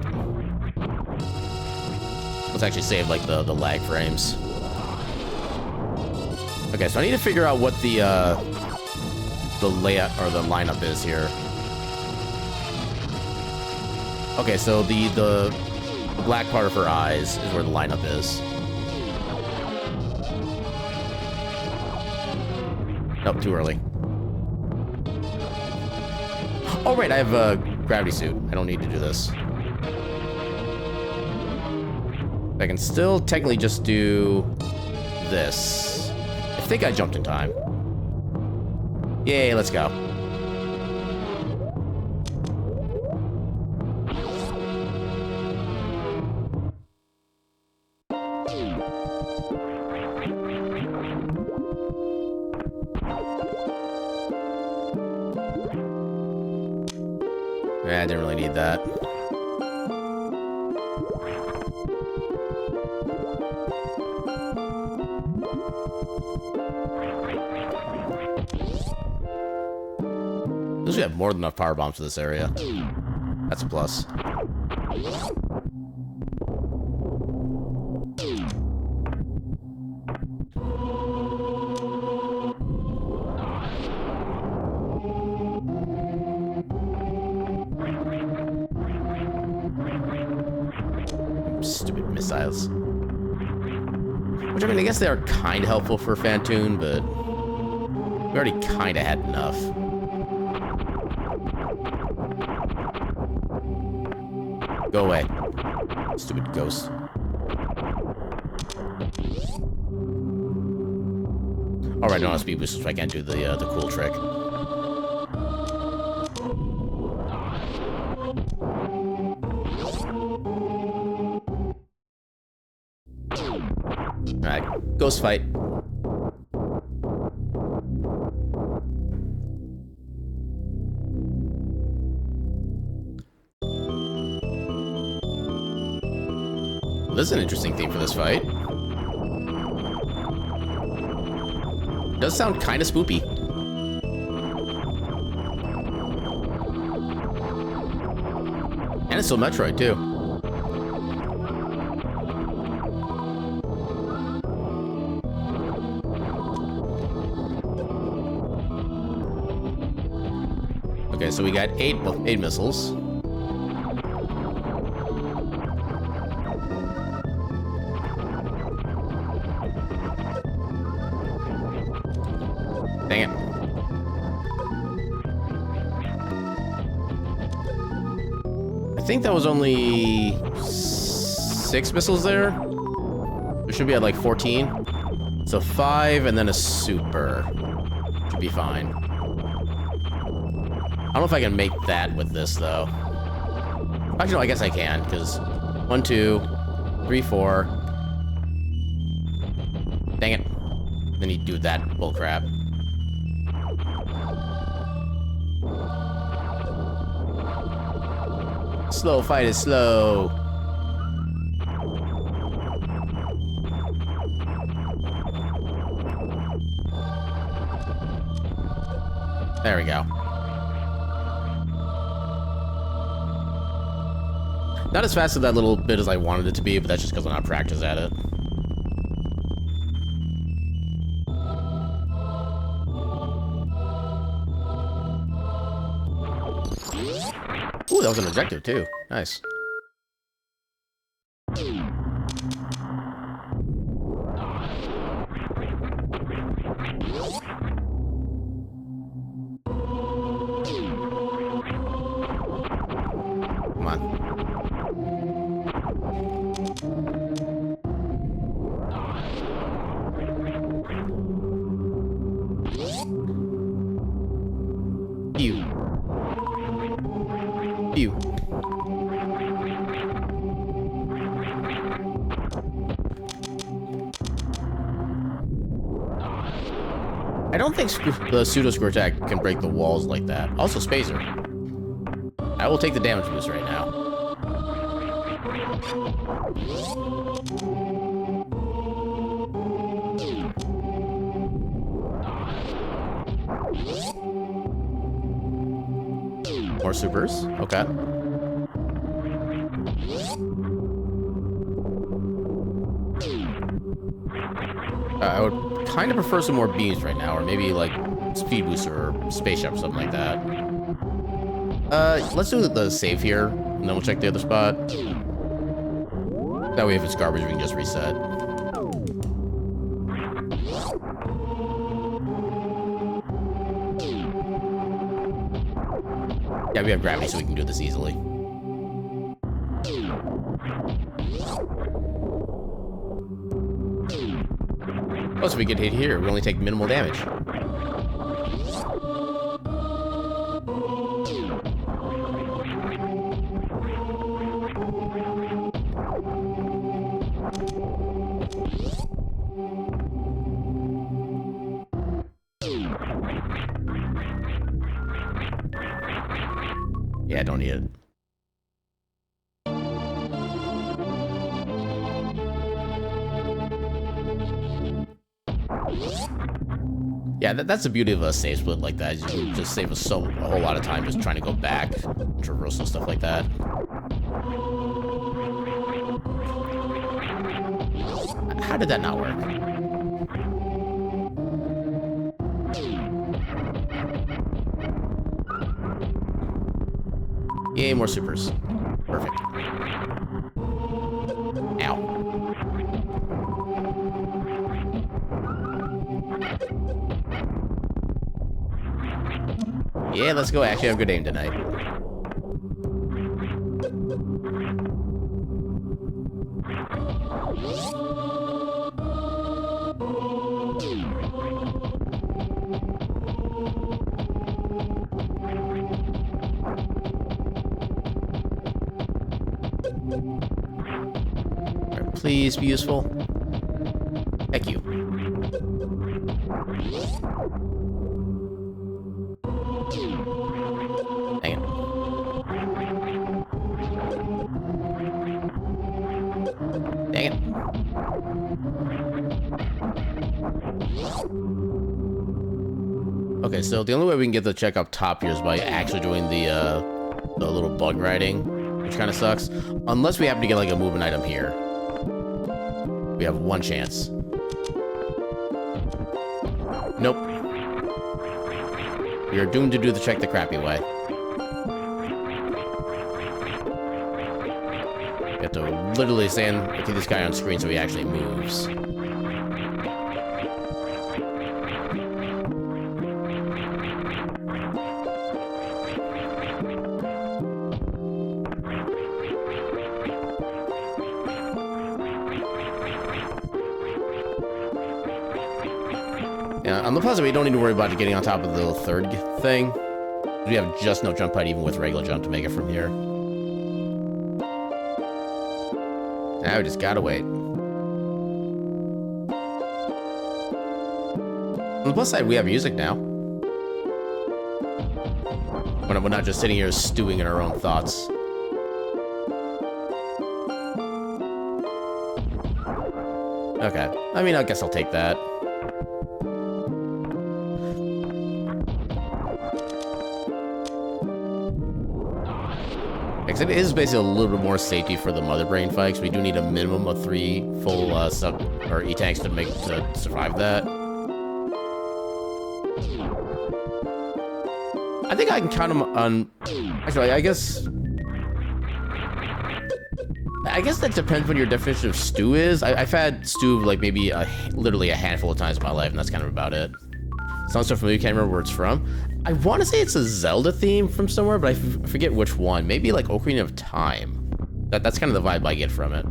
Let's actually save, like, the lag frames. Okay, so I need to figure out what the layout, or the lineup is here. Okay, so the black part of her eyes is where the lineup is. Nope, too early. Oh, right, I have a gravity suit. I don't need to do this. I can still technically just do this. I think I jumped in time. Yay, let's go. Yeah, I didn't really need that. We have more than enough power bombs for this area. That's a plus. Stupid missiles. Which, I mean, I guess they are kind of helpful for Phantoon, but we already kind of had enough. Go away. Stupid ghost. Alright, no, speed boost, so I can't do the cool trick. Alright, ghost fight. This is an interesting theme for this fight. Does sound kind of spoopy. And it's still Metroid, too. Okay, so we got eight missiles. Dang it. I think that was only 6 missiles there. There should be at like 14. So 5 and then a super. Should be fine. I don't know if I can make that with this though. Actually, no, I guess I can, because 1, 2, 3, 4. Dang it. Then you do that bullcrap. Slow fight is slow. There we go. Not as fast as that little bit as I wanted it to be, but that's just because I'm not practiced at it. Ooh, that was an objective too. Nice. Come Phew. I don't think the pseudo squirt attack can break the walls like that. Also, Spacer. I will take the damage boost right now. More supers. Okay. I would kind of prefer some more beams right now, or maybe like speed booster or spaceship or something like that. Let's do the save here, and then we'll check the other spot. That way, if it's garbage, we can just reset. Yeah, we have gravity, so we can do this easily. Oh, so we get hit here. We only take minimal damage. Yeah, I don't need it. Yeah, that's the beauty of a save split like that. You can just save us a whole lot of time just trying to go back, traverse and stuff like that. How did that not work? Yay, more supers. Perfect. Ow. Yeah, let's go. Actually, I have good aim tonight. Alright, please be useful. Thank you. Dang it. Dang it. Okay, so the only way we can get the check up top here is by actually doing the little bug riding, which kind of sucks. Unless we happen to get like a movement item here. We have one chance. Nope. We are doomed to do the check the crappy way. You have to literally stand look at this guy on screen so he actually moves. Yeah, on the plus, we don't need to worry about getting on top of the third thing. We have just no jump height even with regular jump to make it from here. Now we just gotta wait. On the plus side, we have music now. We're not just sitting here stewing in our own thoughts. Okay. I mean, I guess I'll take that. It is basically a little bit more safety for the mother brain fight, because we do need a minimum of 3 full sub or E-tanks to survive that. I think I can count them on. Actually, I guess that depends what your definition of stew is. I've had stew like maybe literally a handful of times in my life, and that's kind of about it. Sounds so familiar, can't remember where it's from. I want to say it's a Zelda theme from somewhere, but I forget which one. Maybe like Ocarina of Time. That's kind of the vibe I get from it.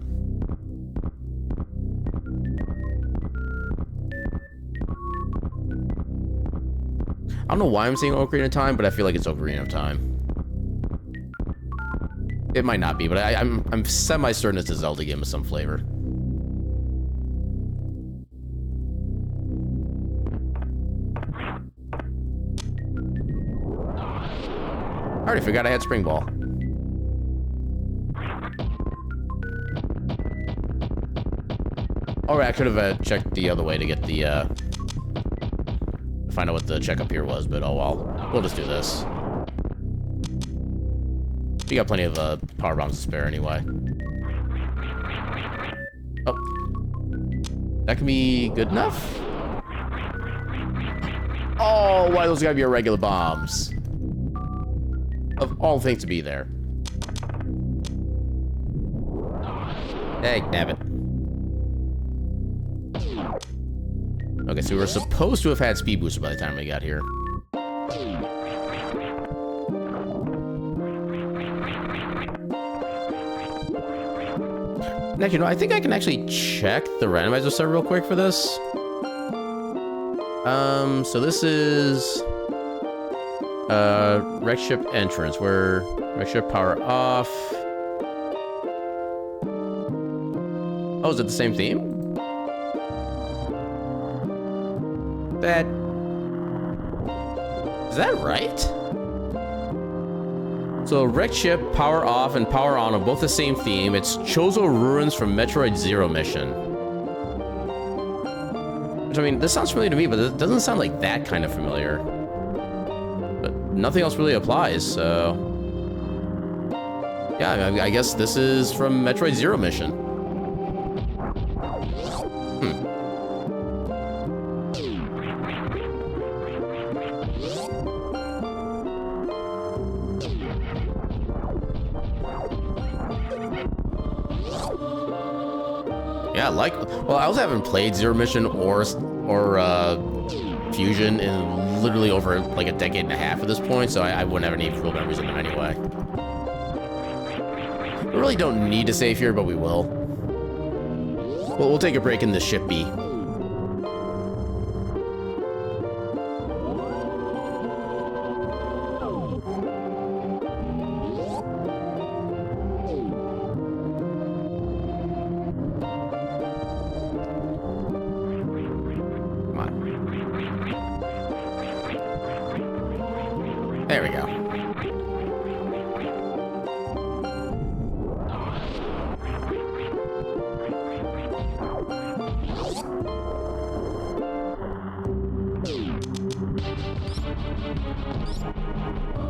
I don't know why I'm saying Ocarina of Time, but I feel like it's Ocarina of Time. It might not be, but I'm semi-certain it's a Zelda game with some flavor. I already forgot I had Spring Ball. Or I could have checked the other way to get the, find out what the checkup here was, but oh well. We'll just do this. We got plenty of power bombs to spare anyway. Oh. That can be good enough? Oh, why those gotta be irregular bombs? Of all things to be there. Hey, damn it. Okay, so we were supposed to have had speed booster by the time we got here. Actually, no, I think I can actually check the randomizer set real quick for this. So this is wreck ship entrance, where wreck ship power off. Oh, is it the same theme? Is that right? So wreck ship, power off, and power on are both the same theme. It's Chozo Ruins from Metroid Zero mission. Which, I mean, this sounds familiar to me, but it doesn't sound like that kind of familiar. But nothing else really applies, so... Yeah, I guess this is from Metroid Zero mission. Well, I also haven't played Zero Mission or Fusion in literally over like a decade and a half at this point, so I wouldn't have any real memories of them anyway. We really don't need to save here, but we will. Well, we'll take a break in the ship B. There we go.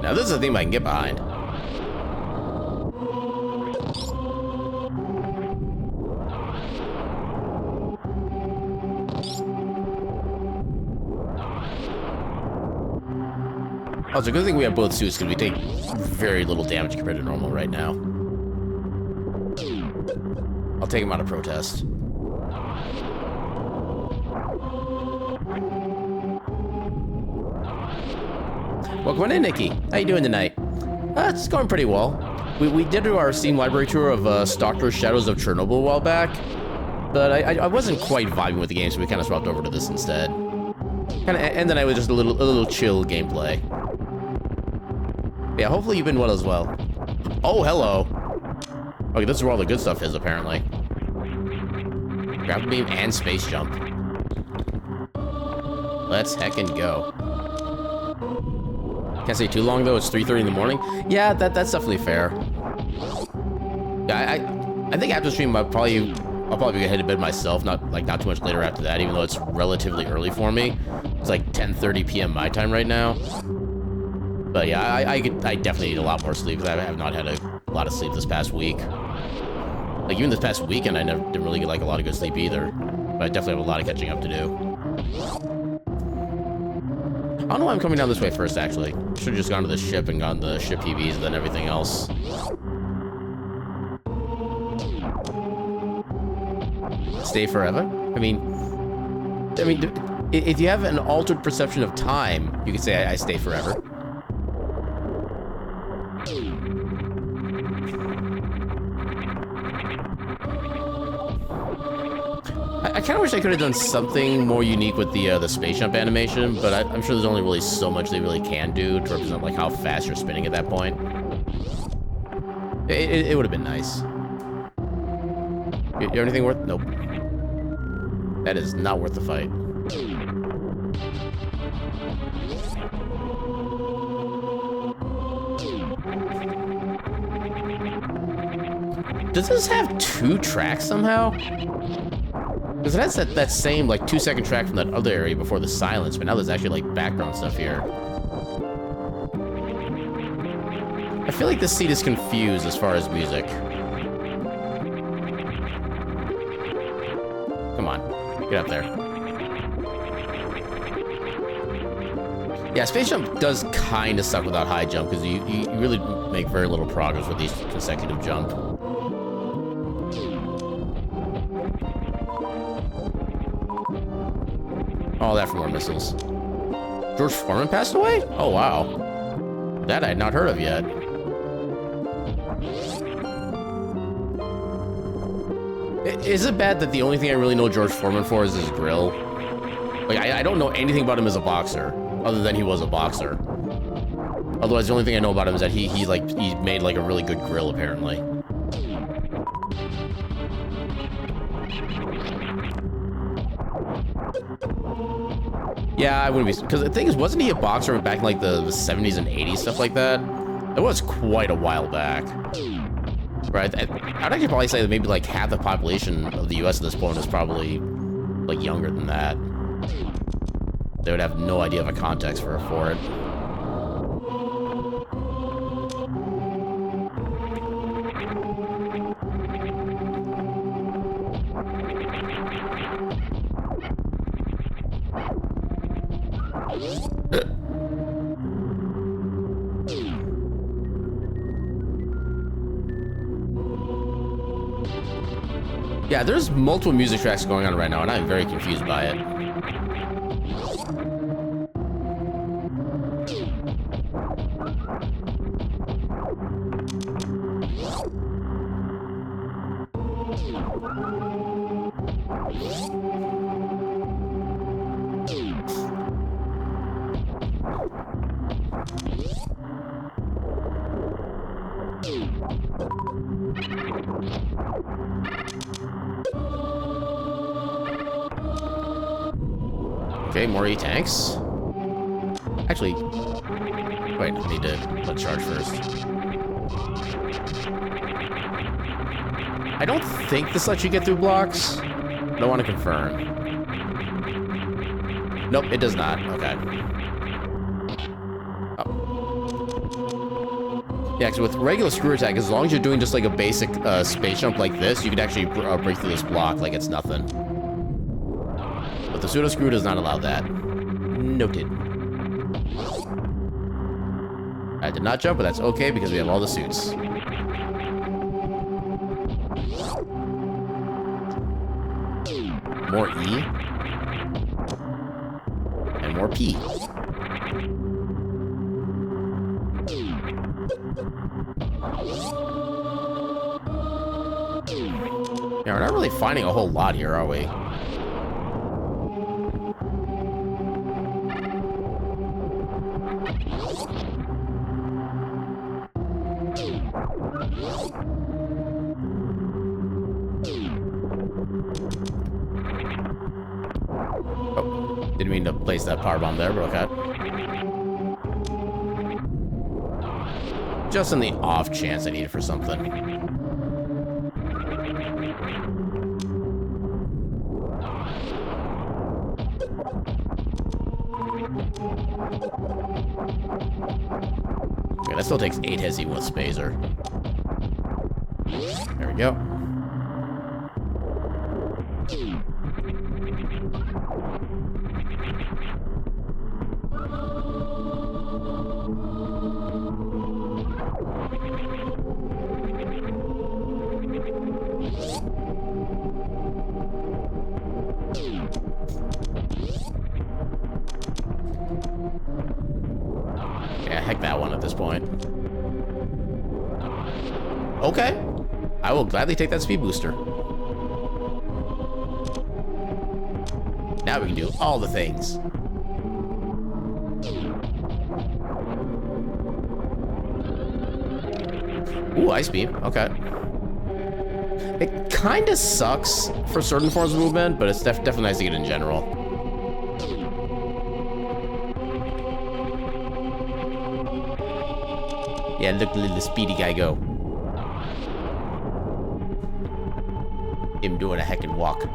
Now this is a theme I can get behind. Oh, it's a good thing we have both suits, because we take very little damage compared to normal right now. I'll take him out of protest. Welcome on in, Nikki. How you doing tonight? It's going pretty well. We did do our Steam library tour of S.T.A.L.K.E.R Shadows of Chernobyl a while back, but I wasn't quite vibing with the game, so we kind of swapped over to this instead. And then I was just a little chill gameplay. Yeah, hopefully you've been well as well. Oh, hello. Okay, this is where all the good stuff is, apparently. Grab beam and space jump. Let's heckin' go. Can't stay too long though. It's 3:30 in the morning. Yeah, that's definitely fair. Yeah, I think after stream I'll probably gonna head to bed myself. Not too much later after that, even though it's relatively early for me. It's like 10:30 p.m. my time right now. But yeah, I definitely need a lot more sleep, because I have not had a lot of sleep this past week. Like even this past weekend, I didn't really get like a lot of good sleep either. But I definitely have a lot of catching up to do. I don't know why I'm coming down this way first, actually. Should have just gone to the ship and gone to the ship PVs and then everything else. Stay forever? I mean, if you have an altered perception of time, you could say I stay forever. I kind of wish I could have done something more unique with the space jump animation, but I'm sure there's only really so much they really can do to represent like how fast you're spinning at that point. It would have been nice. You have anything worth? Nope. That is not worth the fight. Does this have 2 tracks somehow? Because it has that same, like, 2-second track from that other area before the silence, but now there's actually, like, background stuff here. I feel like this seat is confused as far as music. Come on, get up there. Yeah, Space Jump does kind of suck without high jump, because you really make very little progress with these consecutive jump. All that for more missiles. George Foreman passed away? Oh, wow. That I had not heard of yet. Is it bad that the only thing I really know George Foreman for is his grill? Like, I don't know anything about him as a boxer, other than he was a boxer. Otherwise, the only thing I know about him is that he made, like, a really good grill, apparently. Yeah, I wouldn't be, because the thing is, wasn't he a boxer back in, like, the 70s and 80s, stuff like that? That was quite a while back. Right, I'd actually probably say that maybe, like, half the population of the US at this point is probably, like, younger than that. They would have no idea of a context for it. Yeah, there's multiple music tracks going on right now, and I'm very confused by it. Okay, more E-tanks. Actually, wait, I need to let charge first. I don't think this lets you get through blocks, but I want to confirm. Nope, it does not. Okay. Oh. Yeah, because with regular screw attack, as long as you're doing just like a basic space jump like this, you can actually break through this block like it's nothing. But the pseudo screw does not allow that. Noted. I did not jump, but that's okay because we have all the suits. More E. And more P. Yeah, we're not really finding a whole lot here, are we? Oh, didn't mean to place that power bomb there, but okay. Just in the off chance I need it for something. Okay, that still takes 8 hits even with Spazer. There we go. Yeah, heck that one at this point. Okay. I will gladly take that speed booster. Now we can do all the things. Ooh, ice beam. Okay. It kind of sucks for certain forms of movement, but it's definitely nice to get in general. Yeah, look at the speedy guy go. Him doing a heckin' walk.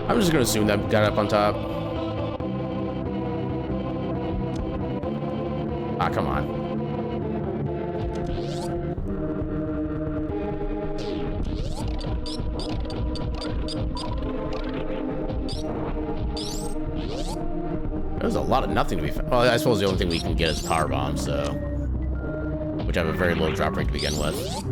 I'm just gonna assume that got up on top. Ah, come on. There's a lot of nothing to be found. Well, I suppose the only thing we can get is power bombs, so. Which have a very low drop rate to begin with.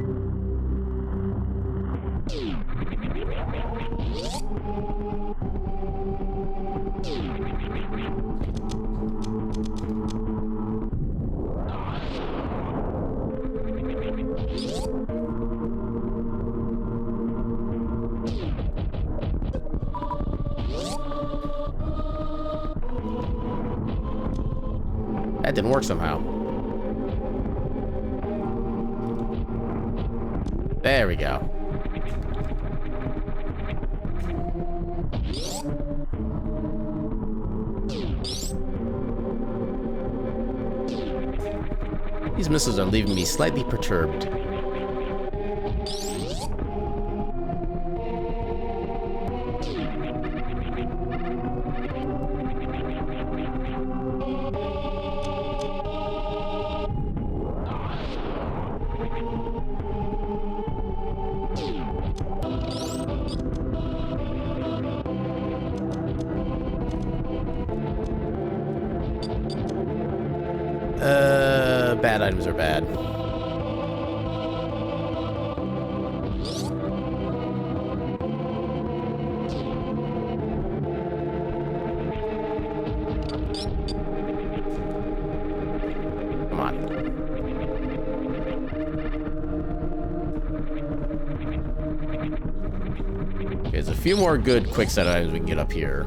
That didn't work somehow. There we go. These missiles are leaving me slightly perturbed. Bad items are bad. Come on. Okay, there's a few more good quick set items we can get up here.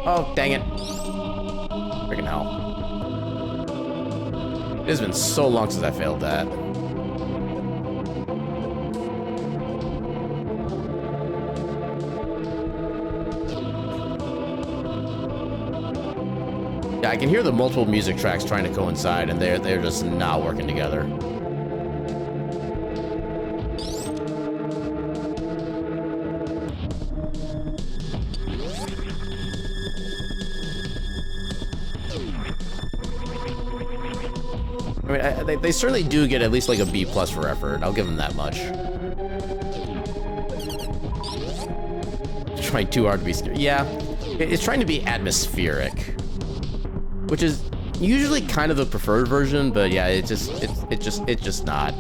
Oh, dang it. Freaking hell. It has been so long since I failed that. Yeah, I can hear the multiple music tracks trying to coincide, and they're just not working together. I mean, they certainly do get at least like a B+ for effort. I'll give them that much. Trying too hard to be scary. Yeah, it's trying to be atmospheric, which is usually kind of the preferred version, but yeah, it's just not.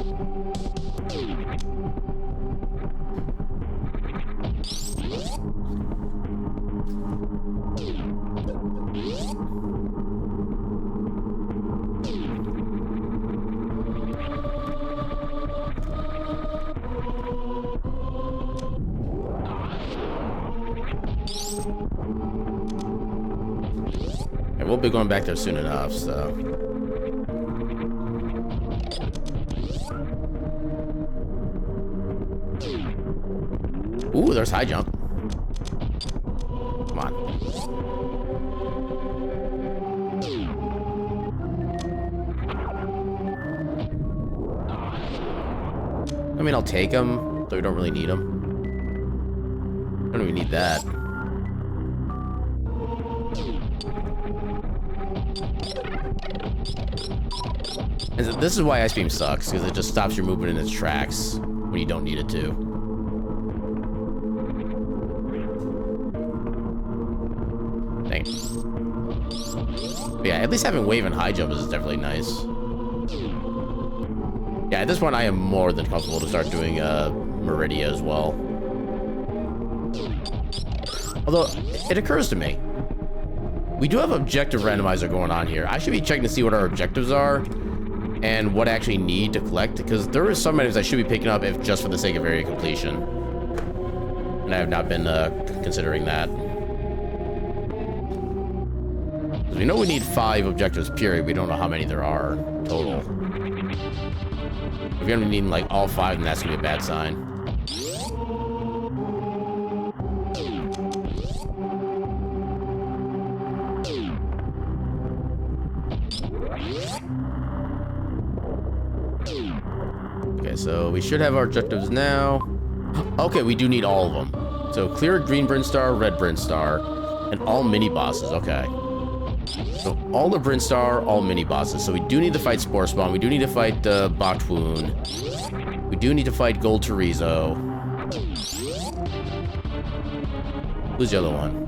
We'll be going back there soon enough, so. Ooh, there's high jump. Come on. I mean, I'll take them, though we don't really need them. I don't even need that. And this is why Ice Beam sucks, because it just stops your movement in its tracks when you don't need it to. Dang it. But yeah, at least having wave and high jump is definitely nice. Yeah, at this point, I am more than comfortable to start doing Meridia as well. Although, it occurs to me, we do have objective randomizer going on here. I should be checking to see what our objectives are and what I actually need to collect, because there are some items I should be picking up if just for the sake of area completion. And I have not been considering that. Because we know we need 5 objectives, period. We don't know how many there are total. If you're gonna be needing like all 5, then that's gonna be a bad sign. Okay, so we should have our objectives now. Okay, we do need all of them. So clear green Brinstar, red Brinstar, and all mini bosses. Okay. So all the Brinstar, all mini bosses. So we do need to fight Spore Spawn. We do need to fight Bachwoon. We do need to fight Gold Chorizo. Who's the other one?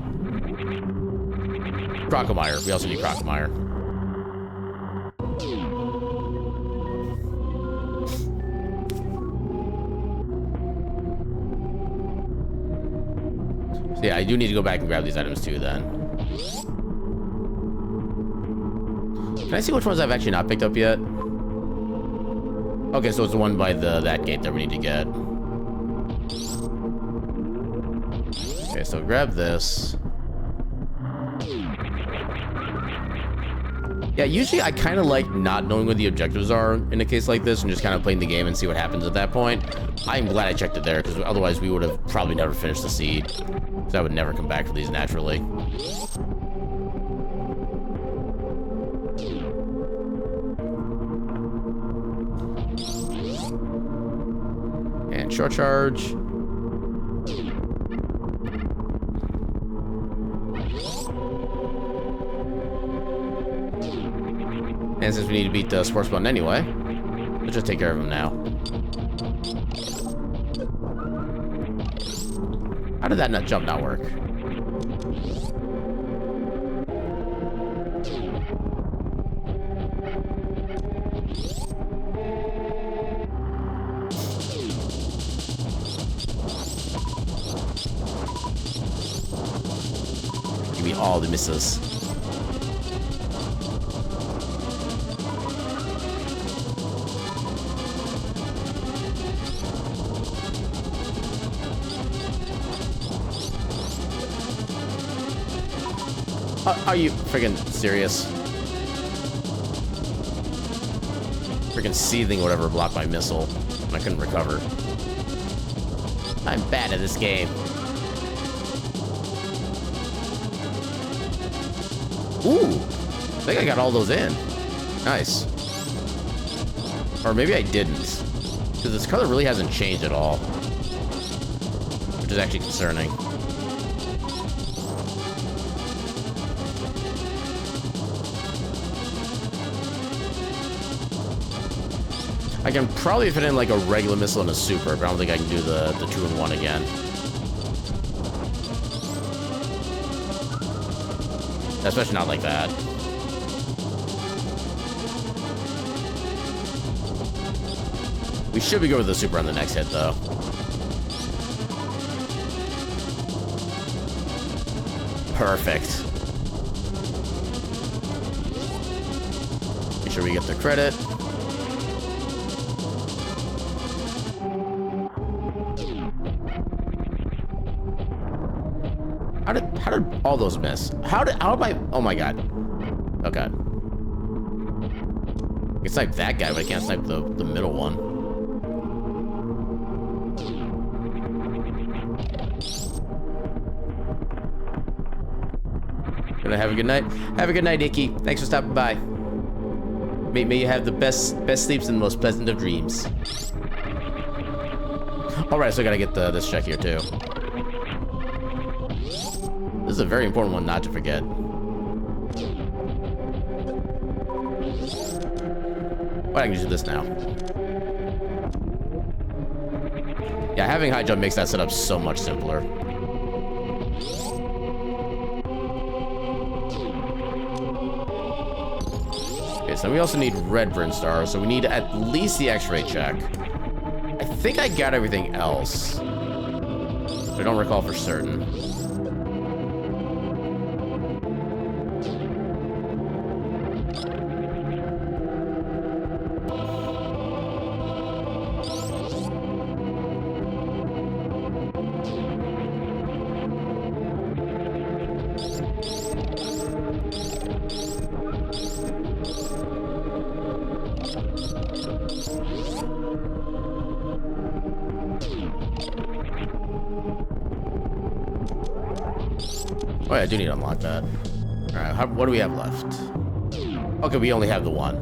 Crocomire. We also need Crocomire. So yeah, I do need to go back and grab these items too then. Can I see which ones I've actually not picked up yet? Okay, so it's the one by that gate that we need to get. Okay, so grab this. Yeah, usually I kind of like not knowing what the objectives are in a case like this and just kind of playing the game and see what happens at that point. I'm glad I checked it there, because otherwise we would have probably never finished the seed. Because I would never come back for these naturally. And short charge. And since we need to beat the Sports Button anyway, let's just take care of him now. How did that jump not work? Give me all the misses. Are you freaking serious? Freaking seething whatever blocked my missile. I couldn't recover. I'm bad at this game. Ooh, I think I got all those in. Nice. Or maybe I didn't. Because this color really hasn't changed at all. Which is actually concerning. I can probably fit in like a regular missile and a super, but I don't think I can do the 2-in-1 again. Especially not like that. We should be good with the super on the next hit, though. Perfect. Make sure we get the credit. How did all those miss? How am I? Oh my god. Okay. I can snipe that guy, but I can't snipe the middle one. Gonna have a good night. Have a good night, Icky. Thanks for stopping by. May you have the best sleeps and the most pleasant of dreams. All right, so I gotta get this check here too. This is a very important one not to forget. But I can just do this now. Yeah, having high jump makes that setup so much simpler. Nice. And we also need red Brinstar, so we need at least the X-ray check. I think I got everything else. I don't recall for certain. Oh yeah, I do need to unlock that. Alright, what do we have left? Okay, we only have the one.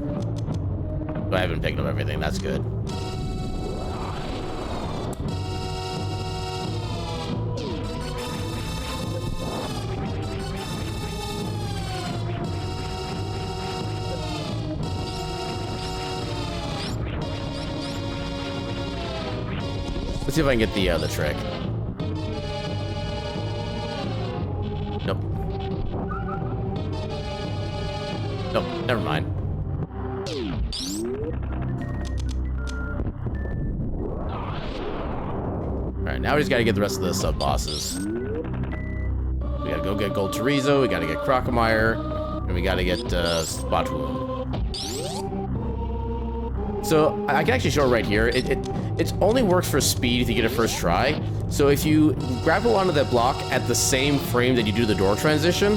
But I haven't picked up everything, that's good. Let's see if I can get the trick. Nope. Nope, never mind. Alright, now we just gotta get the rest of the sub-bosses. We gotta go get Gold Chorizo, we gotta get Crocomire, and we gotta get Spotwound. So, I can actually show it right here. It only works for speed if you get it first try. So if you grapple onto that block at the same frame that you do the door transition,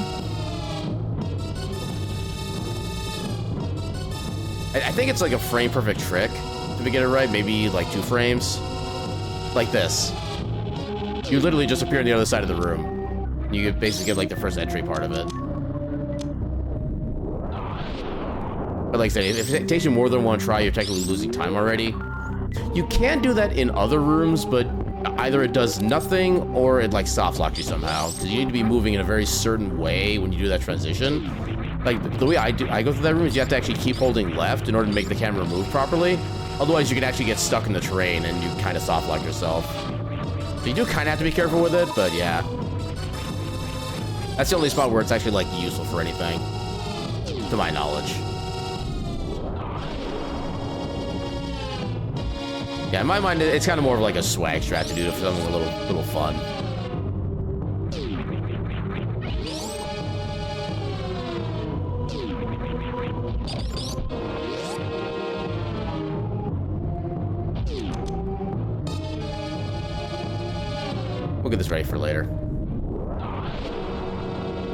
I think it's like a frame perfect trick to get it right, maybe like 2 frames. Like this. You literally just appear on the other side of the room. You basically get like the first entry part of it. But like I said, if it takes you more than one try, you're technically losing time already. You can do that in other rooms, but either it does nothing or it like soft locks you somehow, because you need to be moving in a very certain way when you do that transition. Like the way I go through that room is you have to actually keep holding left in order to make the camera move properly. Otherwise you can actually get stuck in the terrain and you kind of soft lock yourself. So you do kind of have to be careful with it, but yeah. That's the only spot where it's actually like useful for anything, to my knowledge. Yeah, in my mind, it's kind of more of like a swag strat to do for something a little fun. We'll get this ready for later.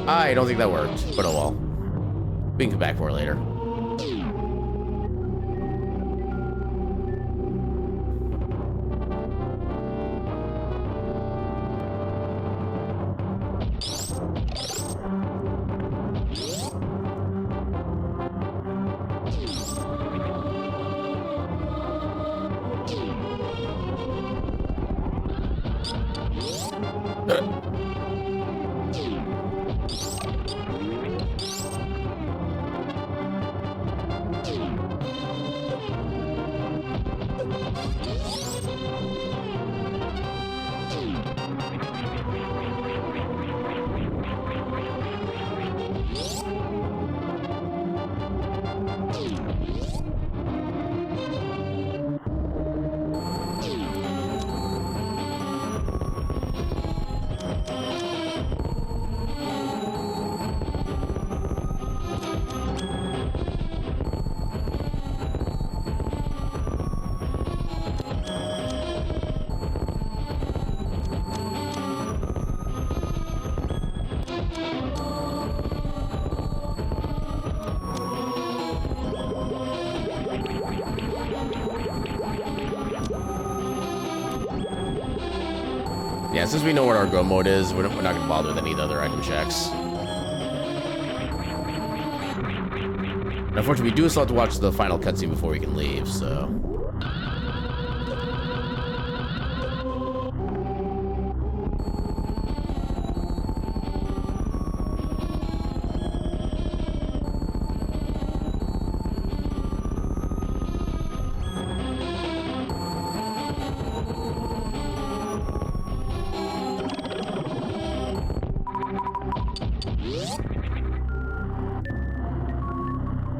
I don't think that worked, but oh well. We can come back for it later. Yeah, since we know what our go mode is, we're not going to bother with any of the other item checks. And unfortunately, we do still have to watch the final cutscene before we can leave, so...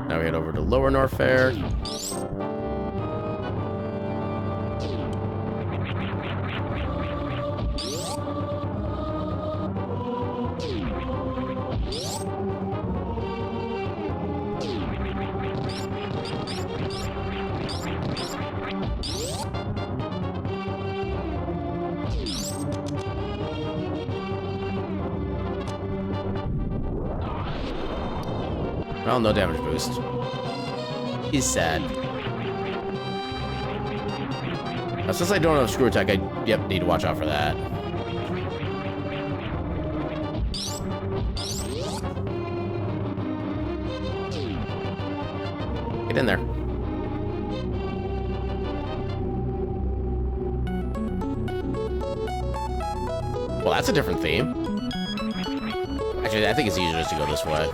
Now we head over to Lower Norfair. Well, no damage boost. He's sad. Now, since I don't have screw attack, I need to watch out for that. Get in there. Well, that's a different theme. Actually, I think it's easier just to go this way.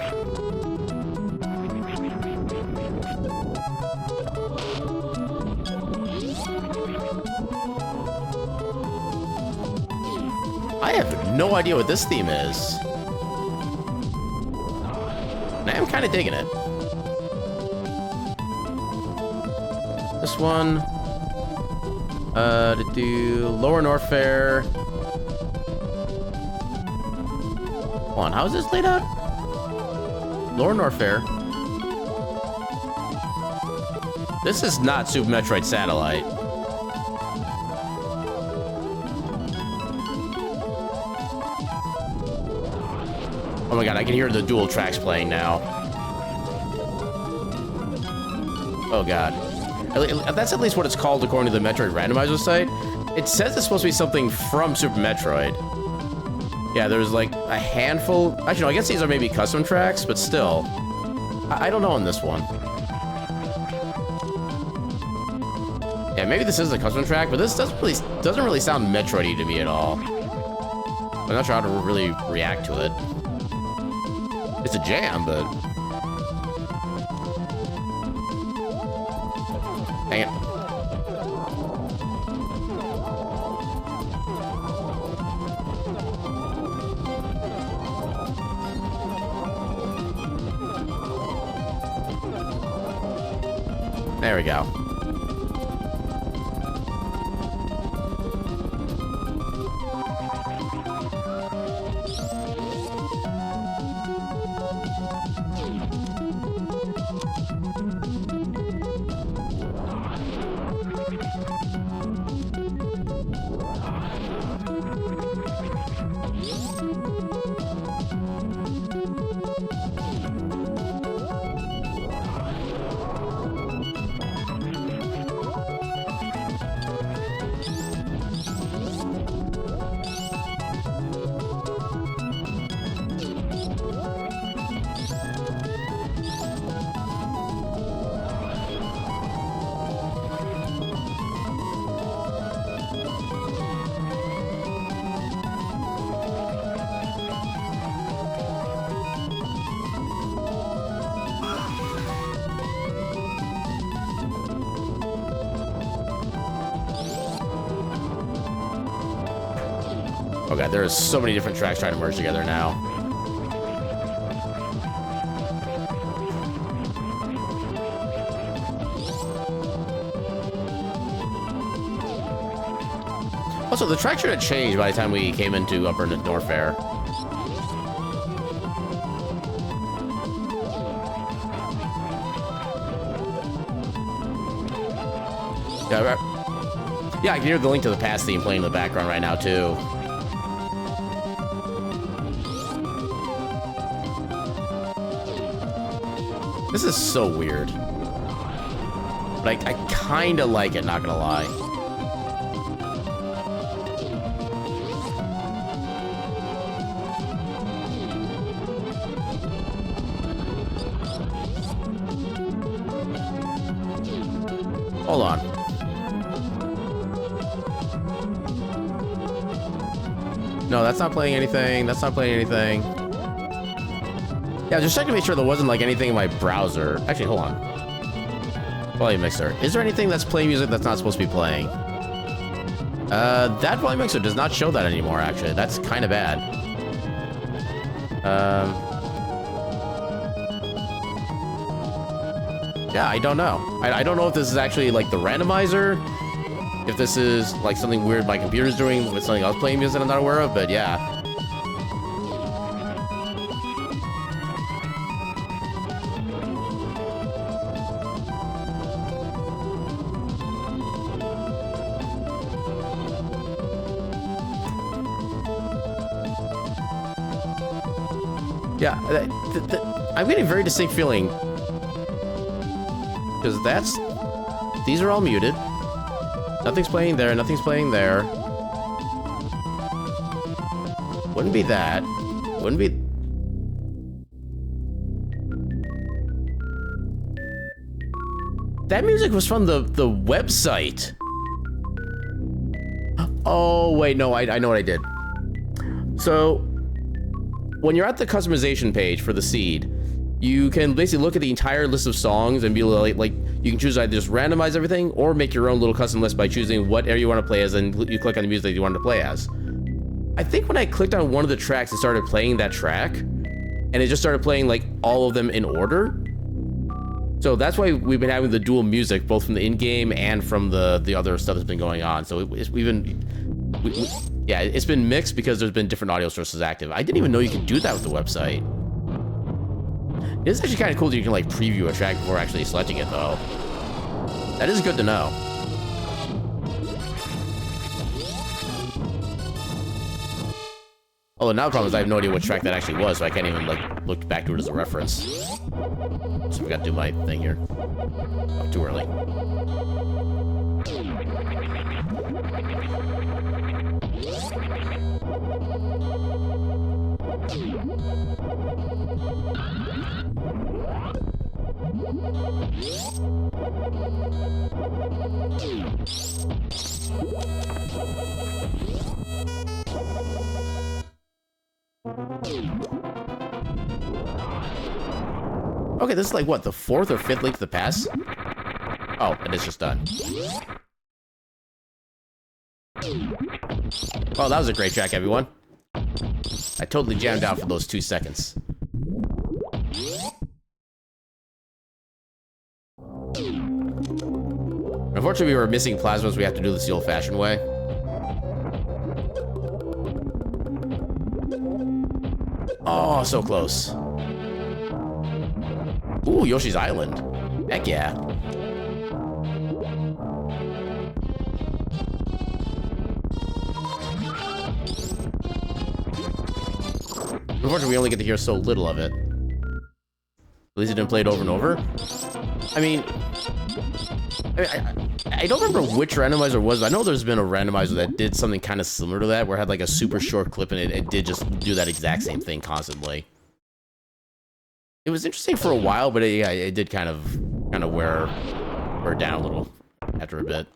I have no idea what this theme is. And I am kind of digging it. This one. To do Lower Norfair. Hold on, how is this laid out? Lower Norfair. This is not Super Metroid Satellite. Oh my god, I can hear the dual tracks playing now. Oh god. That's at least what it's called according to the Metroid randomizer site. It says it's supposed to be something from Super Metroid. Yeah, there's like a handful. Actually, no, I guess these are maybe custom tracks, but still. I don't know on this one. Yeah, maybe this is a custom track, but this doesn't really sound Metroid-y to me at all. I'm not sure how to really react to it. It's a jam, but... Dang it. There we go. Oh god, there are so many different tracks trying to merge together now. Also, the track should have changed by the time we came into Upper Norfair. Yeah, I can hear the Link to the Past theme playing in the background right now, too. This is so weird. But I kind of like it, not gonna lie. Hold on. No, that's not playing anything. That's not playing anything. Yeah, just checking to make sure there wasn't like anything in my browser. Actually, hold on. Volume mixer. Is there anything that's playing music that's not supposed to be playing? That volume mixer does not show that anymore, actually. That's kind of bad. Yeah, I don't know. I don't know if this is actually like the randomizer, if this is like something weird my computer's doing with something else playing music I'm not aware of, but yeah. Yeah, I'm getting a very distinct feeling. Because these are all muted. Nothing's playing there, nothing's playing there. Wouldn't be that. Wouldn't be... That music was from the website. Oh, wait, no, I know what I did. So... when you're at the customization page for the seed, you can basically look at the entire list of songs and be like you can choose either just randomize everything or make your own little custom list by choosing what area you want to play as, and you click on the music that you want to play as. I think when I clicked on one of the tracks, it started playing that track, and it just started playing like all of them in order. So that's why we've been having the dual music, both from the in-game and from the other stuff that's been going on. So yeah, it's been mixed because there's been different audio sources active. I didn't even know you could do that with the website. It's actually kind of cool that you can like preview a track before actually selecting it though. That is good to know. Although now the problem is I have no idea what track that actually was, so I can't even like look back to it as a reference. So we gotta do my thing here. Oh, too early. Okay, this is like what, the 4th or 5th link to the pass? Oh, and it's just done. Oh, that was a great track, everyone. I totally jammed out for those 2 seconds. Unfortunately, we were missing plasmas. We have to do this the old-fashioned way. Oh, so close. Ooh, Yoshi's Island. Heck yeah. Unfortunately, we only get to hear so little of it. At least it didn't play it over and over. I mean, I don't remember which randomizer it was. I know there's been a randomizer that did something kind of similar to that, where it had like a super short clip and it did just do that exact same thing constantly. It was interesting for a while, but yeah, it did kind of wear down a little after a bit.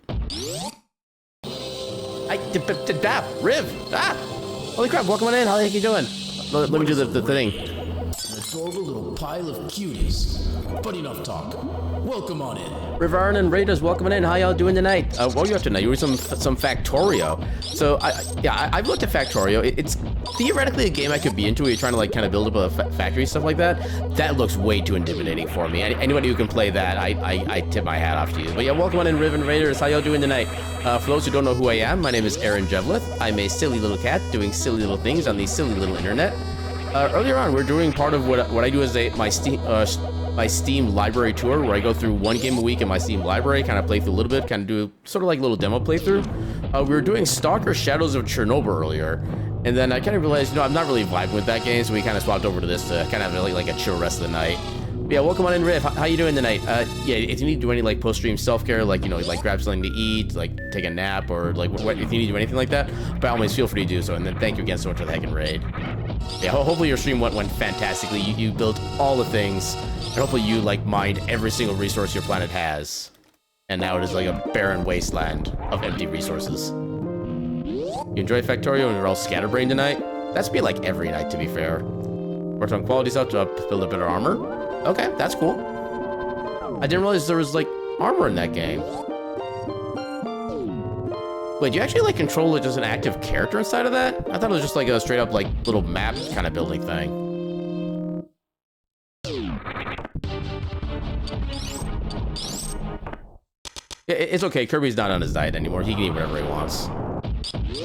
Riv! Ah! Holy crap, welcome on in. How the heck you doing? Let me do the thing. An adorable little pile of cuties. But enough talk. Welcome on in. River and Raiders, welcome in. How y'all doing tonight? What are you up to tonight? You were some Factorio. So I've looked at Factorio. It's theoretically a game I could be into where you're trying to like kind of build up a factory, stuff like that. That looks way too intimidating for me. Anybody who can play that, I tip my hat off to you. But yeah, welcome on in, River and Raiders. How y'all doing tonight? For those who don't know who I am, my name is Aaron Jevlith. I'm a silly little cat doing silly little things on the silly little internet. Earlier on, we're doing part of what I do as my Steam library tour, where I go through one game a week in my Steam library, kind of play through a little bit, kind of do sort of like a little demo playthrough. We were doing S.T.A.L.K.E.R Shadows of Chernobyl earlier, and then I kind of realized, I'm not really vibing with that game, so we kind of swapped over to this to kind of have like a chill rest of the night. But yeah, welcome on in, Riff. How you doing tonight? Yeah, if you need to do any like post-stream self-care, like, like grab something to eat, like take a nap, or like if you need to do anything like that, by all means, feel free to do so. And then thank you again so much for the heckin' raid. Yeah, hopefully your stream went fantastically. You built all the things, and hopefully you like mined every single resource your planet has. And now it is like a barren wasteland of empty resources. You enjoy Factorio and you're all scatterbrained tonight? That's me like every night, to be fair. Worked on quality stuff to build a better armor. Okay, that's cool. I didn't realize there was like armor in that game. Wait, do you actually like control like just an active character inside of that? I thought it was just like a straight up like little map kind of building thing. It's okay. Kirby's not on his diet anymore. He can eat whatever he wants.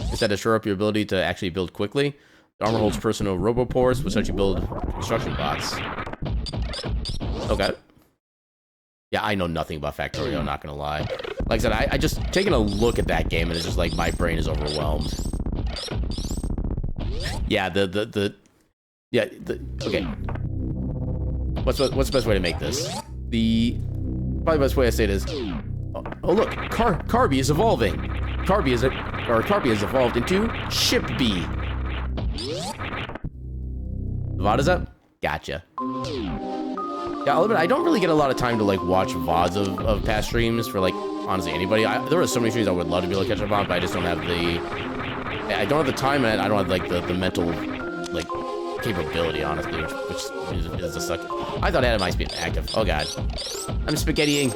Instead, to shore up your ability to actually build quickly, the armor holds personal robopores, which let you build construction bots. Okay. Yeah, I know nothing about Factorio, not gonna lie. Like I said, I just taking a look at that game and it's just like my brain is overwhelmed. Yeah, okay. What's the best way to make this? Probably the best way I say it is, oh look, Carby is evolving. Carby has evolved into Ship B. VOD is up? Gotcha. Yeah, I'll admit, I don't really get a lot of time to like watch VODs of past streams for like honestly anybody. There are so many streams I would love to be able to catch up on, but I just don't have I don't have the time and I don't have like the mental like capability, honestly, which is a suck. I thought I had my speed active. Oh god, I'm spaghettiing.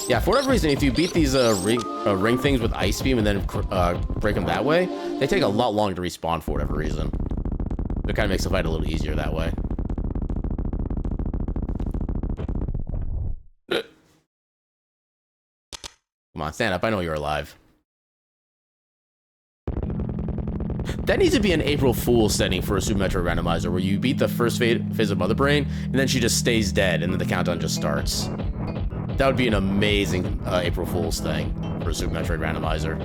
Yeah, for whatever reason, if you beat these ring things with Ice Beam and then break them that way, they take a lot longer to respawn for whatever reason. It kind of makes the fight a little easier that way. Come on, stand up. I know you're alive. That needs to be an April Fool's setting for a Super Metroid randomizer, where you beat the first phase of Mother Brain, and then she just stays dead, and then the countdown just starts. That would be an amazing April Fool's thing for a Super Metroid randomizer.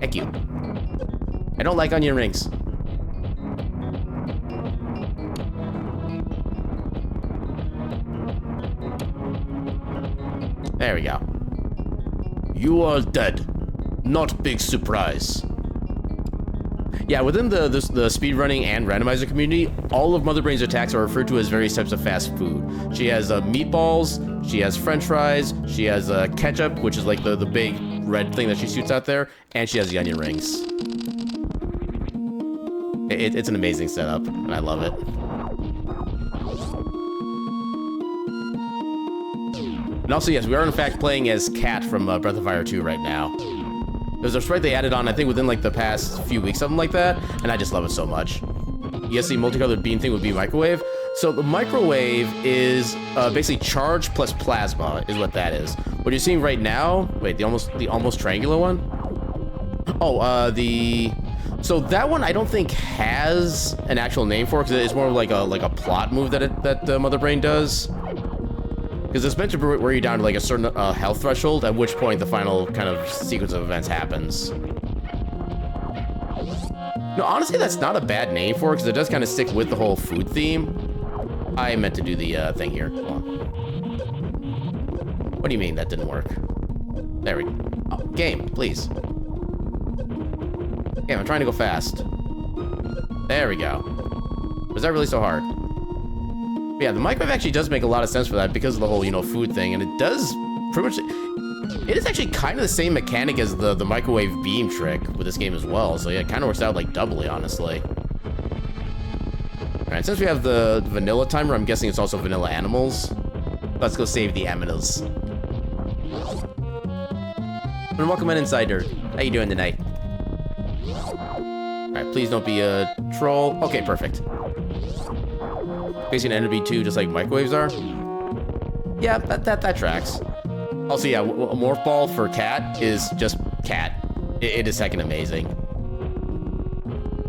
Thank you. I don't like onion rings. There we go. You are dead. Not big surprise. Yeah, within the speedrunning and randomizer community, all of Mother Brain's attacks are referred to as various types of fast food. She has meatballs, she has french fries, she has ketchup, which is like the big red thing that she shoots out there, and she has the onion rings. It's an amazing setup, and I love it. And also, yes, we are in fact playing as Cat from Breath of Fire 2 right now. There's a sprite they added on, I think, within like the past few weeks, something like that, and I just love it so much. Yes, the multicolored beam thing would be microwave. So the microwave is basically charge plus plasma is what that is. What you're seeing right now, wait, the almost triangular one? Oh, so that one I don't think has an actual name for it, because it's more like a plot move that Mother Brain does. Because it's meant to wear you down to like a certain health threshold, at which point the final kind of sequence of events happens. No, honestly, that's not a bad name for it, because it does kind of stick with the whole food theme. I meant to do the thing here. Come on. What do you mean that didn't work? There we go. Oh, game, please. Game, I'm trying to go fast. There we go. Was that really so hard? But yeah, the microwave actually does make a lot of sense for that because of the whole, food thing, and it does pretty much... It is actually kind of the same mechanic as the microwave beam trick with this game as well, so yeah, it kind of works out like doubly, honestly. Alright, since we have the vanilla timer, I'm guessing it's also vanilla animals. Let's go save the aminos. And welcome in, Insider. How you doing tonight? Alright, please don't be a troll. Okay, perfect. Facing an enemy too, just like microwaves are. Yeah, that tracks. Also, yeah, a morph ball for Cat is just Cat. It is heckin' amazing.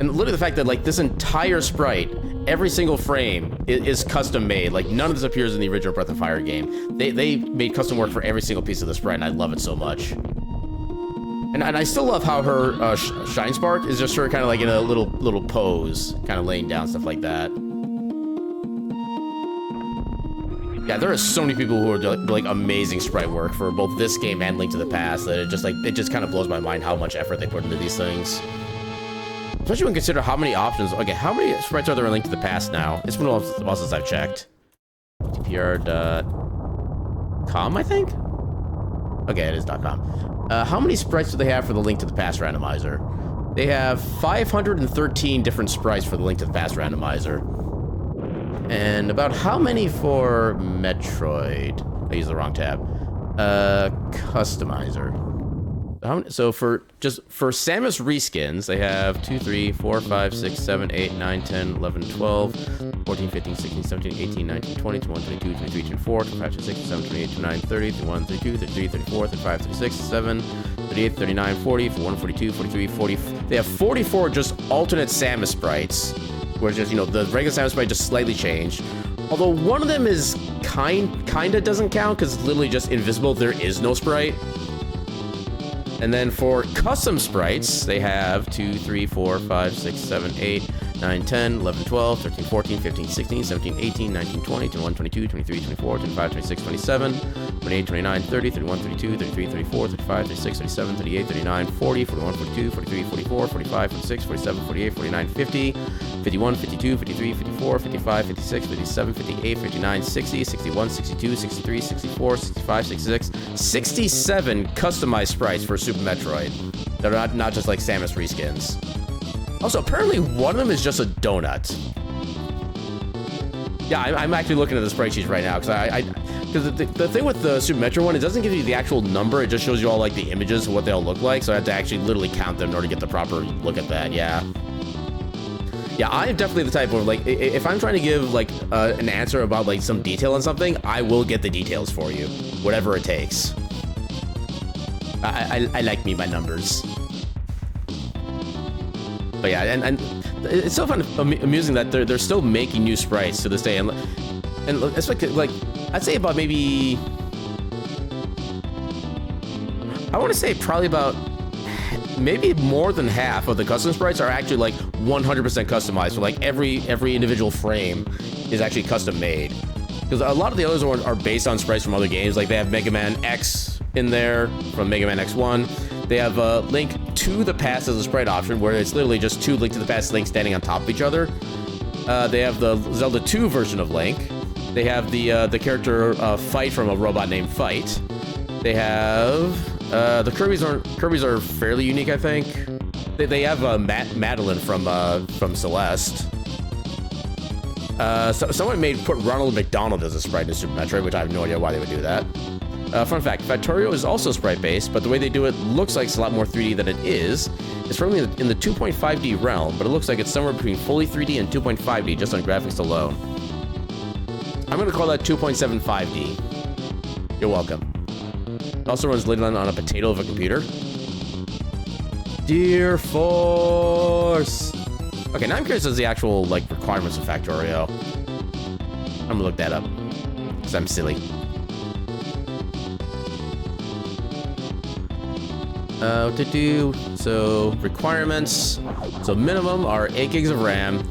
And literally the fact that like this entire sprite, every single frame is custom made. Like none of this appears in the original Breath of Fire game. They made custom work for every single piece of the sprite, and I love it so much. And I still love how her Shine Spark is just her kind of like in a little pose, kind of laying down stuff like that. Yeah, there are so many people who are doing like amazing sprite work for both this game and Link to the Past that it just kind of blows my mind how much effort they put into these things. Especially when you consider how many options. Okay, how many sprites are there in Link to the Past now? It's been a while since I've checked. TPR.com, I think? Okay, it is .com. How many sprites do they have for the Link to the Past randomizer? They have 513 different sprites for the Link to the Past randomizer. And about how many for Metroid? I used the wrong tab. Customizer. So for Samus reskins, they have 2, 3, 4, 5, 6, 7, 8, 9, 10, 11, 12, 14, 15, 16, 17, 18, 19, 20, 21, 22, 23, 24, 25, 26, 27, 28, 29, 30, 31, 32, 33, 34, 35, 36, 37, 38, 39, 40, 41, 42, 43, 40. They have 44 just alternate Samus sprites, where it's just, you know, the regular Samus sprite just slightly changed. Although one of them is kinda doesn't count because it's literally just invisible. There is no sprite. And then for custom sprites, they have 2, 3, 4, 5, 6, 7, 8, 9, 10, 11, 12, 13, 14, 15, 16, 17, 18, 19, 20, 21, 22, 23, 24, 25, 26, 27, 28, 29, 30, 31, 32, 33, 34, 35, 36, 37, 38, 39, 40, 41, 42, 43, 44, 45, 46, 47, 48, 49, 50, 51, 52, 53, 54, 55, 56, 57, 58, 59, 60, 61, 62, 63, 64, 65, 66, 67 customized sprites for Super Metroid that are not just like Samus reskins. Also, apparently one of them is just a donut. Yeah, I'm actually looking at the sprite sheets right now because the thing with the Super Metroid one, it doesn't give you the actual number. It just shows you all like the images of what they all look like. So I have to actually literally count them in order to get the proper look at that. Yeah. Yeah, I am definitely the type of like, if I'm trying to give like an answer about like some detail on something, I will get the details for you, whatever it takes. I like me my numbers. But yeah, and it's so fun, amusing that they're still making new sprites to this day, and it's like I'd say about maybe, I want to say probably about maybe more than half of the custom sprites are actually like 100% customized. So like every individual frame is actually custom made, because a lot of the others are based on sprites from other games. Like they have Mega Man X in there from Mega Man X1. They have Link to the Past as a sprite option, where it's literally just two Link to the Past Links standing on top of each other. They have the Zelda 2 version of Link. They have the character Fight from a robot named Fight. They have the Kirby's are fairly unique, I think. They have Madeline from Celeste. Someone put Ronald McDonald as a sprite in Super Metroid, which I have no idea why they would do that. Fun fact, Factorio is also sprite-based, but the way they do it looks like it's a lot more 3D than it is. It's firmly in the 2.5D realm, but it looks like it's somewhere between fully 3D and 2.5D just on graphics alone. I'm going to call that 2.75D. You're welcome. It also runs literally on a potato of a computer. Dear Force! Okay, now I'm curious as the actual like requirements of Factorio. I'm going to look that up, because I'm silly. So requirements. So minimum are 8 gigs of RAM,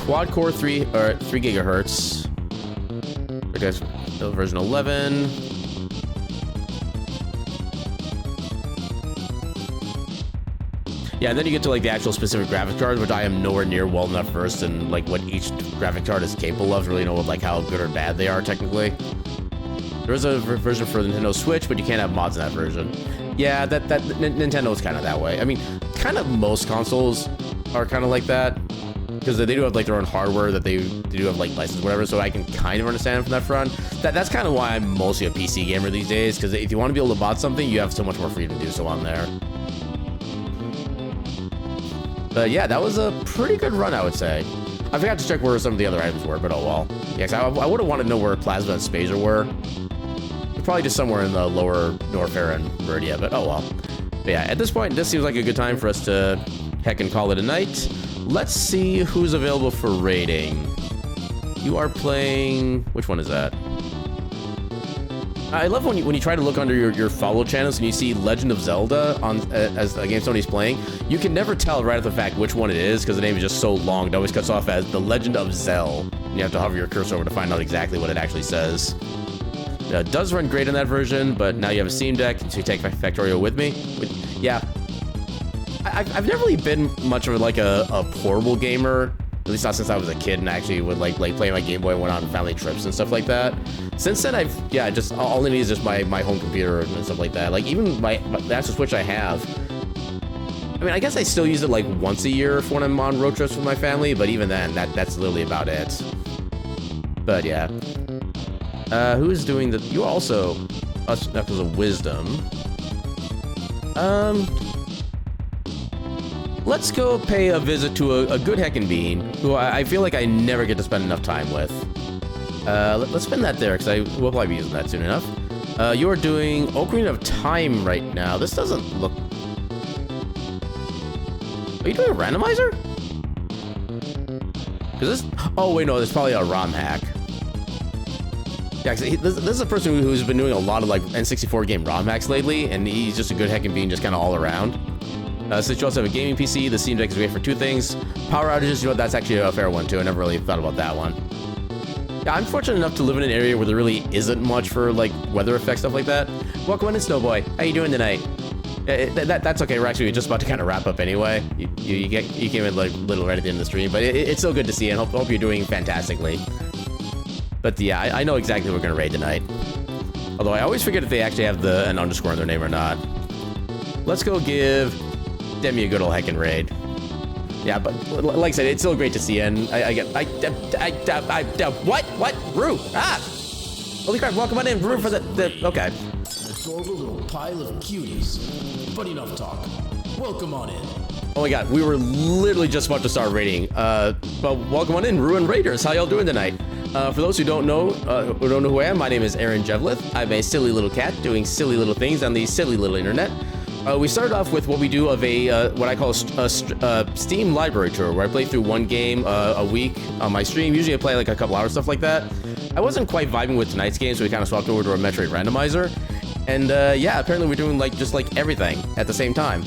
quad core 3 gigahertz. Okay, version 11. Yeah, and then you get to like the actual specific graphic cards, which I am nowhere near well enough versed in like what each graphic card is capable of to really know what, like how good or bad they are technically. There is a version for the Nintendo Switch, but you can't have mods in that version. Yeah, that Nintendo's kind of that way. I mean, kind of most consoles are kind of like that, because they do have like their own hardware that they do have like license, whatever. So I can kind of understand from that front. That's kind of why I'm mostly a PC gamer these days, because if you want to be able to mod something, you have so much more freedom to do so on there. But yeah, that was a pretty good run, I would say. I forgot to check where some of the other items were, but oh well. Yeah, I would have wanted to know where Plasma and Spazer were. Probably just somewhere in the lower Norfair and Meridia, but oh well. But yeah, at this point, this seems like a good time for us to heck and call it a night. Let's see who's available for raiding. You are playing... Which one is that? I love when you try to look under your follow channels and you see Legend of Zelda on as a game somebody's playing. You can never tell right off the fact which one it is, because the name is just so long. It always cuts off as The Legend of Zel. And you have to hover your cursor over to find out exactly what it actually says. It does run great in that version, but now you have a Steam Deck, so you take Factorio with me. Yeah, I've never really been much of like a portable gamer, at least not since I was a kid and actually would like play my Game Boy and went on family trips and stuff like that. Since then, just all I need is just my home computer and stuff like that. Like even my that's the Switch I have. I mean, I guess I still use it like once a year when I'm on road trips with my family, but even then, that's literally about it. But yeah. Who's doing the... You also... Knuckles of Wisdom. Let's go pay a visit to a good heckin' bean, who I feel like I never get to spend enough time with. Let's spend that there, because I will probably be using that soon enough. You're doing Ocarina of Time right now. This doesn't look... Are you doing a randomizer? Because this... Oh, wait, no, there's probably a ROM hack. Yeah, this is a person who's been doing a lot of, like, N64 game ROM hacks lately, and he's just a good heckin' bean, just kind of all around. Since you also have a gaming PC, the Steam Deck is great for two things. Power outages, you know, that's actually a fair one, too. I never really thought about that one. Yeah, I'm fortunate enough to live in an area where there really isn't much for, like, weather effects, stuff like that. Welcome in, Snowboy. How you doing tonight? That's okay. We're actually just about to kind of wrap up anyway. You came in, like, little right at the end of the stream, but it's still good to see, and hope you're doing fantastically. But yeah, I know exactly what we're going to raid tonight. Although I always forget if they actually have an underscore in their name or not. Let's go give Demi a good old heckin' raid. Yeah, but like I said, it's still great to see, and what? Rue! Ah! Holy crap, welcome on in, Rue for okay. Adorable little pile of cuties. But enough talk. Welcome on in. Oh my god, we were literally just about to start raiding. Well, welcome on in, Ruin Raiders. How y'all doing tonight? For those who don't know who I am, my name is Aaron Jevlith. I'm a silly little cat doing silly little things on the silly little internet. We started off with what we do of a what I call a Steam library tour, where I play through one game a week on my stream. Usually I play like a couple hours, stuff like that. I wasn't quite vibing with tonight's game, so we kind of swapped over to a Metroid randomizer. And yeah, apparently we're doing just like everything at the same time.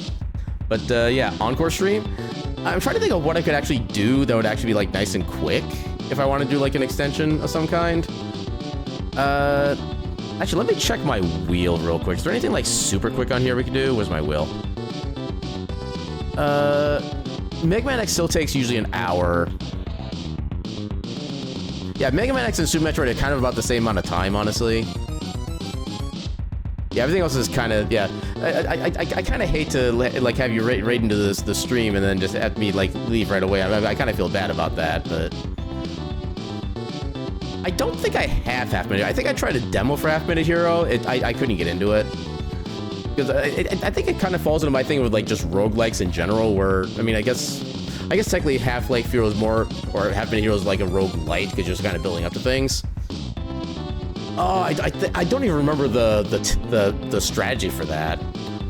But yeah, Encore stream. I'm trying to think of what I could actually do that would actually be like nice and quick if I want to do like an extension of some kind. Actually, let me check my wheel real quick. Is there anything like super quick on here we can do? Where's my wheel? Mega Man X still takes usually an hour. Yeah, Mega Man X and Super Metroid are kind of about the same amount of time, honestly. Yeah, everything else is kind of, yeah. I kind of hate to like have you raid into the stream and then just have me like leave right away. I kind of feel bad about that, but I don't think I have Half Minute. I think I tried a demo for Half Minute Hero. I couldn't get into it because I think it kind of falls into my thing with like just roguelikes in general. Where I mean, I guess technically Half-Life Hero is more, or Half Minute Hero is like a roguelite because you're just kind of building up to things. Oh, I don't even remember the strategy for that.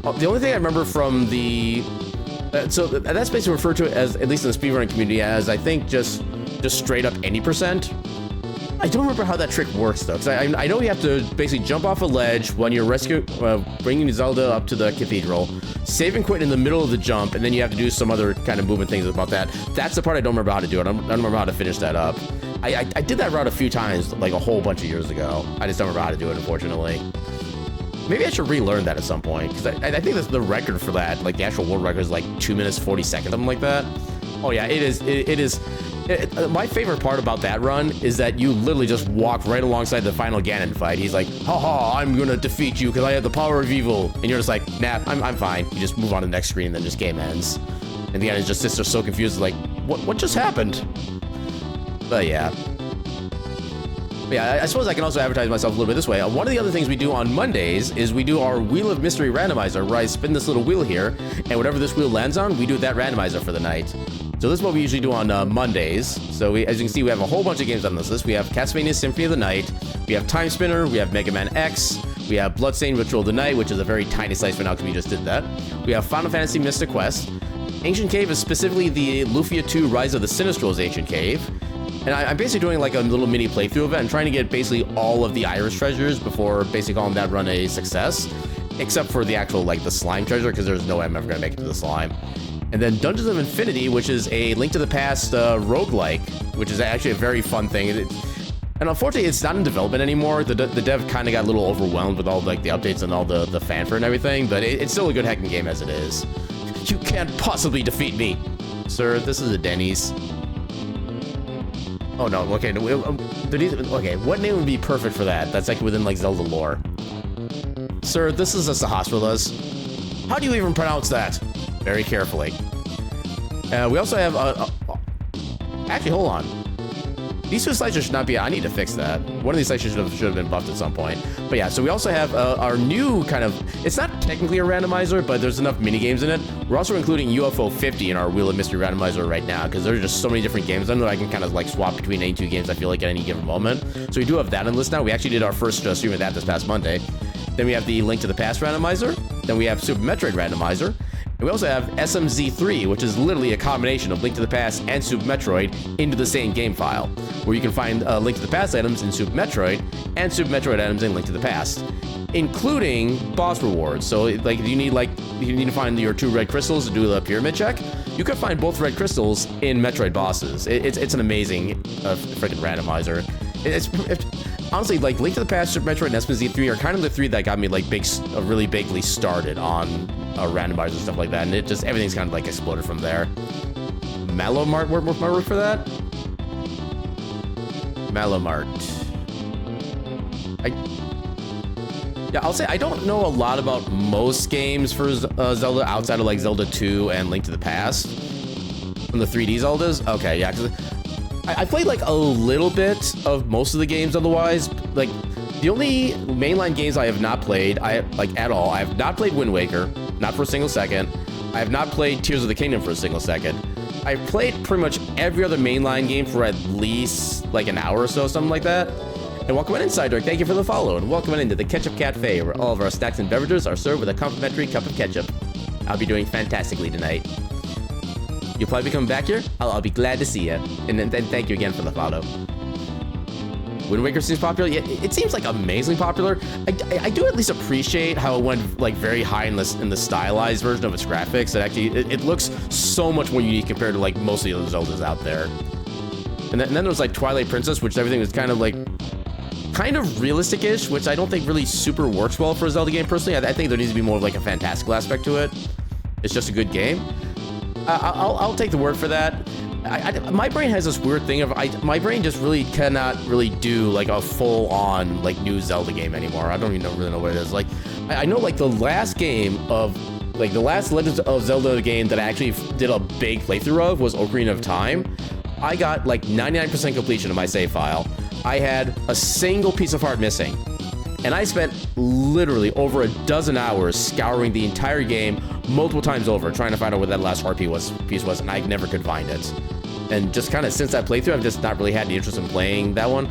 The only thing I remember from the so that's basically referred to as, at least in the speedrunning community, as I think just straight up any percent. I don't remember how that trick works though, because I know you have to basically jump off a ledge when you're bringing Zelda up to the cathedral, save and quit in the middle of the jump, and then you have to do some other kind of movement things about that. That's the part I don't remember how to do. I don't remember how to finish that up. I did that route a few times, like a whole bunch of years ago. I just don't remember how to do it, unfortunately. Maybe I should relearn that at some point, because I think that's the record for that, like the actual world record is like 2 minutes 40 seconds, something like that. Oh yeah, it is. My favorite part about that run is that you literally just walk right alongside the final Ganon fight. He's like, haha, I'm gonna defeat you because I have the power of evil. And you're just like, nah, I'm fine. You just move on to the next screen and then just game ends. And the Ganon just sits there so confused, like, what just happened? But yeah. I suppose I can also advertise myself a little bit this way. One of the other things we do on Mondays is we do our Wheel of Mystery randomizer, where I spin this little wheel here, and whatever this wheel lands on, we do that randomizer for the night. So this is what we usually do on Mondays. So as you can see, we have a whole bunch of games on this list. We have Castlevania Symphony of the Night, we have Timespinner, we have Mega Man X, we have Bloodstained Ritual of the Night, which is a very tiny slice for now because we just did that. We have Final Fantasy Mystic Quest. Ancient Cave is specifically the Lufia 2 Rise of the Sinistral's Ancient Cave. And I'm basically doing like a little mini playthrough of it and trying to get basically all of the Iris treasures before basically calling that run a success. Except for the actual, like, the slime treasure, because there's no way I'm ever going to make it to the slime. And then Dungeons of Infinity, which is a Link to the Past roguelike, which is actually a very fun thing. And unfortunately, it's not in development anymore. The dev kind of got a little overwhelmed with all like the updates and all the fanfare and everything, but it's still a good heckin' game as it is. You can't possibly defeat me! Sir, this is a Denny's. Oh no, okay, okay, what name would be perfect for that? That's like within like Zelda lore. Sir, this is a Sahasralas. How do you even pronounce that? Very carefully. We also have actually, hold on. These two slices should not be. I need to fix that. One of these slices should have been buffed at some point. But yeah, so we also have our new kind of. It's not technically a randomizer, but there's enough mini games in it. We're also including UFO 50 in our Wheel of Mystery randomizer right now because there's just so many different games on that I can kind of like swap between any two games I feel like at any given moment. So we do have that on the list now. We actually did our first stream of that this past Monday. Then we have the Link to the Past randomizer. Then we have Super Metroid randomizer. And we also have SMZ3, which is literally a combination of Link to the Past and Super Metroid into the same game file, where you can find Link to the Past items in Super Metroid and Super Metroid items in Link to the Past, including boss rewards. So, like, if you need to find your 2 red crystals to do the pyramid check, you can find both red crystals in Metroid bosses. It's an amazing freaking randomizer. It's honestly, like, Link to the Past, Super Metroid, and SMZ3 are kind of the 3 that got me like really bigly started on randomizers and stuff like that, and it just everything's kind of like exploded from there. Mallow Mart work for that. Mallow Mart. I'll say I don't know a lot about most games for Zelda outside of like Zelda 2 and Link to the Past from the 3D Zeldas. Okay, yeah, because I played like a little bit of most of the games otherwise. Like the only mainline games I have not played, at all. I have not played Wind Waker, not for a single second. I have not played Tears of the Kingdom for a single second. I've played pretty much every other mainline game for at least like an hour or so, something like that. And welcome on in, Cydric. Thank you for the follow, and welcome on into the Ketchup Cafe, where all of our snacks and beverages are served with a complimentary cup of ketchup. I'll be doing fantastically tonight. You'll probably be coming back here. I'll be glad to see you. And then thank you again for the follow. Wind Waker seems popular. Yeah, it seems like amazingly popular. I do at least appreciate how it went like very high in the stylized version of its graphics. That actually it looks so much more unique compared to like most of the other Zeldas out there. And then there was like Twilight Princess, which everything was kind of realistic-ish, which I don't think really super works well for a Zelda game personally. I think there needs to be more of like a fantastical aspect to it. It's just a good game. I'll take the word for that. My brain has this weird thing of my brain just really cannot really do like a full-on like new Zelda game anymore. I don't even really know what it is. Like I know like the last game of like the last Legends of Zelda game that I actually did a big playthrough of was Ocarina of Time. I got like 99% completion of my save file. I had a single piece of heart missing, and I spent literally over a dozen hours scouring the entire game multiple times over trying to find out where that last heart piece was, and I never could find it. And just kind of since that playthrough, I've just not really had any interest in playing that one.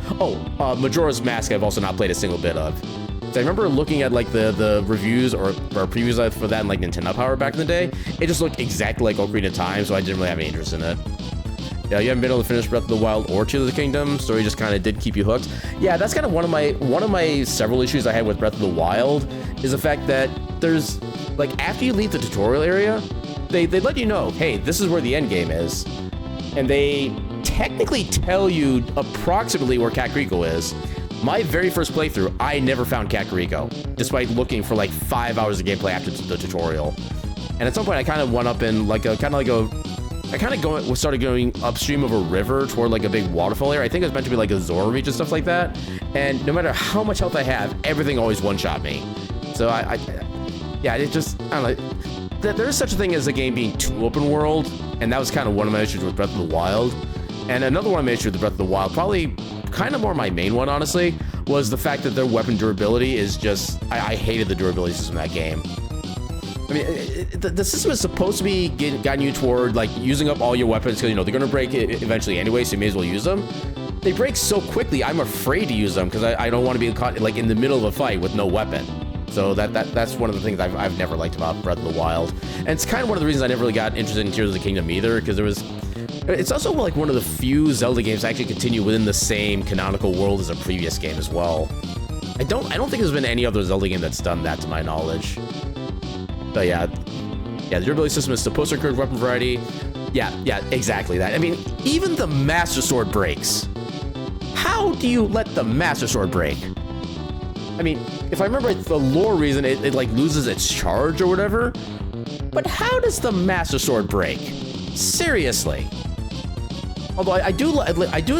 Majora's Mask I've also not played a single bit of. So I remember looking at like the reviews or previews for that in like Nintendo Power back in the day. It just looked exactly like Ocarina of Time, so I didn't really have any interest in it. Yeah, you haven't been able to finish Breath of the Wild or Tears of the Kingdom. Story just kind of did keep you hooked. Yeah, that's kind of one of my several issues I had with Breath of the Wild is the fact that there's like after you leave the tutorial area, they let you know, hey, this is where the end game is, and they technically tell you approximately where Kakariko is. My very first playthrough, I never found Kakariko, despite looking for like 5 hours of gameplay after the tutorial. And at some point, I kind of went up in like a started going upstream of a river toward like a big waterfall area. I think it was meant to be like a Zora reach and stuff like that. And no matter how much health I have, everything always one-shot me. So I don't know. There is such a thing as a game being too open world, and that was kind of one of my issues with Breath of the Wild. And another one of my issues with Breath of the Wild, probably kind of more my main one, honestly, was the fact that their weapon durability is just, I hated the durability system in that game. I mean, the system is supposed to be guiding you toward like using up all your weapons because, you know, they're going to break eventually anyway, so you may as well use them. They break so quickly, I'm afraid to use them because I don't want to be caught like in the middle of a fight with no weapon. So that's one of the things I've never liked about Breath of the Wild. And it's kind of one of the reasons I never really got interested in Tears of the Kingdom either, because it's also like one of the few Zelda games that actually continue within the same canonical world as a previous game as well. I don't think there's been any other Zelda game that's done that to my knowledge. But yeah, the durability system is supposed to encourage weapon variety. Yeah, exactly that. I mean, even the Master Sword breaks. How do you let the Master Sword break? I mean, if I remember the lore reason, it like loses its charge or whatever. But how does the Master Sword break? Seriously. Although I do at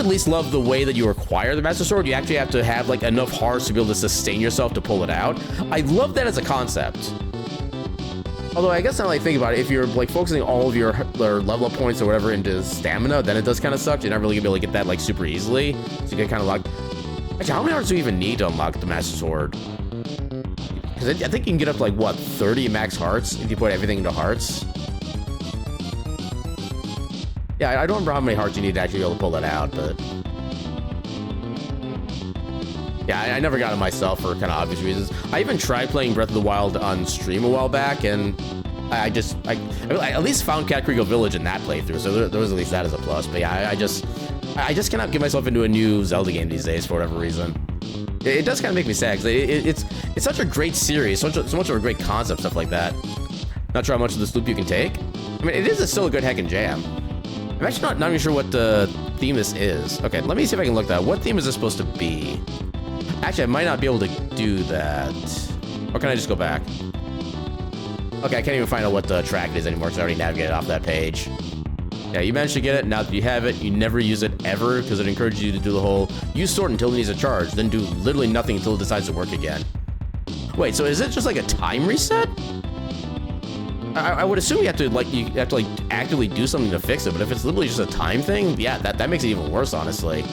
least love the way that you acquire the Master Sword. You actually have to have like enough hearts to be able to sustain yourself to pull it out. I love that as a concept. Although I guess now like think about it, if you're like focusing all of your level up points or whatever into stamina, then it does kind of suck. You're not really gonna be able to get that like super easily. So you get kind of locked. Actually, how many hearts do you even need to unlock the Master Sword? Because I think you can get up to like what 30 max hearts if you put everything into hearts. Yeah, I don't remember how many hearts you need to actually be able to pull that out, but yeah, I never got it myself for kind of obvious reasons. I even tried playing Breath of the Wild on stream a while back, and I at least found Cat Creek Village in that playthrough, so there was at least that as a plus. But yeah, I just cannot get myself into a new Zelda game these days for whatever reason. It does kind of make me sad, because it's such a great series, so much of a great concept, stuff like that. Not sure how much of this loop you can take. I mean, it is still a good heckin' jam. I'm actually not even sure what the theme this is. Okay, let me see if I can look that up. What theme is this supposed to be? Actually, I might not be able to do that. Or can I just go back? Okay, I can't even find out what the track it is anymore because I already navigated off that page. Yeah, you managed to get it. Now that you have it, you never use it ever because it encourages you to do the whole use sword until it needs a charge, then do literally nothing until it decides to work again. Wait, so is it just like a time reset? I would assume you have to actively do something to fix it, but if it's literally just a time thing, yeah, that makes it even worse, honestly.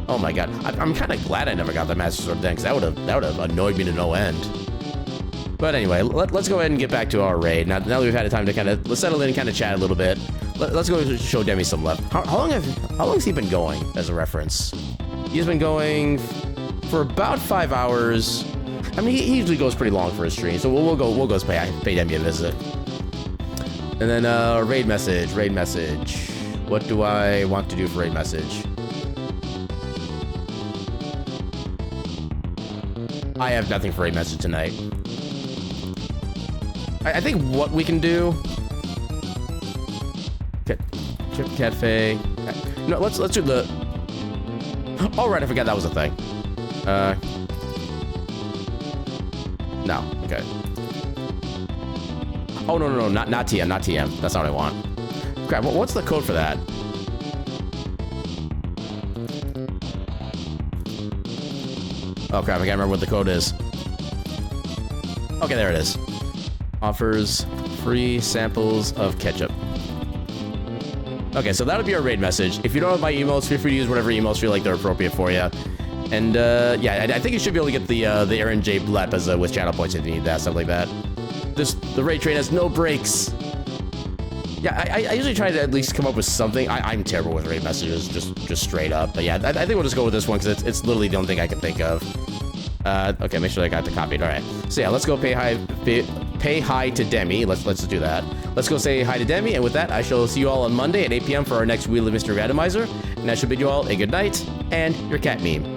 Oh my god, I'm kind of glad I never got the Master Sword then, because that would have annoyed me to no end. But anyway, let's go ahead and get back to our raid. Now that we've had a time to let's settle in and kind of chat a little bit. Let's go show Demi some love. How long has he been going, as a reference? He's been going for about 5 hours. I mean, he usually goes pretty long for his stream, so we'll go pay Demi a visit. And then raid message. What do I want to do for raid message? I have nothing for raid message tonight. I think what we can do. Chip Cafe. No, let's do the. Oh right, I forgot that was a thing. No, okay. Oh no, not TM, not TM. That's not what I want. Crap, what's the code for that? Oh crap, I can't remember what the code is. Okay, there it is. Offers free samples of ketchup. Okay, so that'll be our raid message. If you don't have my emails, feel free to use whatever emails feel like they're appropriate for you. And yeah, I think you should be able to get the Aaron J. Blep as with channel points if you need that, stuff like that. The raid train has no breaks. Yeah, I usually try to at least come up with something. I'm terrible with raid messages, just straight up. But yeah, I think we'll just go with this one because it's literally the only thing I can think of. Okay, make sure I got the copied. All right. So yeah, let's go pay hi to Demi. Let's do that. Let's go say hi to Demi, and with that, I shall see you all on Monday at 8 p.m. for our next Wheel of Mystery Randomizer. And I shall bid you all a good night and your cat meme.